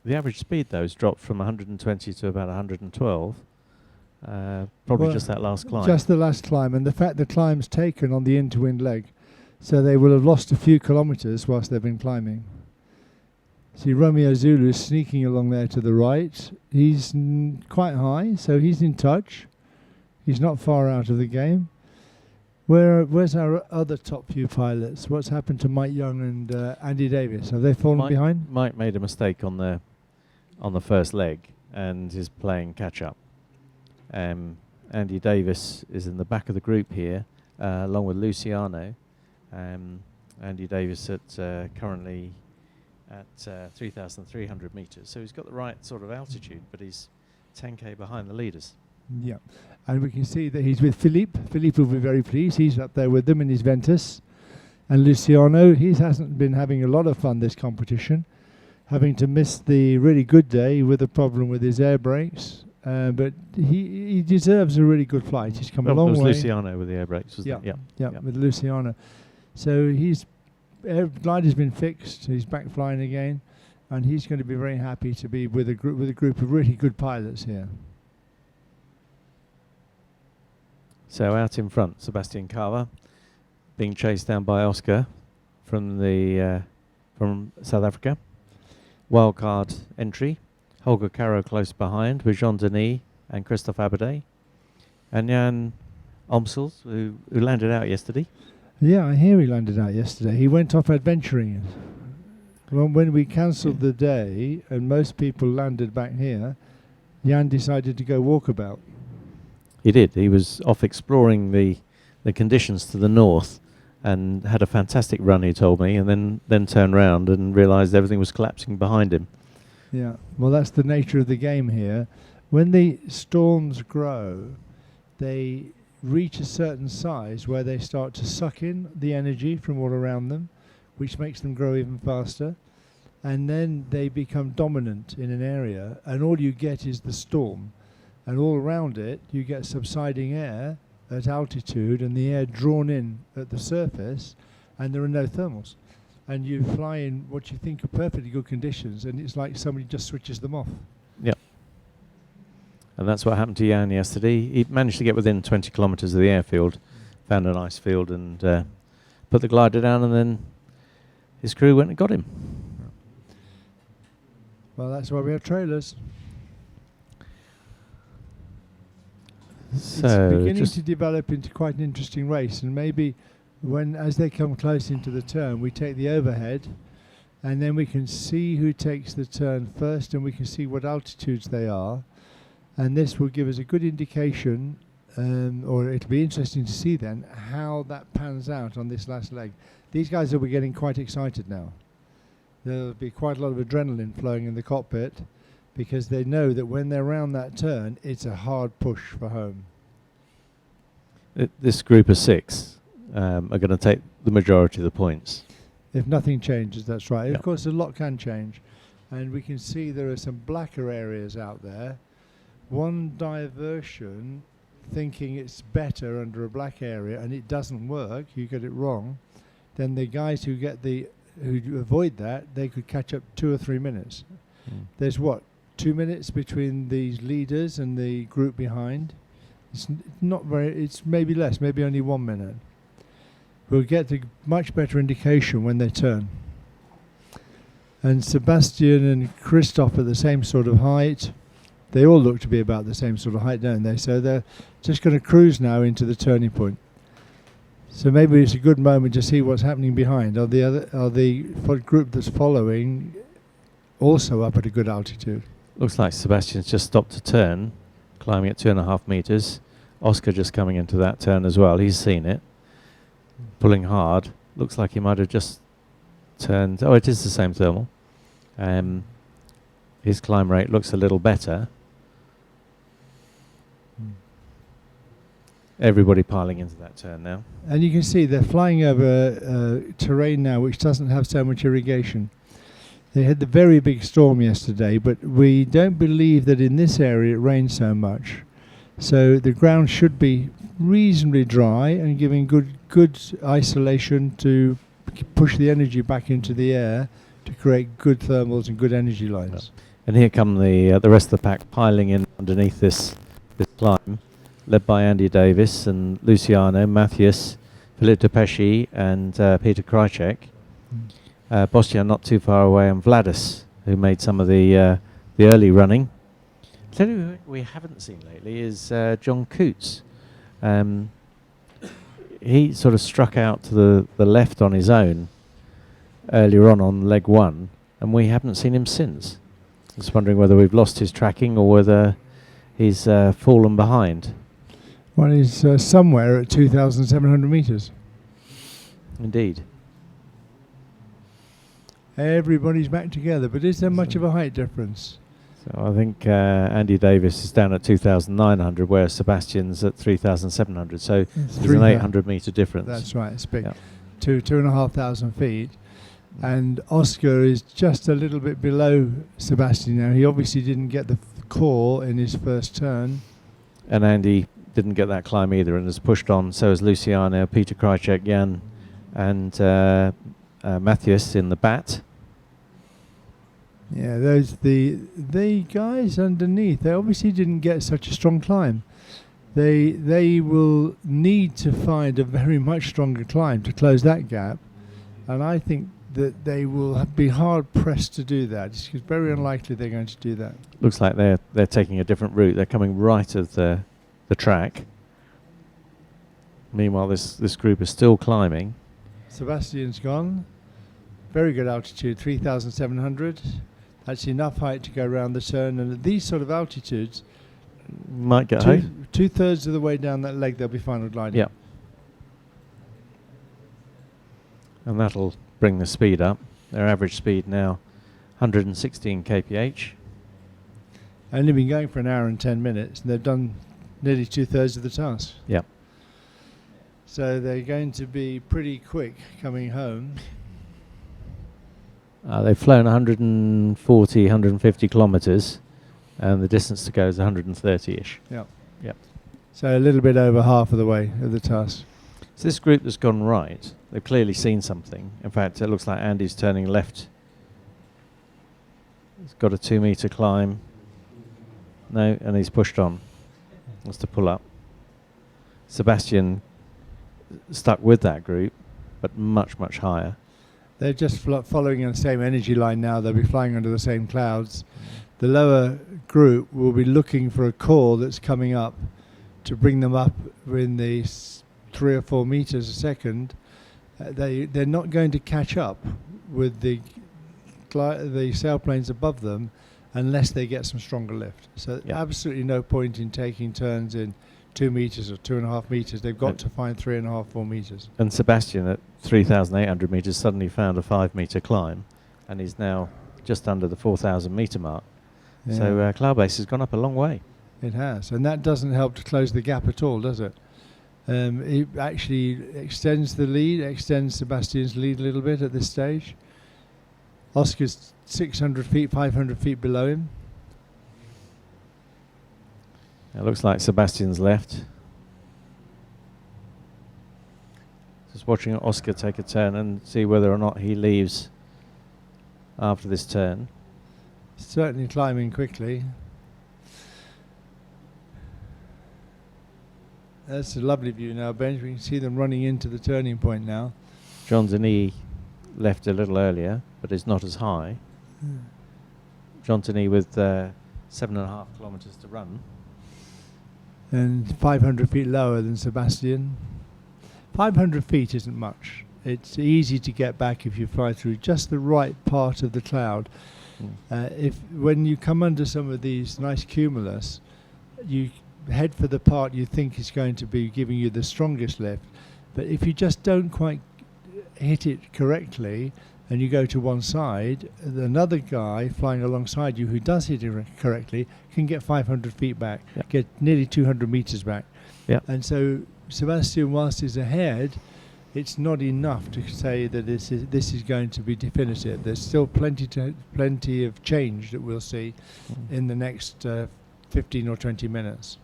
average speed, though, has dropped from 120 to about 112. Probably just that last climb. Just the last climb, and the fact the climb's taken on the into-wind leg, so they will have lost a few kilometres whilst they've been climbing. See Romeo Zulu sneaking along there to the right. He's quite high, so he's in touch. He's not far out of the game. Where's our other top few pilots? What's happened to Mike Young and Andy Davis? Have they fallen behind? Mike made a mistake on the first leg and is playing catch up. Andy Davis is in the back of the group here, along with Luciano. Andy Davis at currently at 3,300 meters, so he's got the right sort of altitude, but he's 10k behind the leaders. Yeah, and we can see that he's with Philippe. Philippe will be very pleased. He's up there with them in his Ventus. And Luciano, he hasn't been having a lot of fun this competition, having to miss the really good day with a problem with his air brakes. But he deserves a really good flight. He's come a long way. It was Luciano with the air brakes, wasn't it? Yeah, with Luciano. So his glider's been fixed. He's back flying again, and he's going to be very happy to be with a group of really good pilots here. So out in front, Sebastian Carver being chased down by Oscar from South Africa. Wildcard entry. Holger Caro close behind with Jean Denis and Christophe Abadet. And Jan Omsels, who landed out yesterday. Yeah, I hear he landed out yesterday. He went off adventuring. When we cancelled the day and most people landed back here, Jan decided to go walkabout. He did. He was off exploring the conditions to the north and had a fantastic run, he told me, and then turned round and realised everything was collapsing behind him. Yeah, well, that's the nature of the game here. When the storms grow, they reach a certain size where they start to suck in the energy from all around them, which makes them grow even faster. And then they become dominant in an area, and all you get is the storm. And all around it, you get subsiding air at altitude and the air drawn in at the surface, and there are no thermals. And you fly in what you think are perfectly good conditions, and it's like somebody just switches them off. Yeah. And that's what happened to Jan yesterday. He managed to get within 20 kilometres of the airfield, found a nice field and put the glider down, and then his crew went and got him. Well, that's why we have trailers. So it's beginning to develop into quite an interesting race, and maybe as they come close into the turn, we take the overhead, and then we can see who takes the turn first, and we can see what altitudes they are, and this will give us a good indication, or it'll be interesting to see then how that pans out on this last leg. These guys will be getting quite excited now. There'll be quite a lot of adrenaline flowing in the cockpit, because they know that when they're around that turn, it's a hard push for home. This group of 6 are going to take the majority of the points. If nothing changes, that's right. Yep. Of course, a lot can change. And we can see there are some blacker areas out there. One diversion, thinking it's better under a black area, and it doesn't work, you get it wrong, then the guys who avoid that, they could catch up 2 or 3 minutes. There's 2 minutes between these leaders and the group behind. It's not very, it's maybe less, maybe only 1 minute. We'll get a much better indication when they turn. And Sebastian and Christophe are the same sort of height. They all look to be about the same sort of height, don't they? So they're just going to cruise now into the turning point. So maybe it's a good moment to see what's happening behind. Are the group that's following also up at a good altitude? Looks like Sebastian's just stopped to turn, climbing at 2.5 meters. Oscar just coming into that turn as well. He's seen it, pulling hard. Looks like he might have just turned. Oh, it is the same thermal. His climb rate looks a little better. Everybody piling into that turn now. And you can see they're flying over terrain now which doesn't have so much irrigation. They had the very big storm yesterday, but we don't believe that in this area it rained so much. So the ground should be reasonably dry and giving good isolation to push the energy back into the air to create good thermals and good energy lines. And here come the rest of the pack piling in underneath this climb, led by Andy Davis and Luciano, Matthias, Philippe de Pesci and Peter Krychek. Bostia not too far away, and Vladis, who made some of the early running. Tell you who we haven't seen lately is John Coots. He sort of struck out to the left on his own earlier on leg one, and we haven't seen him since. Just wondering whether we've lost his tracking or whether he's fallen behind. Well, he's somewhere at 2,700 metres. Indeed. Everybody's back together, but is there much of a height difference? So I think Andy Davis is down at 2,900, whereas Sebastian's at 3,700. So there's an 800 metre difference. That's right, it's big. Yeah. 2,500 feet. And Oscar is just a little bit below Sebastian now. He obviously didn't get the call in his first turn. And Andy didn't get that climb either and has pushed on. So has Luciano, Peter Krajcek, Jan, and Matthias in the bat. Yeah, those the guys underneath. They obviously didn't get such a strong climb. They will need to find a very much stronger climb to close that gap, and I think that they will be hard pressed to do that. It's very unlikely they're going to do that. Looks like they're taking a different route. They're coming right of the track. Meanwhile, this group is still climbing. Sebastian's gone. Very good altitude, 3,700. That's enough height to go around the turn, and at these sort of altitudes, might get home. 2/3 of the way down that leg, they'll be final gliding. Yeah. And that'll bring the speed up. Their average speed now 116 kph. Only been going for an hour and 10 minutes, and they've done nearly 2/3 of the task. Yeah. So they're going to be pretty quick coming home. They've flown 140, 150 kilometres, and the distance to go is 130-ish. Yeah. Yep. So a little bit over half of the way of the task. So this group that's gone right, they've clearly seen something. In fact, it looks like Andy's turning left. He's got a 2 metre climb. No, and he's pushed on. Wants to pull up. Sebastian stuck with that group, but much, much higher. They're just following the same energy line now. They'll be flying under the same clouds. The lower group will be looking for a call that's coming up to bring them up in the 3 or 4 meters a second. They're not going to catch up with the sailplanes above them unless they get some stronger lift. So absolutely no point in taking turns in 2 meters or 2.5 meters. They've got to find 3.5, 4 meters. And Sebastian at 3,800 meters suddenly found a 5 meter climb, and he's now just under the 4,000 meter mark. Yeah. So Cloudbase has gone up a long way. It has, and that doesn't help to close the gap at all, does it? It actually extends the lead, extends Sebastian's lead a little bit at this stage. Oscar's 600 feet, 500 feet below him. It looks like Sebastian's left. Just watching Oscar take a turn and see whether or not he leaves after this turn. Certainly climbing quickly. That's a lovely view now, Ben. We can see them running into the turning point now. John Denis left a little earlier, but is not as high. John Denis with 7.5 kilometres to run. And 500 feet lower than Sebastian. 500 feet isn't much. It's easy to get back if you fly through just the right part of the cloud. When you come under some of these nice cumulus, you head for the part you think is going to be giving you the strongest lift. But if you just don't quite hit it correctly and you go to one side, another guy flying alongside you who does hit it correctly can get 500 feet back, get nearly 200 meters back. And so Sebastian, whilst he's ahead, it's not enough to say that this is going to be definitive. There's still plenty of change that we'll see in the next 15 or 20 minutes.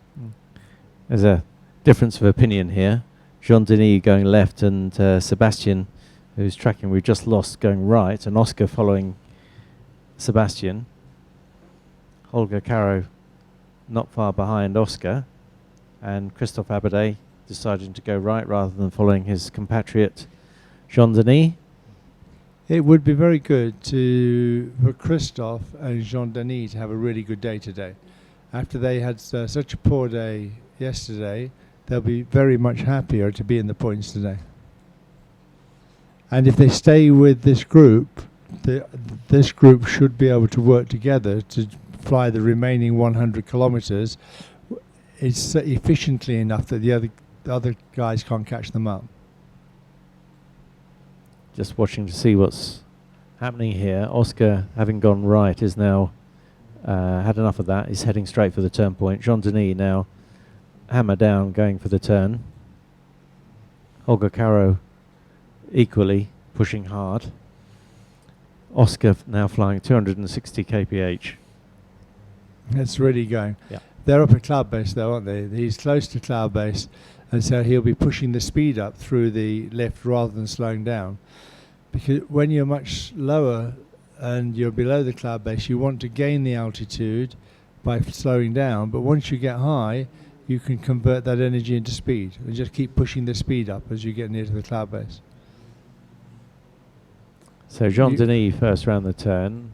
There's a difference of opinion here. Jean Denis going left and Sebastian, who's tracking, we've just lost, going right, and Oscar following Sebastian. Holger Caro not far behind Oscar, and Christophe Abadet deciding to go right rather than following his compatriot Jean Denis. It would be very good for Christophe and Jean-Denis to have a really good day today. After they had such a poor day yesterday, they'll be very much happier to be in the points today. And if they stay with this group, this group should be able to work together to fly the remaining 100 kilometers efficiently enough that the other guys can't catch them up. Just watching to see what's happening here. Oscar, having gone right, is now had enough of that. He's heading straight for the turn point. Jean-Denis now hammer down, going for the turn. Holger Caro equally pushing hard. Oscar now flying 260 kph. That's really going. Yeah. They're up at cloud base though, aren't they? He's close to cloud base, and so he'll be pushing the speed up through the lift rather than slowing down. Because when you're much lower and you're below the cloud base, you want to gain the altitude by slowing down, but once you get high, you can convert that energy into speed and just keep pushing the speed up as you get near to the cloud base. So Jean-Denis first round the turn,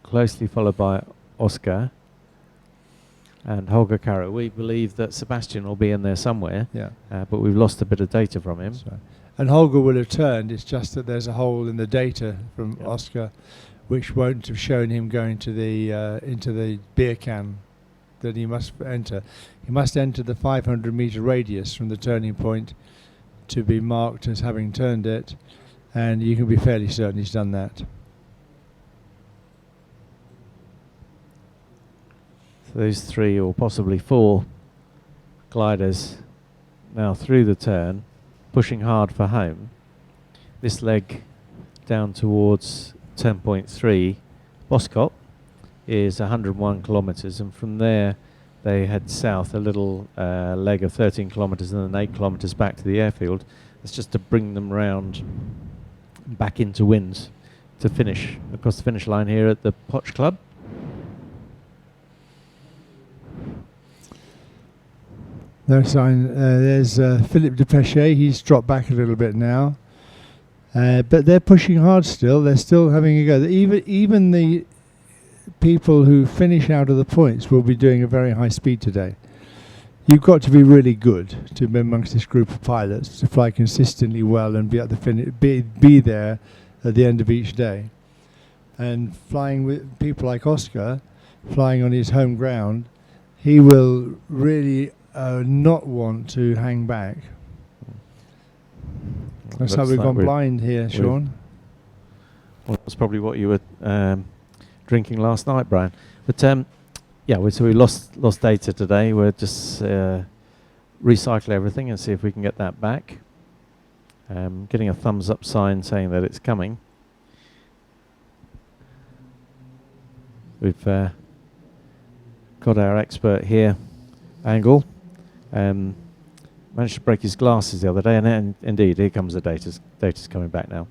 closely followed by Oscar and Holger Caro. We believe that Sebastian will be in there somewhere, but we've lost a bit of data from him. And Holger will have turned, it's just that there's a hole in the data from Oscar which won't have shown him going to the into the beer can that he must enter. He must enter the 500 meter radius from the turning point to be marked as having turned it, and you can be fairly certain he's done that. So those 3 or possibly 4 gliders now through the turn, pushing hard for home. This leg down towards 10.3 Boscop is 101 kilometres, and from there they head south a little leg of 13 kilometres and then 8 kilometres back to the airfield. It's just to bring them round back into wind to finish across the finish line here at the Poch Club. No sign. There's Philippe Depechet. He's dropped back a little bit now, but they're pushing hard still. They're still having a go. Even the people who finish out of the points will be doing a very high speed today. You've got to be really good to be amongst this group of pilots to fly consistently well and be at the be there at the end of each day. And flying with people like Oscar, flying on his home ground, he will really not want to hang back. That's how we've gone blind here, Sean. Well, that's probably what you were drinking last night, Brian. But so we lost data today. We'll just recycle everything and see if we can get that back. Getting a thumbs up sign saying that it's coming. We've got our expert here, Angle. Managed to break his glasses the other day, and indeed, here comes the data's coming back now.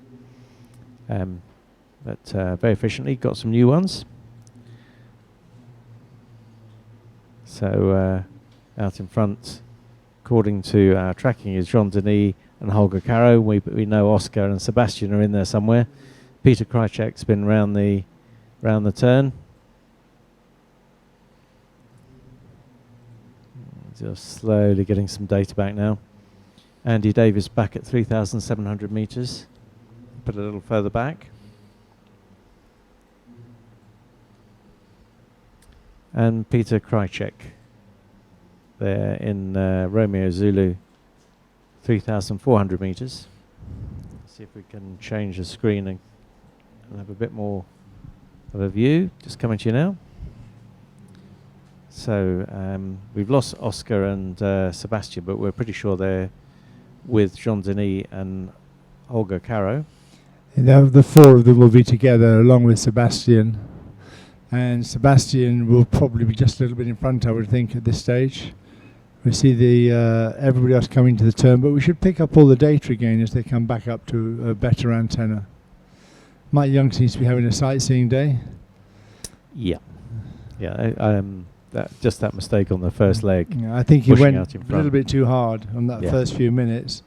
But very efficiently, got some new ones. So out in front, according to our tracking, is Jean-Denis and Holger Caro. We know Oscar and Sebastian are in there somewhere. Peter Krychek's been round the turn. Just slowly getting some data back now. Andy Davis back at 3,700 meters. Put a little further back. And Peter Krychek there in Romeo Zulu, 3,400 meters. See if we can change the screen and have a bit more of a view. Just coming to you now. So we've lost Oscar and Sebastian, but we're pretty sure they're with Jean-Denis and Holger Caro. The 4 of them will be together along with Sebastian. And Sebastian will probably be just a little bit in front, I would think, at this stage. We see everybody else coming to the turn, but we should pick up all the data again as they come back up to a better antenna. Mike Young seems to be having a sightseeing day. Yeah. That mistake on the first leg. Yeah, I think he went out in a front. little bit too hard on that first few minutes.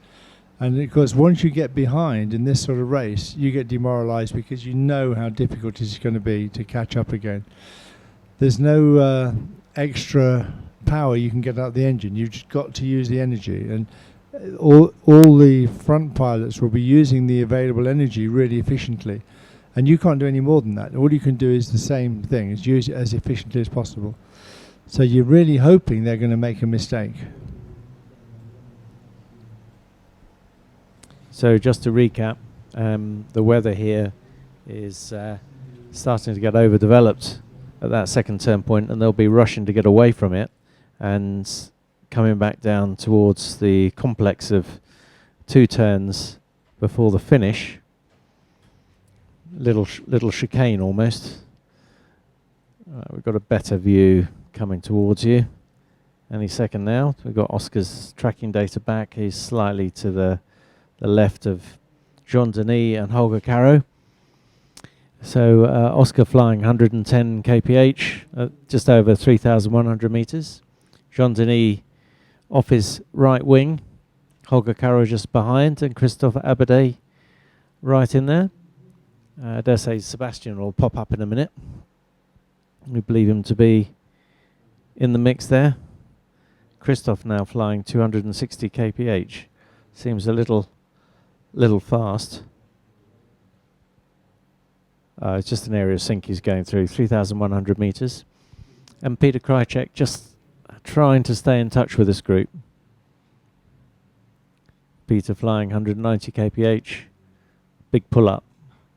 And of course, once you get behind in this sort of race, you get demoralised because you know how difficult it is going to be to catch up again. There's no extra power you can get out of the engine. You've just got to use the energy, and all the front pilots will be using the available energy really efficiently, and you can't do any more than that. All you can do is the same thing, is use it as efficiently as possible. So you're really hoping they're going to make a mistake. So just to recap, the weather here is starting to get overdeveloped at that second turn point, and they'll be rushing to get away from it and coming back down towards the complex of 2 turns before the finish. Little chicane almost. We've got a better view coming towards you any second now. We've got Oscar's tracking data back. He's slightly to the left of Jean-Denis and Holger Caro. So Oscar flying 110 kph, just over 3,100 meters. Jean-Denis off his right wing, Holger Caro just behind, and Christophe Abadé right in there. I dare say Sebastian will pop up in a minute. We believe him to be in the mix there. Christophe now flying 260 kph. Seems a little fast. It's just an area of sink he's going through, 3,100 meters. And Peter Krajicek just trying to stay in touch with this group. Peter flying 190 kph, big pull up,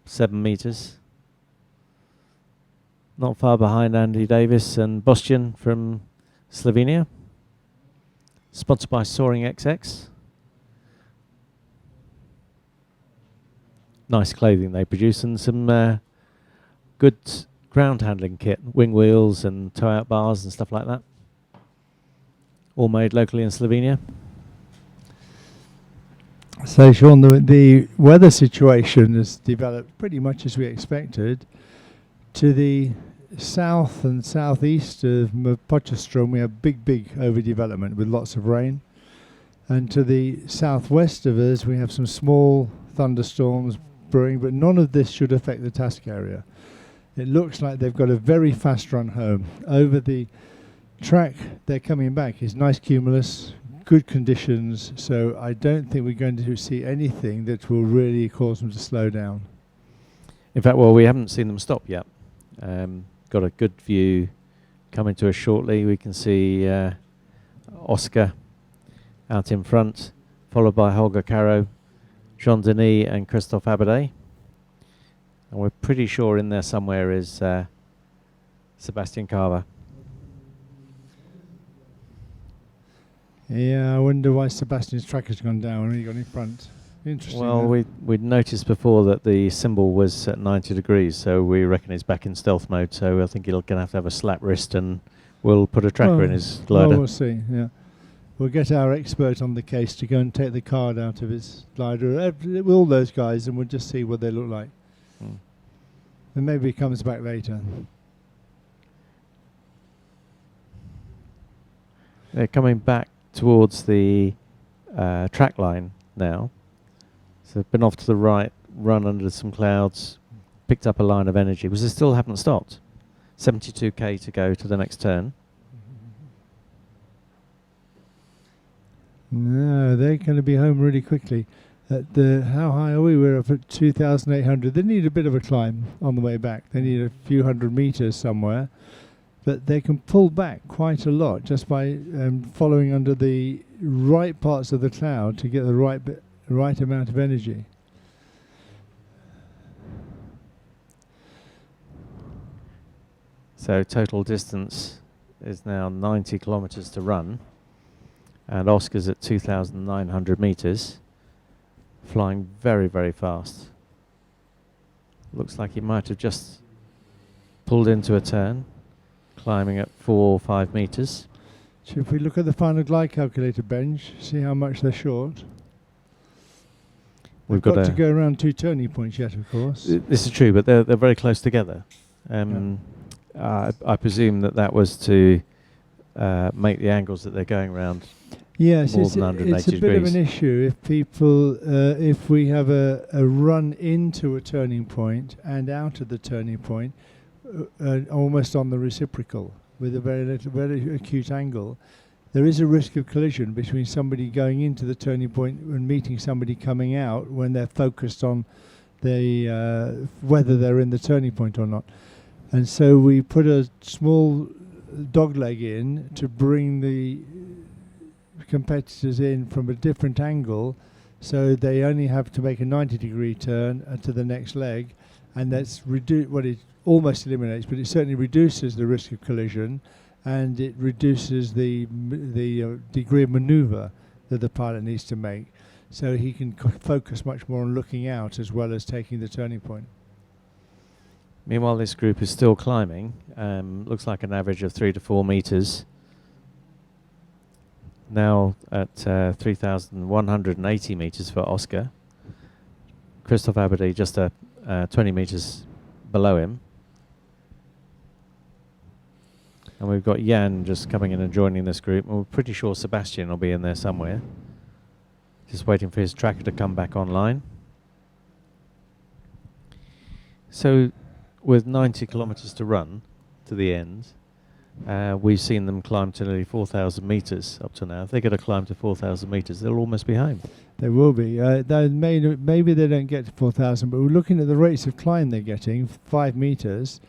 7 meters. Not far behind Andy Davis and Bostian from Slovenia. Sponsored by Soaring XX. Nice clothing they produce, and some good ground handling kit, wing wheels and tow out bars and stuff like that. All made locally in Slovenia. So Sean, the weather situation has developed pretty much as we expected. To the south and southeast of Potchefstroom we have big overdevelopment with lots of rain. And to the southwest of us we have some small thunderstorms brewing, but none of this should affect the task area. It looks like they've got a very fast run home. Over the track they're coming back is nice cumulus, good conditions, so I don't think we're going to see anything that will really cause them to slow down. In fact, well, we haven't seen them stop yet. Got a good view coming to us shortly. We can see Oscar out in front, followed by Holger Caro, Jean-Denis and Christophe Abadé. And we're pretty sure in there somewhere is Sebastian Carver. Yeah, I wonder why Sebastian's track has gone down when he got in front. Interesting. Well, we'd noticed before that the symbol was at 90 degrees, so we reckon he's back in stealth mode, so I think he'll gonna have a slap wrist, and we'll put a tracker in his glider. Well, we'll see, yeah. We'll get our expert on the case to go and take the card out of his glider with all those guys, and we'll just see what they look like. And maybe he comes back later. They're coming back towards the track line now. So they've been off to the right, run under some clouds, picked up a line of energy, because they still haven't stopped. 72k to go to the next turn. No, they're going to be home really quickly. How high are we? We're up at 2,800. They need a bit of a climb on the way back. They need a few hundred meters somewhere. But they can pull back quite a lot just by following under the right parts of the cloud to get the right amount of energy. So total distance is now 90 kilometers to run, and Oscar's at 2,900 meters, flying very fast. Looks like he might have just pulled into a turn, climbing at 4 or 5 meters. So if we look at the final glide calculator bench, see how much they're short. We've got to go around 2 turning points yet, of course. This is true, but they're very close together. I presume that was to make the angles that they're going around Yes, more it's, than a- 180 it's a bit degrees. of an issue if people, if we have a run into a turning point and out of the turning point, almost on the reciprocal with a very acute angle. There is a risk of collision between somebody going into the turning point and meeting somebody coming out when they're focused on the whether they're in the turning point or not. And so we put a small dogleg in to bring the competitors in from a different angle, so they only have to make a 90-degree turn to the next leg, and that's it almost eliminates, but it certainly reduces the risk of collision, and it reduces the degree of manoeuvre that the pilot needs to make, so he can focus much more on looking out as well as taking the turning point. Meanwhile, this group is still climbing. Looks like an average of 3 to 4 meters. Now at 3,180 meters for Oscar. Christophe Abadie just 20 meters below him. And we've got Jan just coming in and joining this group. And we're pretty sure Sebastian will be in there somewhere. Just waiting for his tracker to come back online. So with 90 kilometers to run to the end, we've seen them climb to nearly 4,000 meters up to now. If they get a climb to 4,000 meters, they'll almost be home. They will be. Maybe they don't get to 4,000, but we're looking at the rates of climb they're getting, 5 meters.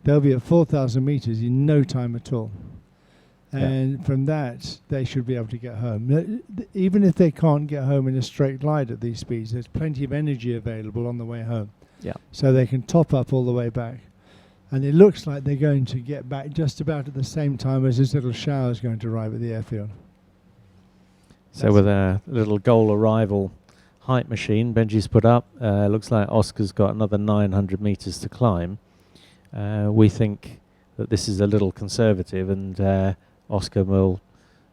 They'll be at 4,000 meters in no time at all. And from that, they should be able to get home. Even if they can't get home in a straight glide at these speeds, there's plenty of energy available on the way home. Yeah. So they can top up all the way back. And it looks like they're going to get back just about at the same time as this little shower is going to arrive at the airfield. So with a little goal arrival height machine Benji's put up, looks like Oscar's got another 900 meters to climb. We think that this is a little conservative, and Oscar will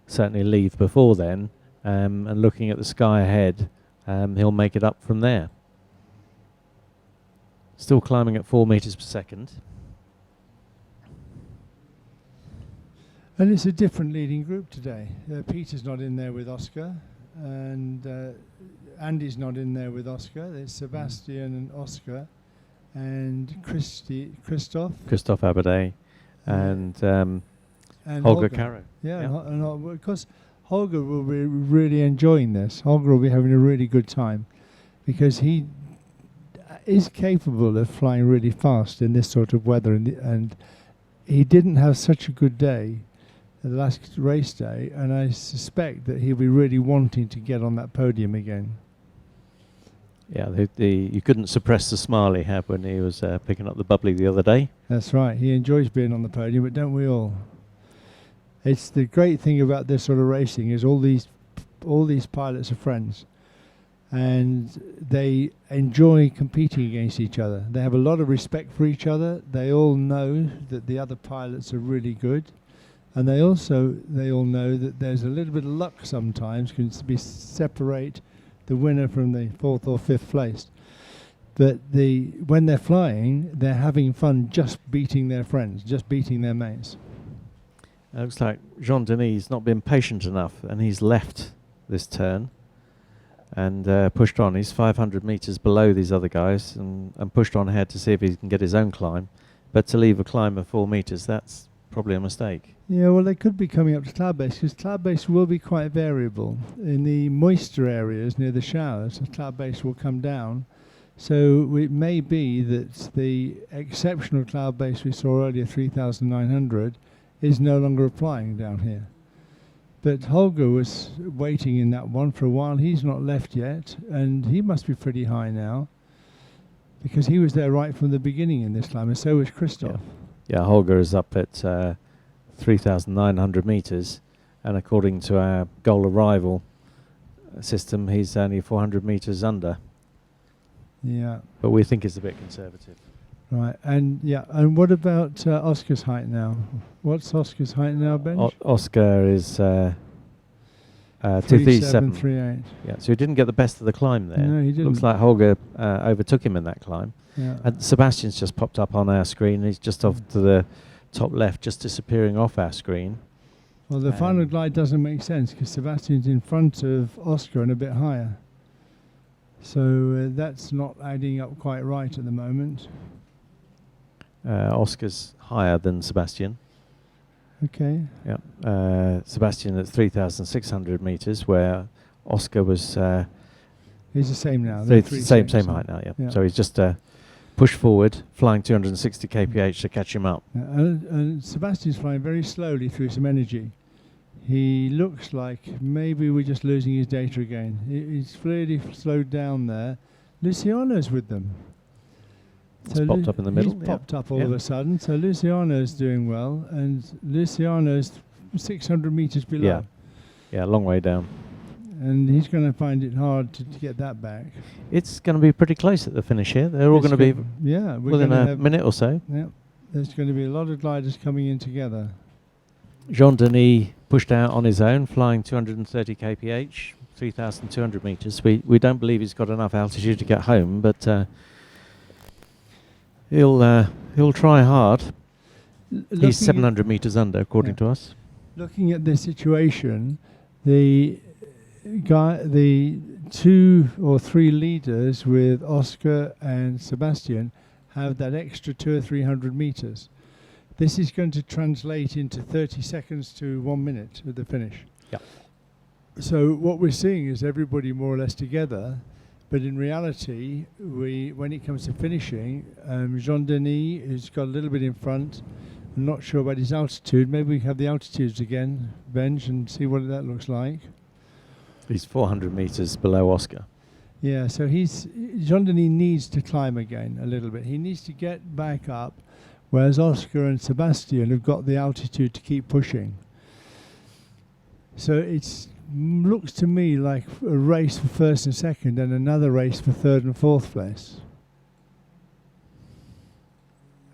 certainly leave before then, and looking at the sky ahead, he'll make it up from there. Still climbing at 4 meters per second. And it's a different leading group today. Peter's not in there with Oscar, and Andy's not in there with Oscar. There's Sebastian and Oscar, and Christophe Abadie, and Holger Caro. Yeah, and because Holger will be really enjoying this. Holger will be having a really good time, because he is capable of flying really fast in this sort of weather, and he didn't have such a good day the last race day, and I suspect that he'll be really wanting to get on that podium again. Yeah, you couldn't suppress the smile he had when he was picking up the bubbly the other day. That's right. He enjoys being on the podium, but don't we all? It's the great thing about this sort of racing is all these pilots are friends, and they enjoy competing against each other. They have a lot of respect for each other. They all know that the other pilots are really good. And they all know that there's a little bit of luck sometimes can separate the winner from the 4th or 5th place. But when they're flying, they're having fun just beating their friends, just beating their mates. It looks like Jean-Denis not been patient enough, and he's left this turn and pushed on. He's 500 meters below these other guys and pushed on ahead to see if he can get his own climb. But to leave a climb of 4 meters, that's probably a mistake. Yeah, well, they could be coming up to cloud base, because cloud base will be quite variable. In the moisture areas near the showers, the cloud base will come down. So it may be that the exceptional cloud base we saw earlier, 3,900, is no longer applying down here. But Holger was waiting in that one for a while. He's not left yet, and he must be pretty high now, because he was there right from the beginning in this climb, and so was Christophe. Yeah, Holger is up at 3,900 meters, and according to our goal arrival system, he's only 400 meters under. Yeah. But we think it's a bit conservative. Right, and what about Oscar's height now? What's Oscar's height now, Ben? Oscar is 237. 3738. Yeah, so he didn't get the best of the climb there. No, he didn't. Looks like Holger overtook him in that climb. Yeah. And Sebastian's just popped up on our screen. He's just off to the top left, just disappearing off our screen. Well, the final glide doesn't make sense because Sebastian's in front of Oscar and a bit higher. So that's not adding up quite right at the moment. Oscar's higher than Sebastian. Okay. Yeah. Sebastian at 3,600 meters, where Oscar was. He's the same now. Same height now. Yeah. So he's just pushed forward, flying 260 kph to catch him up. And Sebastian's flying very slowly through some energy. He looks like maybe we're just losing his data again. He's really slowed down there. Luciano's with them. It's popped up in the middle. He's popped up all of a sudden. So Luciano's doing well, and Luciano's 600 meters below. Yeah, a long way down. And he's going to find it hard to get that back. It's going to be pretty close at the finish here. They're all going to be within a minute or so. Yeah, there's going to be a lot of gliders coming in together. Jean-Denis pushed out on his own, flying 230 kph, 3,200 meters. We don't believe he's got enough altitude to get home, but he'll try hard. He's 700 meters under, according to us. Looking at the situation, the 2 or 3 leaders with Oscar and Sebastian have that extra 200 or 300 meters. This is going to translate into 30 seconds to 1 minute at the finish. Yeah. So what we're seeing is everybody more or less together, but in reality, when it comes to finishing, Jean-Denis has got a little bit in front. I'm not sure about his altitude. Maybe we have the altitudes again, Benj, and see what that looks like. He's 400 meters below Oscar. Yeah, so Jean-Denis needs to climb again a little bit. He needs to get back up, whereas Oscar and Sebastian have got the altitude to keep pushing. So it looks to me like a race for first and second and another race for third and fourth place.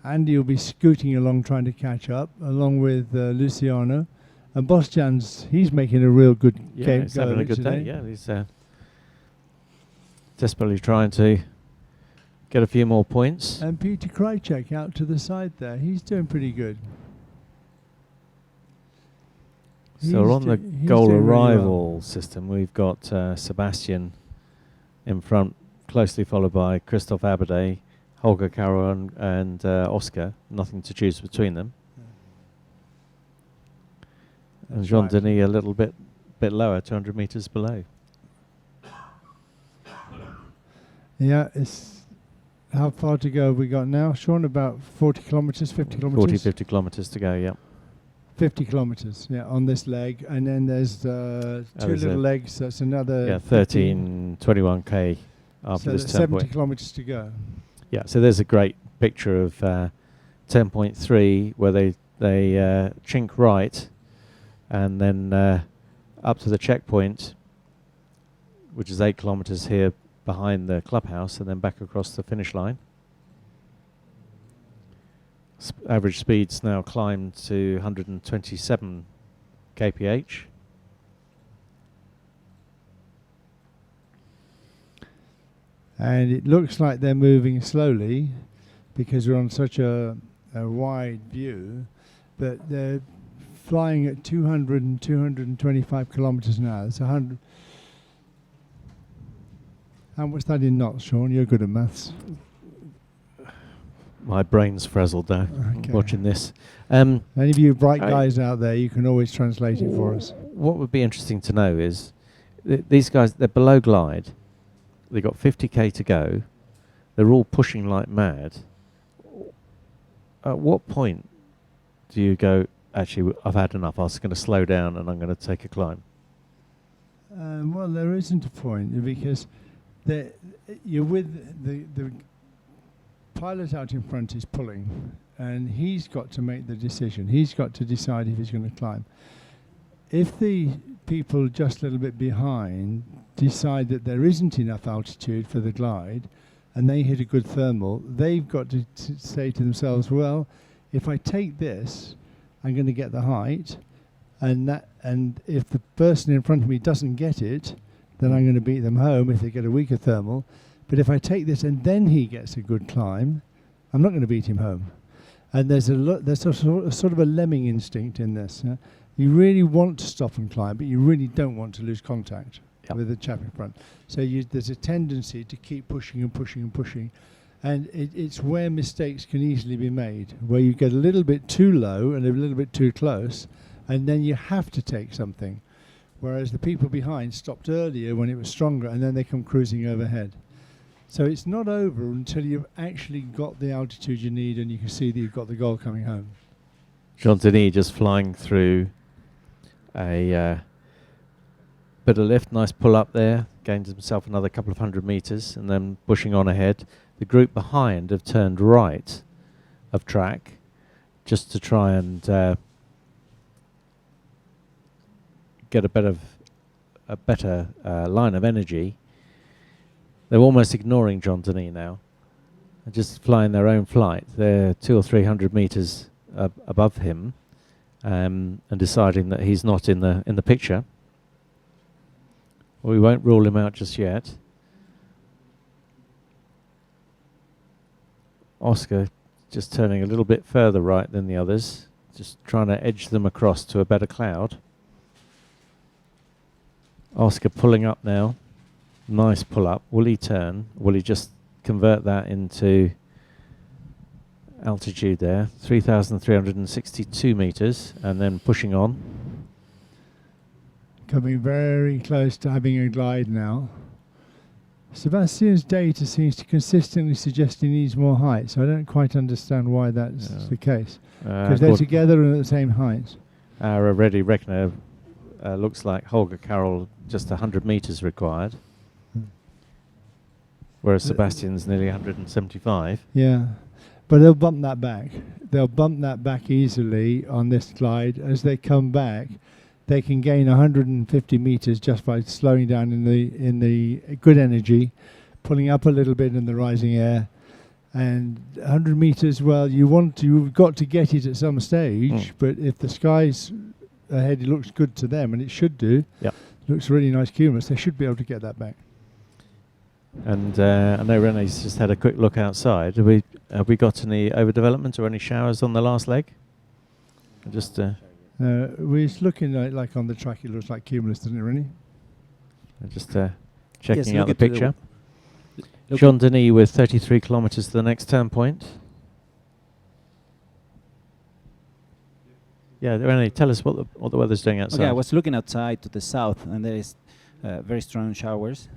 Andy will be scooting along trying to catch up, along with Luciano. And Bosjan's, he's making a real good game. He's having a good day. Yeah, he's desperately trying to get a few more points. And Peter Krajcek out to the side there. He's doing pretty good. So on the goal arrival system, we've got Sebastian in front, closely followed by Christophe Abadé, Holger Caro and Oscar. Nothing to choose between them. And Jean-Denis a little bit lower, 200 meters below. Yeah, it's how far to go have we got now, Sean? About 40 kilometers, 50 kilometers? 50 kilometers to go, yeah. 50 kilometers, yeah, on this leg. And then there's 2 little legs, that's another... Yeah, 21k after this so 70 turnpoint. kilometers to go. Yeah, so there's a great picture of turnpoint 3 where they chink right and then up to the checkpoint, which is 8 kilometers here behind the clubhouse, and then back across the finish line. Average speed's now climbed to 127 kph. And it looks like they're moving slowly because we're on such a wide view, but they're flying at 200 and 225 kilometers an hour. That's 100. And what's that in knots, Sean? You're good at maths. My brain's frazzled now watching this. Any of you bright guys out there, you can always translate it for us. What would be interesting to know is these guys, they're below glide. They've got 50k to go. They're all pushing like mad. At what point do you go, actually, I've had enough, I'm just going to slow down and I'm going to take a climb? Well, there isn't a point because you're with the pilot out in front is pulling, and he's got to make the decision. He's got to decide if he's going to climb. If the people just a little bit behind decide that there isn't enough altitude for the glide and they hit a good thermal, they've got to say to themselves, well, if I take this, I'm going to get the height, and if the person in front of me doesn't get it, then I'm going to beat them home if they get a weaker thermal. But if I take this and then he gets a good climb, I'm not going to beat him home. And there's a sort of a lemming instinct in this. You really want to stop and climb, but you really don't want to lose contact Yep. with the chap in front. So there's a tendency to keep pushing and pushing and pushing. And it's where mistakes can easily be made, where you get a little bit too low and a little bit too close, and then you have to take something. Whereas the people behind stopped earlier when it was stronger, and then they come cruising overhead. So it's not over until you've actually got the altitude you need and you can see that you've got the goal coming home. Jean-Denis just flying through a bit of lift, nice pull up there, gains himself another couple of 100 meters and then pushing on ahead. The group behind have turned right of track just to try and get a better line of energy. They're almost ignoring Jean-Denis now. They're just flying their own flight. They're 200 or 300 meters above him, and deciding that he's not in the picture. Well, we won't rule him out just yet. Oscar just turning a little bit further right than the others, just trying to edge them across to a better cloud. Oscar pulling up now. Nice pull up. Will he turn? Will he just convert that into altitude there? 3,362 meters, and then pushing on. Coming very close to having a glide now. Sebastian's data seems to consistently suggest he needs more height, so I don't quite understand why that's the case. Because they're together and at the same height. Our ready reckoner looks like Holger Carroll just 100 meters required, whereas Sebastian's nearly 175. Yeah, but they'll bump that back. They'll bump that back easily on this glide. As they come back, they can gain 150 meters just by slowing down in the good energy, pulling up a little bit in the rising air, and 100 meters. Well, you've got to get it at some stage. But if the sky's ahead, it looks good to them, and it should do. Yep. Looks really nice cumulus. They should be able to get that back. And I know René's just had a quick look outside. Have we got any overdevelopment or any showers on the last leg? Just. We're looking like on the track, it looks like cumulus, doesn't it, René? Just checking Yes, out the picture. Jean-Denis with 33 kilometers to the next turn point. Yeah, René, tell us what the weather's doing outside. Okay, I was looking outside to the south, and there is very strong showers,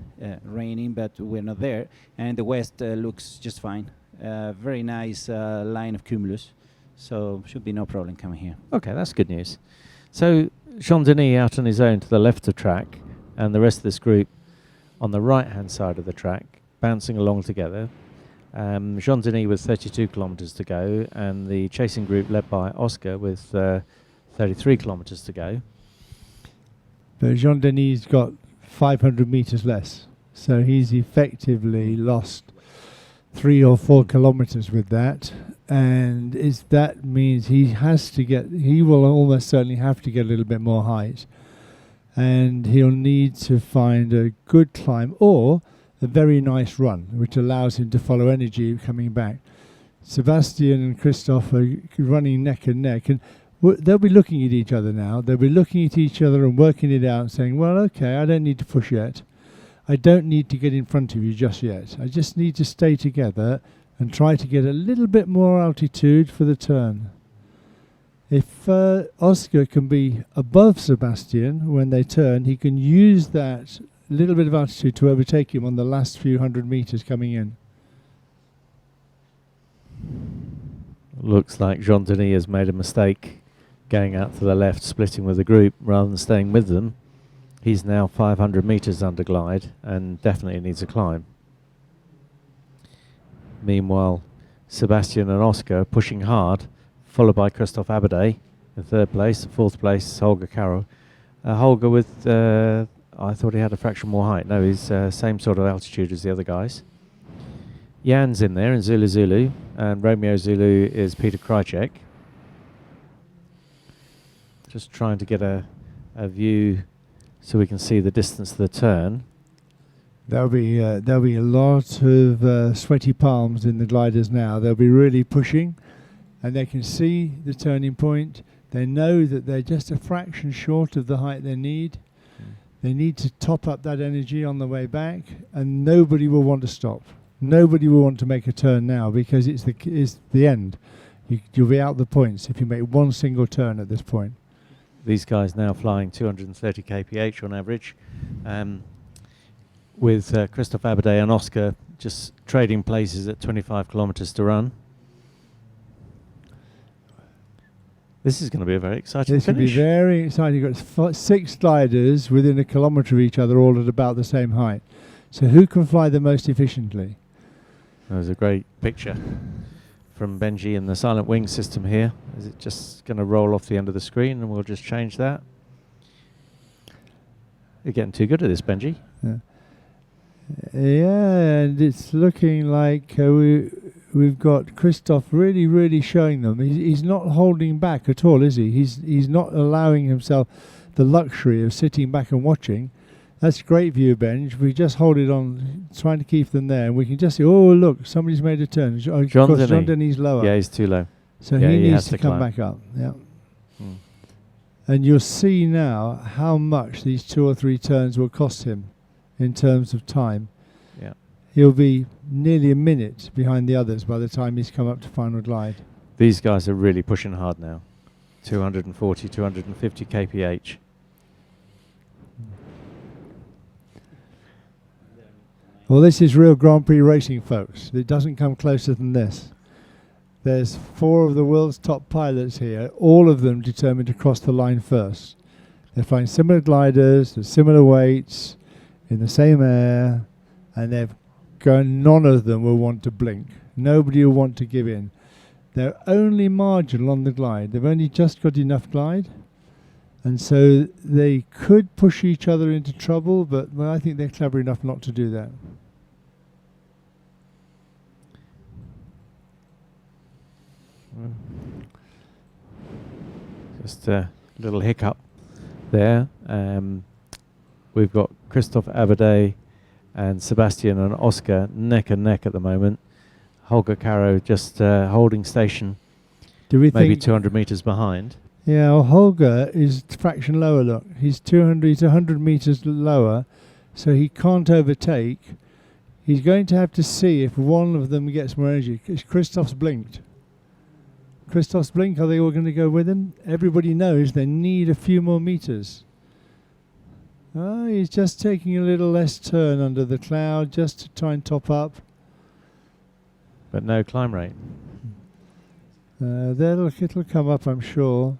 raining, but we're not there. And the west looks just fine. Very nice line of cumulus. So should be no problem coming here. Okay, that's good news. So Jean-Denis out on his own to the left of track, and the rest of this group on the right-hand side of the track, bouncing along together. Jean-Denis with 32 kilometers to go, and the chasing group led by Oscar with 33 kilometers to go. But Jean-Denis got 500 meters less, so he's effectively lost 3 or 4 kilometers with that. And that means he will almost certainly have to get a little bit more height. And he'll need to find a good climb or a very nice run, which allows him to follow energy coming back. Sebastian and Christophe are running neck and neck, and they'll be looking at each other now. They'll be looking at each other and working it out, saying, well, okay, I don't need to push yet. I don't need to get in front of you just yet. I just need to stay together and try to get a little bit more altitude for the turn. If Oscar can be above Sebastian when they turn, he can use that little bit of altitude to overtake him on the last few 100 meters coming in. Looks like Jean-Denis has made a mistake going out to the left, splitting with the group rather than staying with them. He's now 500 meters under glide and definitely needs a climb. Meanwhile, Sebastian and Oscar pushing hard, followed by Christophe Abadet in third place. Fourth place, Holger Carroll. Holger with, I thought he had a fraction more height. No, he's same sort of altitude as the other guys. Jan's in there in Zulu Zulu, and Romeo Zulu is Peter Krajcek. Just trying to get a view so we can see the distance of the turn. There'll be a lot of sweaty palms in the gliders now. They'll be really pushing, and they can see the turning point, They know that they're just a fraction short of the height they need. They need to top up that energy on the way back, and nobody will want to stop. Nobody will want to make a turn now, because it's the end. You'll be out the points if you make one single turn at this point. These guys now flying 230 kph on average, with Christophe Abadet and Oscar just trading places at 25 kilometers to run. This is going to be a very exciting This will be finish. very exciting. You've got 6 gliders within a kilometre of each other, all at about the same height. So who can fly the most efficiently? There's a great picture from Benji in the silent wing system here. Is it just going to roll off the end of the screen, and we'll just change that? You're getting too good at this, Benji. Yeah, and it's looking like we've got Christophe really showing them. He's not holding back at all, is he? He's not allowing himself the luxury of sitting back and watching. That's a great view, Benj. We just hold it on, trying to keep them there, and we can just see, oh, look, somebody's made a turn. John Denis lower. Yeah, he's too low. So yeah, he needs has to come climb. back up. Yeah. And you'll see now how much these 2 or 3 turns will cost him in terms of time. Yeah. He'll be nearly a minute behind the others by the time he's come up to final glide. These guys are really pushing hard now. 240, 250 kph. Well, this is real Grand Prix racing, folks. It doesn't come closer than this. There's 4 of the world's top pilots here, all of them determined to cross the line first. They're flying similar gliders, at similar weights, in the same air, and none of them will want to blink. Nobody will want to give in. They're only marginal on the glide. They've only just got enough glide, and so they could push each other into trouble, but I think they're clever enough not to do that. Just a little hiccup there. We've got Christophe Abadet and Sebastian and Oscar neck and neck at the moment. Holger Caro just holding station, Do we maybe think 200 meters behind. Yeah, well, Holger is a fraction lower, look. He's 100 meters lower, so he can't overtake. He's going to have to see if one of them gets more energy. Christoph's blinked. Christoph's blink, are they all going to go with him? Everybody knows they need a few more meters. Oh, he's just taking a little less turn under the cloud just to try and top up. But no climb rate. It'll come up, I'm sure.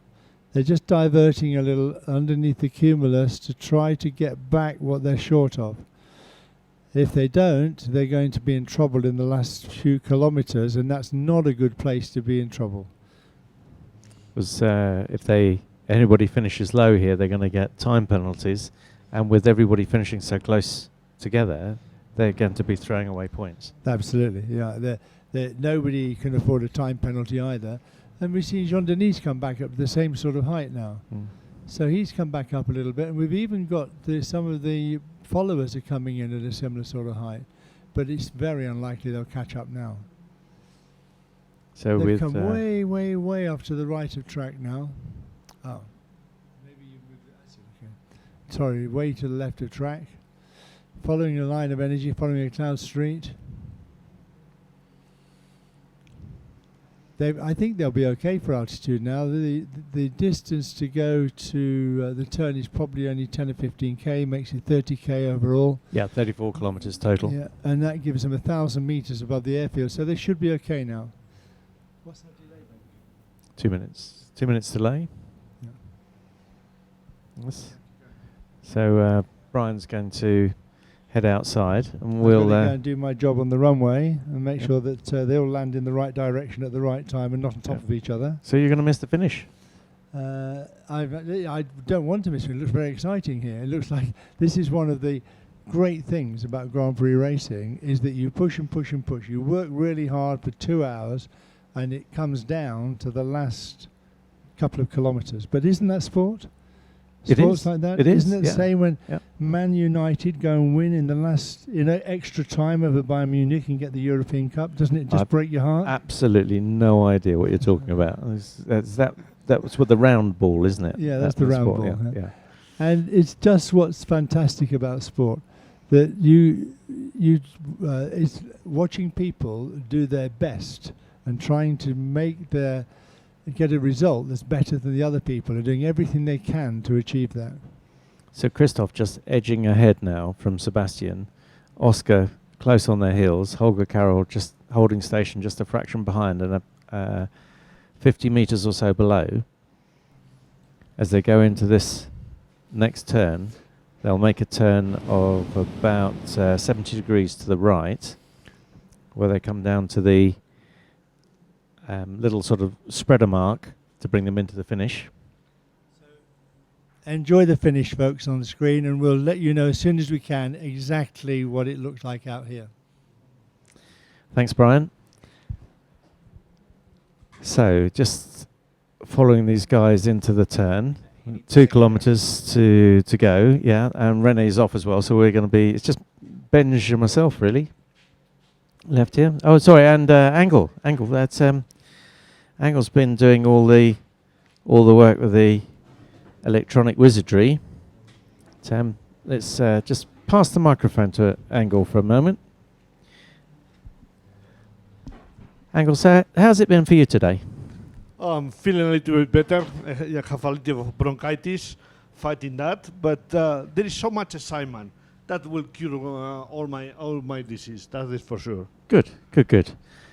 They're just diverting a little underneath the cumulus to try to get back what they're short of. If they don't, they're going to be in trouble in the last few kilometers, and that's not a good place to be in trouble. If anybody finishes low here, they're going to get time penalties, and with everybody finishing so close together, they're going to be throwing away points. Absolutely, yeah. Nobody can afford a time penalty either. And we see Jean Denis come back up to the same sort of height now. So he's come back up a little bit, and we've even got some of the followers are coming in at a similar sort of height, but it's very unlikely they'll catch up now. So They've with come way off to the right of track now. Oh, maybe you moved it. That's it, okay. Sorry, way to the left of track. Following a line of energy, following a cloud street. I think they'll be okay for altitude now. The distance to go to the turn is probably only 10 or 15k, makes it 30k overall. yeah, 34 kilometers total. Yeah, and that gives them 1,000 meters above the airfield, so they should be okay now. What's that delay, Ben? 2 minutes. 2 minutes delay. Yeah. Yes. So Brian's going to head outside, and I'm we'll going to go and do my job on the runway and make sure that they all land in the right direction at the right time and not on top of each other. So you're going to miss the finish. I don't want to miss it. It looks very exciting here. It looks like this is one of the great things about Grand Prix racing, is that you push and push and push. You work really hard for 2 hours, and it comes down to the last couple of kilometres. But isn't that sport? It Sports is. like that. It is, Isn't it the yeah. same when Yeah. Man United go and win in the last, extra time over Bayern Munich and get the European Cup? Doesn't it just break your heart? Absolutely no idea what you're talking about. Those that was with the round ball, isn't it? Yeah, that's the round sport, ball. Yeah, Yeah. yeah. And it's just what's fantastic about sport, that it's watching people do their best and trying to get a result that's better than the other people, and doing everything they can to achieve that. So Christoph just edging ahead now from Sebastian. Oscar close on their heels. Holger Carroll just holding station just a fraction behind and 50 metres or so below. As they go into this next turn, they'll make a turn of about 70 degrees to the right, where they come down to the little sort of spreader mark to bring them into the finish. Enjoy the finish, folks, on the screen, and we'll let you know as soon as we can exactly what it looks like out here. Thanks, Brian. So just following these guys into the turn. 2 kilometres to go, yeah, and Rene's off as well, so we're going to be, it's just Benj and myself really left here. Oh, sorry, and Angle, that's Angle's been doing all the work with the electronic wizardry. Let's just pass the microphone to Angle for a moment. Angle, so how's it been for you today? I'm feeling a little bit better. I have a little of bronchitis, fighting that, but there is so much excitement that will cure all my disease. That is for sure. Good.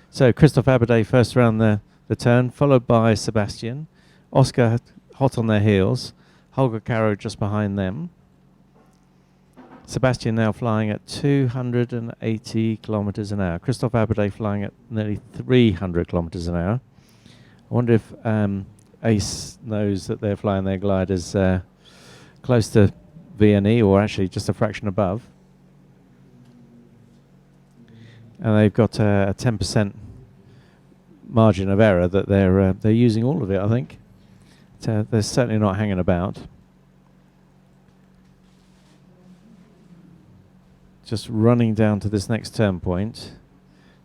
So Christoph Abade first around the turn, followed by Sebastian. Oscar hot on their heels. Holger Caro just behind them. Sebastian now flying at 280 kilometers an hour. Christoph Abade flying at nearly 300 kilometers an hour. I wonder if Ace knows that they're flying their gliders close to VNE, or actually just a fraction above. And they've got a 10% margin of error that they're using all of it, I think. They're certainly not hanging about. Just running down to this next turn point.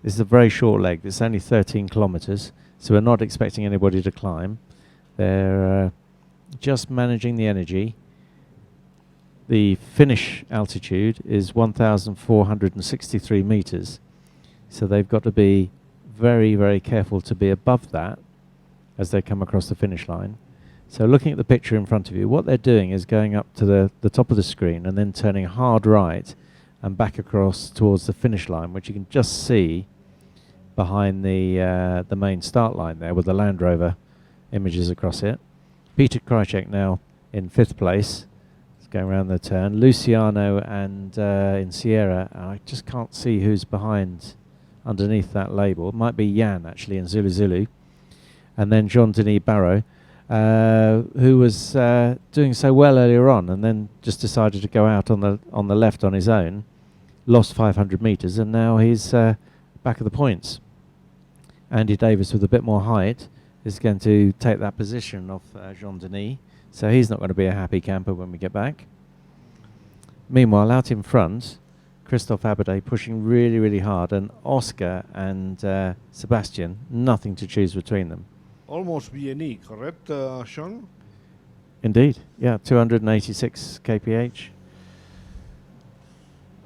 This is a very short leg. It's only 13 kilometers. So we're not expecting anybody to climb. They're just managing the energy. The finish altitude is 1,463 meters. So they've got to be very, very careful to be above that as they come across the finish line. So looking at the picture in front of you, what they're doing is going up to the top of the screen and then turning hard right and back across towards the finish line, which you can just see behind the main start line there with the Land Rover images across it. Peter Krajcek now in 5th place. He's going around the turn. Luciano and in Sierra, I just can't see who's behind underneath that label. It might be Jan actually in Zulu Zulu. And then Jean-Denis Barrault, who was doing so well earlier on and then just decided to go out on the left on his own, lost 500 meters, and now he's back of the points. Andy Davis with a bit more height is going to take that position off Jean-Denis, so he's not going to be a happy camper when we get back. Meanwhile, out in front, Christoph Abade pushing really, really hard, and Oscar and Sebastian, nothing to choose between them. Almost VNE, correct, Sean? Indeed, yeah, 286 kph.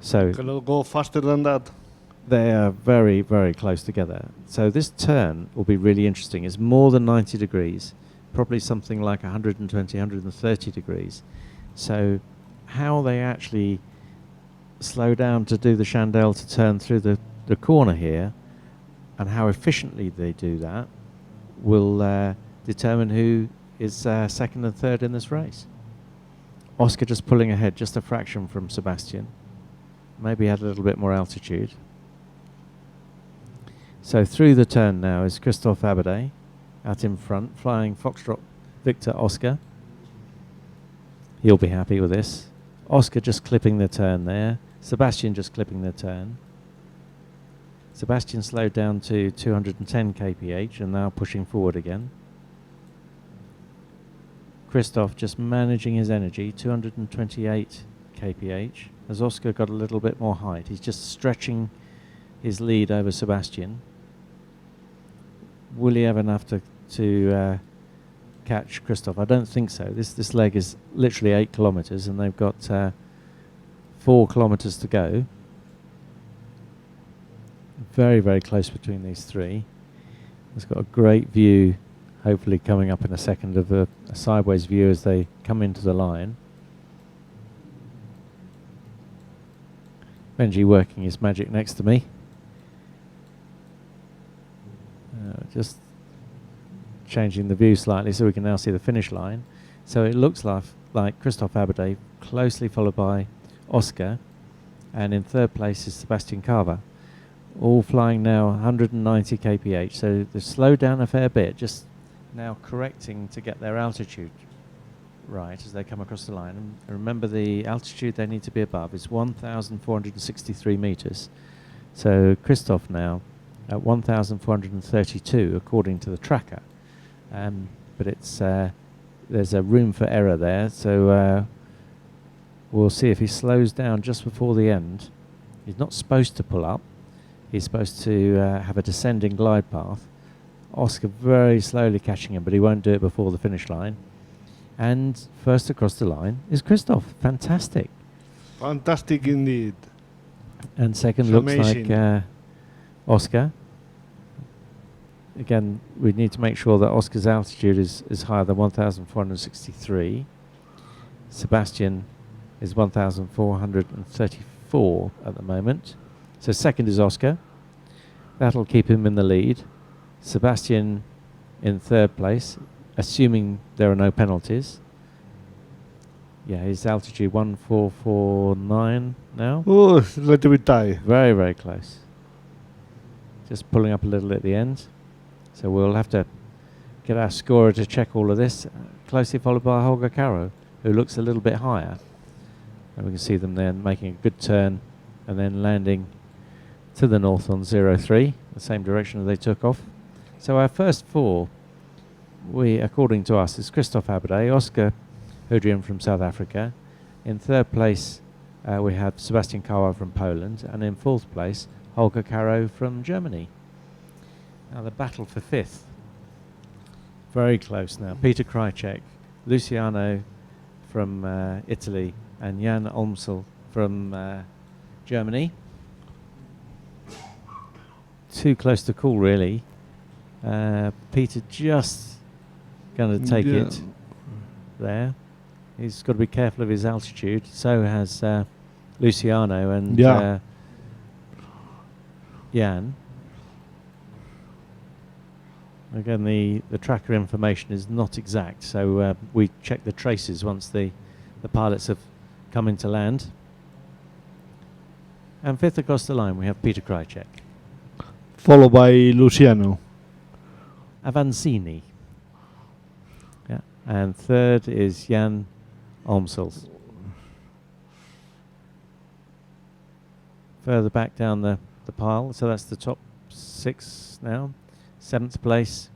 So Cannot go faster than that. they are very, very close together. So this turn will be really interesting. It's more than 90 degrees, probably something like 120, 130 degrees. So how they actually slow down to do the chandelle to turn through the corner here, and how efficiently they do that, will determine who is second and third in this race. Oscar just pulling ahead just a fraction from Sebastian. Maybe had a little bit more altitude. So through the turn now is Christoph Abade out in front, flying Foxtrot Victor Oscar. He'll be happy with this. Oscar just clipping the turn there. Sebastian just clipping the turn. Sebastian slowed down to 210 kph and now pushing forward again. Christoph just managing his energy, 228 kph. As Oscar got a little bit more height, he's just stretching his lead over Sebastian. Will he have enough to catch Christoph? I don't think so. This leg is literally 8 kilometres, and they've got 4 kilometres to go. Very, very close between these three. It's got a great view, hopefully coming up in a second, of a sideways view as they come into the line. Benji working his magic next to me. Just changing the view slightly so we can now see the finish line. So it looks like Christoph Abade, closely followed by Oscar, and in third place is Sebastian Carver, all flying now 190 kph. So they've slowed down a fair bit, just now correcting to get their altitude right as they come across the line. And remember, the altitude they need to be above is 1,463 meters. So Christoph now at 1,432 according to the tracker, but it's there's a room for error there, so we'll see if he slows down just before the end. He's not supposed to pull up, he's supposed to have a descending glide path. Oscar very slowly catching him, but he won't do it before the finish line. And first across the line is Christoph. Fantastic. Fantastic indeed. And second It's looks amazing. like Oscar. Again, we need to make sure that Oscar's altitude is higher than 1,463. Sebastian is 1,434 at the moment. So second is Oscar. That'll keep him in the lead. Sebastian in third place, assuming there are no penalties. Yeah, his altitude 1,449 now. Oh, it's a little bit tight. Very, very close. Just pulling up a little at the end. So we'll have to get our scorer to check all of this. Closely followed by Holger Caro, who looks a little bit higher. And we can see them then making a good turn and then landing to the north on 03, the same direction as they took off. So our first four, according to us, is Christoph Abade, Oscar Hudrian from South Africa. In third place, we have Sebastian Kawa from Poland. And in fourth place, Holger Caro from Germany. Now the battle for fifth. Very close now. Peter Krajcek, Luciano from Italy, and Jan Olmsel from Germany. Too close to call, really. Peter just going to take it there. He's got to be careful of his altitude. So has Luciano and Jan. Again, the tracker information is not exact, so we check the traces once the pilots have come into land. And fifth across the line, we have Peter Krajcek. Followed by Luciano. Avancini. Yeah. And third is Jan Olmsels. Further back down the pile, so that's the top six now. Seventh place,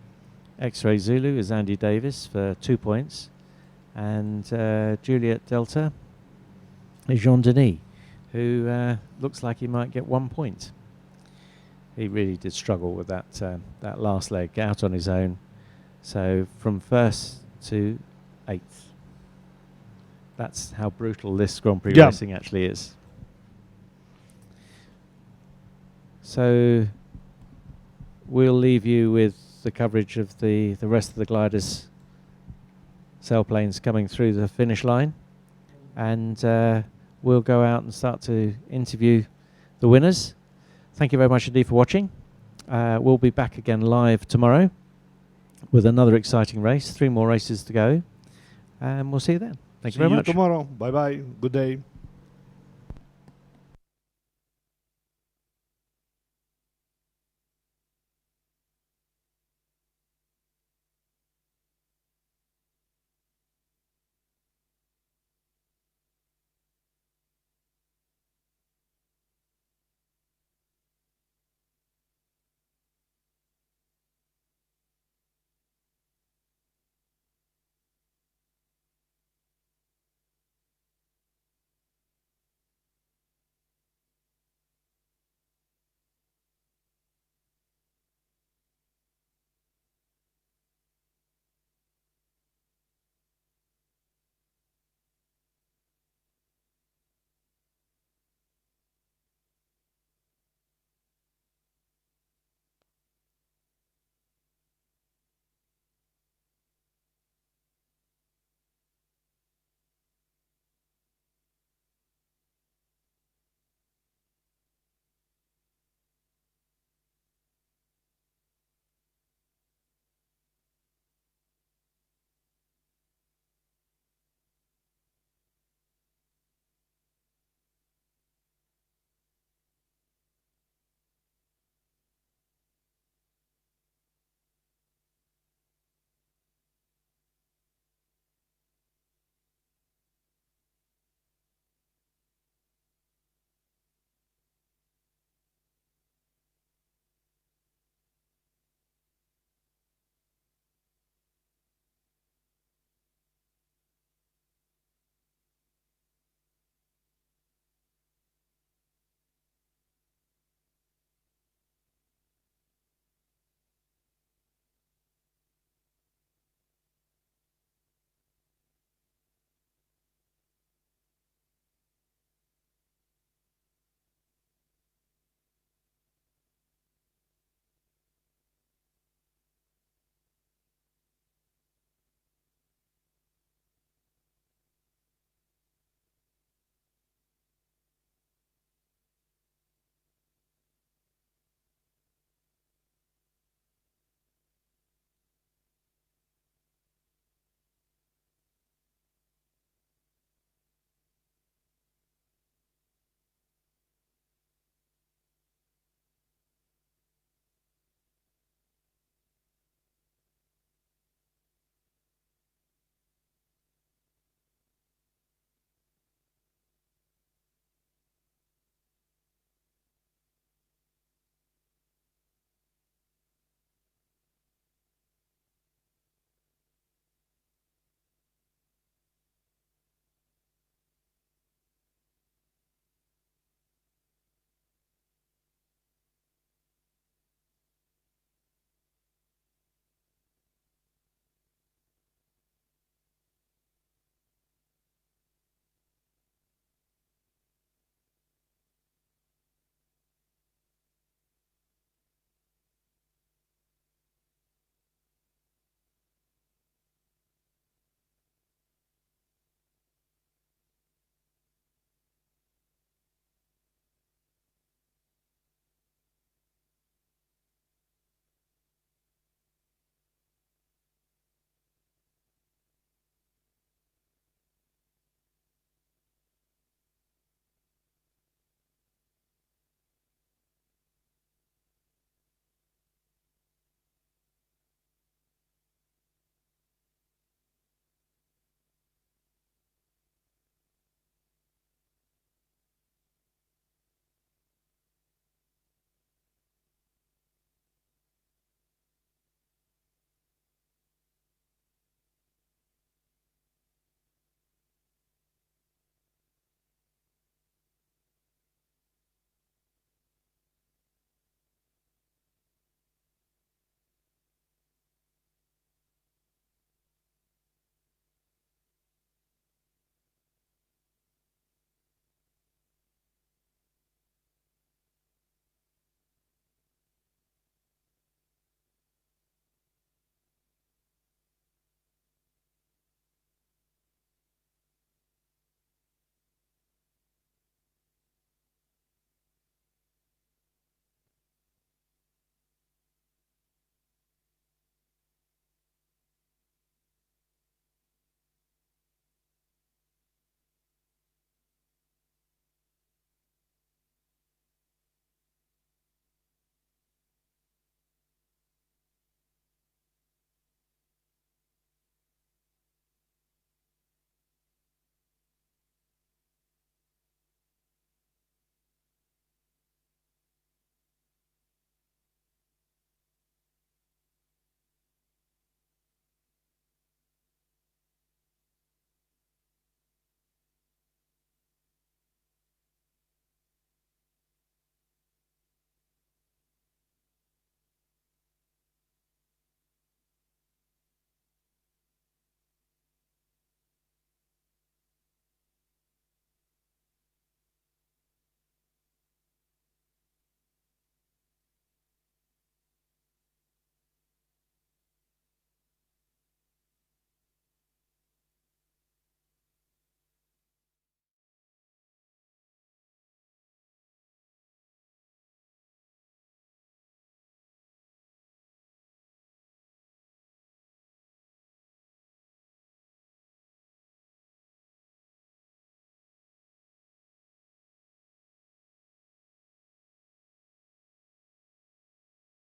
X-Ray Zulu, is Andy Davis for 2 points. And Juliet Delta is Jean Denis, who looks like he might get 1 point. He really did struggle with that last leg, out on his own. So from first to eighth. That's how brutal this Grand Prix racing actually is. So we'll leave you with the coverage of the rest of the gliders, sailplanes coming through the finish line. And we'll go out and start to interview the winners. Thank you very much indeed for watching. We'll be back again live tomorrow with another exciting race. 3 more races to go. And we'll see you then. Thank you very much. See you tomorrow. Bye-bye. Good day.